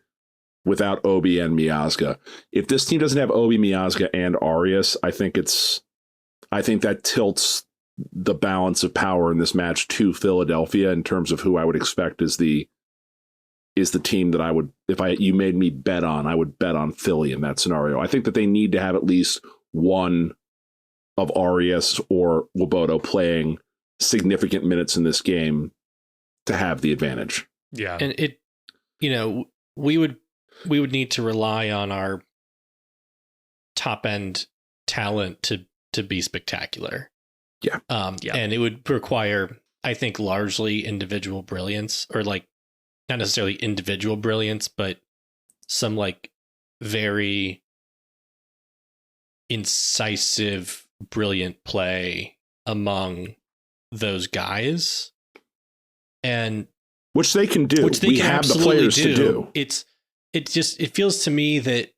B: without Obi and Miazga. If this team doesn't have Obi, Miazga, and Arias, I think that tilts the balance of power in this match to Philadelphia in terms of who I would expect is the team that I would, you made me bet on, I would bet on Philly in that scenario. I think that they need to have at least one of Arias or Wobodo playing significant minutes in this game to have the advantage.
A: Yeah.
C: And we would need to rely on our top end talent to be spectacular.
B: Yeah.
C: And it would require, I think, largely individual brilliance, or like not necessarily individual brilliance, but some like very incisive, brilliant play among those guys. And
B: which they can do. Which we have the players to do.
C: It feels to me that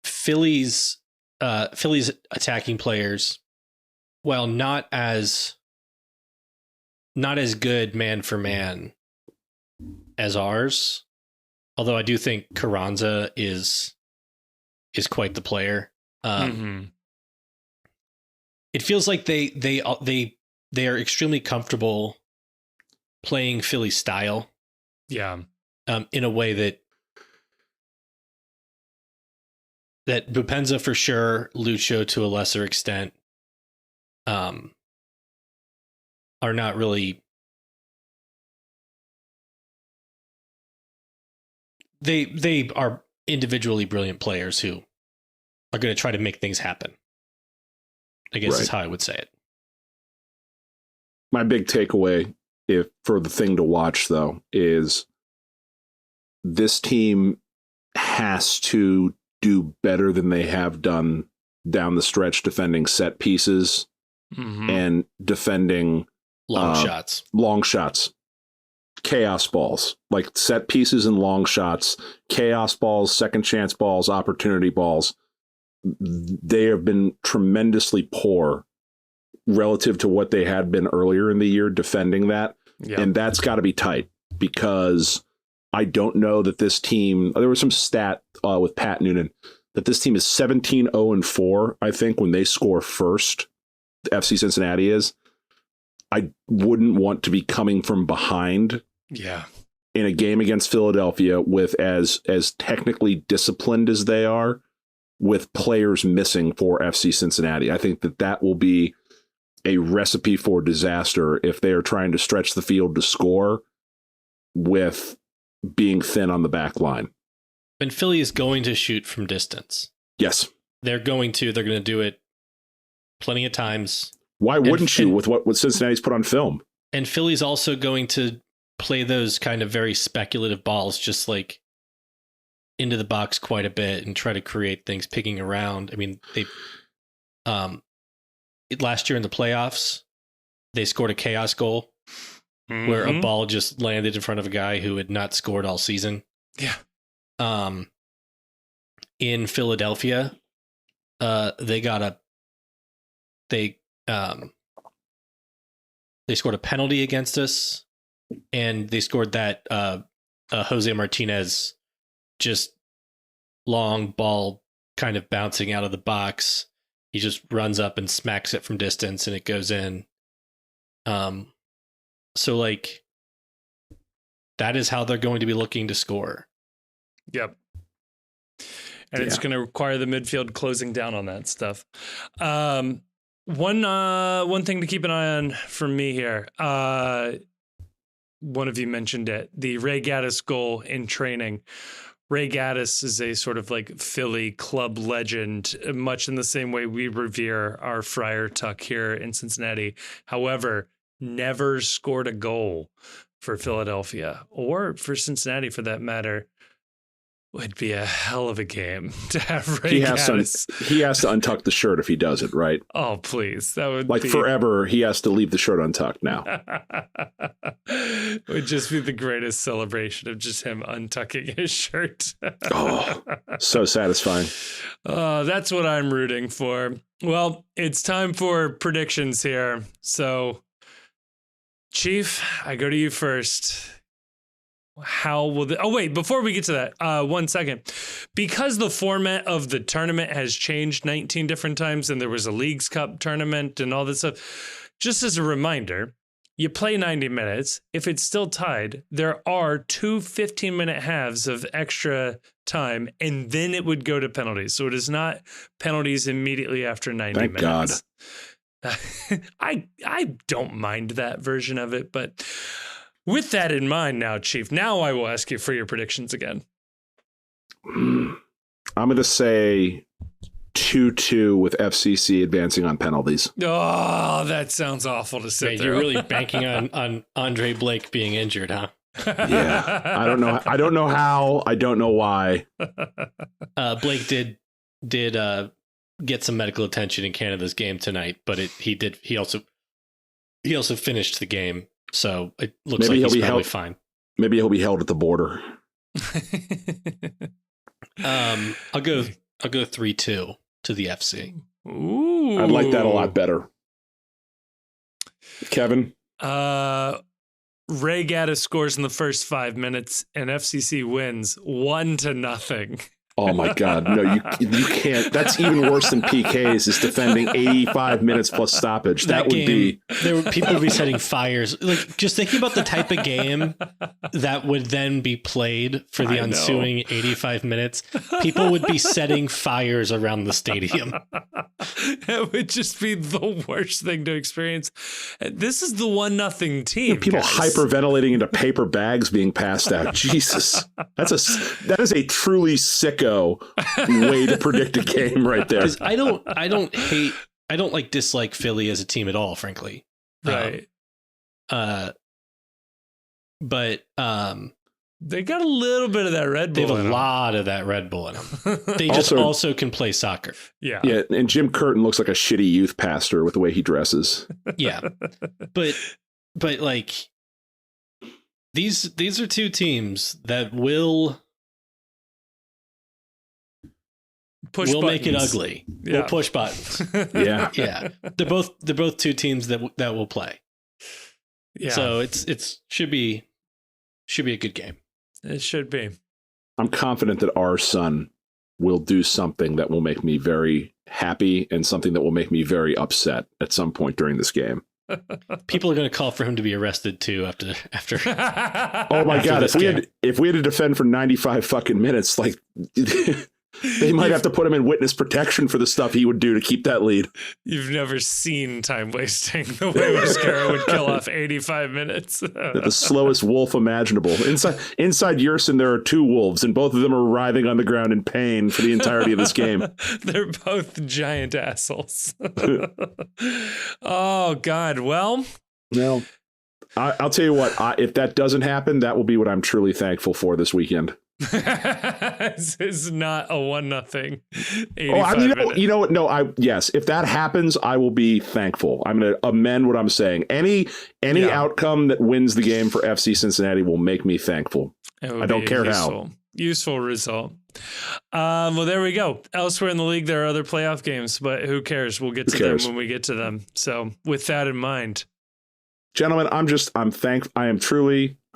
C: Philly's attacking players, while not as good man for man as ours, although I do think Carranza is quite the player. It feels like they are extremely comfortable playing Philly style.
A: Yeah.
C: In a way that Bupenza for sure, Lucho to a lesser extent, are not really. They are individually brilliant players who are going to try to make things happen, I guess is how I would say it.
B: My big takeaway for the thing to watch, though, is this team has to do better than they have done down the stretch defending set pieces and defending
C: long shots, chaos balls, like set pieces and long shots, chaos balls, second chance balls, opportunity balls. They have been tremendously poor relative to what they had been earlier in the year defending that. Yep. And that's got to be tight, because I don't know that this team, there was some stat with Pat Noonan that this team is 17-0-4, I think, when they score first. The FC Cincinnati is. I wouldn't want to be coming from behind in a game against Philadelphia with as technically disciplined as they are, with players missing for FC Cincinnati. I think that will be
B: a recipe for disaster if they are trying to stretch the field to score with being thin on the back line.
C: And Philly is going to shoot from distance.
B: Yes.
C: They're going to do it plenty of times.
B: Why wouldn't you with what Cincinnati's put on film?
C: And Philly's also going to play those kind of very speculative balls, just like into the box quite a bit and try to create things picking around. I mean, they last year in the playoffs, they scored a chaos goal where a ball just landed in front of a guy who had not scored all season.
A: Yeah.
C: In Philadelphia, they scored a penalty against us, and they scored that Jose Martinez just long ball kind of bouncing out of the box. He just runs up and smacks it from distance, and it goes in. So like that is how they're going to be looking to score.
A: Yep. And it's going to require the midfield closing down on that stuff. One thing to keep an eye on from me here. One of you mentioned it, the Ray Gaddis goal in training. Ray Gaddis is a sort of like Philly club legend, much in the same way we revere our Friar Tuck here in Cincinnati. However, never scored a goal for Philadelphia or for Cincinnati for that matter. Would be a hell of a game to have Ray Gaddis.
B: He has to untuck the shirt if he does it, right?
A: Oh, please. That would
B: like
A: be...
B: forever, he has to leave the shirt untucked now.
A: It would just be the greatest celebration of just him untucking his shirt.
B: Oh, so satisfying.
A: That's what I'm rooting for. Well, it's time for predictions here. So, Chief, I go to you first. How will before we get to that, 1 second. Because the format of the tournament has changed 19 different times and there was a Leagues Cup tournament and all this stuff, just as a reminder, you play 90 minutes. If it's still tied, there are 2 15-minute halves of extra time, and then it would go to penalties. So it is not penalties immediately after 90
B: Thank
A: minutes.
B: God.
A: I don't mind that version of it, but... With that in mind now, Chief, now I will ask you for your predictions again.
B: I'm going to say 2-2 with FCC advancing on penalties.
A: Oh, that sounds awful to say.
C: You're really banking on Andre Blake being injured, huh?
B: Yeah. I don't know how. I don't know why.
C: Blake did get some medical attention in Canada's game tonight, but he also finished the game. So it looks like he's probably fine.
B: Maybe he'll be held at the border.
C: I'll go 3-2 to the FC.
A: Ooh.
B: I'd like that a lot better. Kevin?
A: Ray Gaddis scores in the first 5 minutes and FCC wins 1-0.
B: Oh my God. No, you can't. That's even worse than PKs is defending 85 minutes plus stoppage. That would be.
C: People would be setting fires. Like just thinking about the type of game that would then be played for the ensuing 85 minutes. People would be setting fires around the stadium.
A: It would just be the worst thing to experience. This is the 1-0 team.
B: People
A: guys.
B: Hyperventilating into paper bags being passed out. Jesus. That is a truly sicko way to predict a game right there.
C: I don't dislike Philly as a team at all, frankly.
A: Right.
C: But
A: they got a little bit of that Red Bull.
C: They have a lot of that Red Bull in them. They just also can play soccer.
A: Yeah.
B: Yeah. And Jim Curtin looks like a shitty youth pastor with the way he dresses.
C: Yeah. But like these are two teams that will make it ugly.
A: Yeah.
C: We'll push buttons.
B: Yeah.
C: Yeah. They're both two teams that will play.
A: Yeah.
C: So it should be a good game.
A: It should be.
B: I'm confident that our son will do something that will make me very happy and something that will make me very upset at some point during this game.
C: People are going to call for him to be arrested too after.
B: Oh my God! If we had to defend for 95 fucking minutes, like They might have to put him in witness protection for the stuff he would do to keep that lead.
A: You've never seen time wasting the way Mascara would kill off 85 minutes.
B: The slowest wolf imaginable. Inside Yerson, there are two wolves, and both of them are writhing on the ground in pain for the entirety of this game.
A: They're both giant assholes. Oh, God. Well,
B: I'll tell you what, if that doesn't happen, that will be what I'm truly thankful for this weekend.
A: This is not a 1-0.
B: Yes, if that happens, I will be thankful. I'm going to amend what I'm saying. Any outcome that wins the game for FC Cincinnati will make me thankful. I don't care how.
A: Useful result. Well, there we go. Elsewhere in the league, there are other playoff games, but who cares? We'll get to them when we get to them. So with that in mind,
B: gentlemen, I'm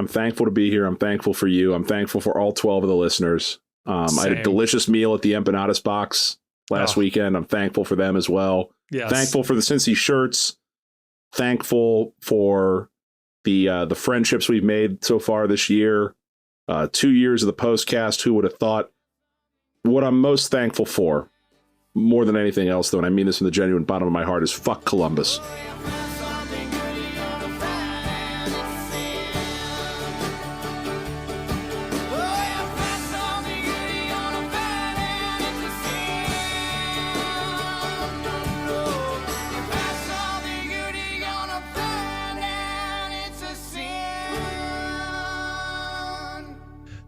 B: thankful to be here. I'm thankful for you. I'm thankful for all 12 of the listeners. I had a delicious meal at the Empanadas box last weekend. I'm thankful for them as well.
A: Yes.
B: Thankful for the Cincy shirts. Thankful for the friendships we've made so far this year. 2 years of the PostCast. Who would have thought? What I'm most thankful for, more than anything else, though, and I mean this from the genuine bottom of my heart, is fuck Columbus.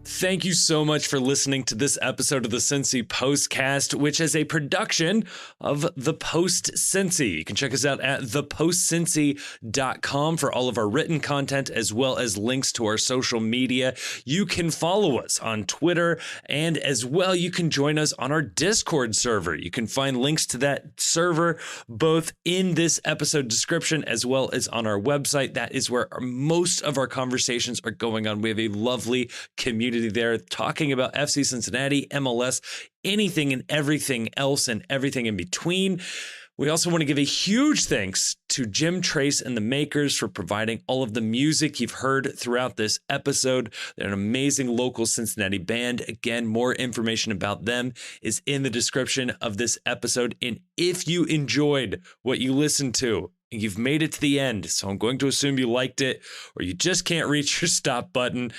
A: Thank you so much for listening to this episode of the Cincy PostCast, which is a production of The Post Cincy. You can check us out at thepostcincy.com for all of our written content, as well as links to our social media. You can follow us on Twitter, and as well, you can join us on our Discord server. You can find links to that server both in this episode description as well as on our website. That is where most of our conversations are going on. We have a lovely community there talking about FC Cincinnati, MLS, anything and everything else and everything in between. We also want to give a huge thanks to Jim Trace and the Makers for providing all of the music you've heard throughout this episode. They're an amazing local Cincinnati band. Again, more information about them is in the description of this episode. And if you enjoyed what you listened to, and you've made it to the end, so I'm going to assume you liked it, or you just can't reach your stop button,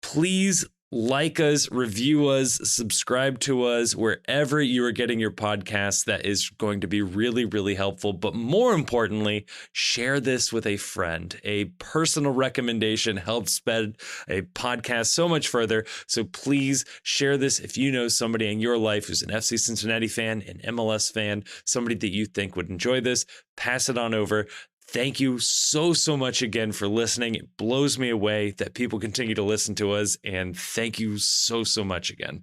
A: please like us, review us, subscribe to us wherever you are getting your podcasts. That is going to be really, really helpful. But more importantly, share this with a friend. A personal recommendation helps spread a podcast so much further. So please share this if you know somebody in your life who's an FC Cincinnati fan, an MLS fan, somebody that you think would enjoy this. Pass it on over. Thank you so much again for listening. It blows me away that people continue to listen to us. And thank you so much again.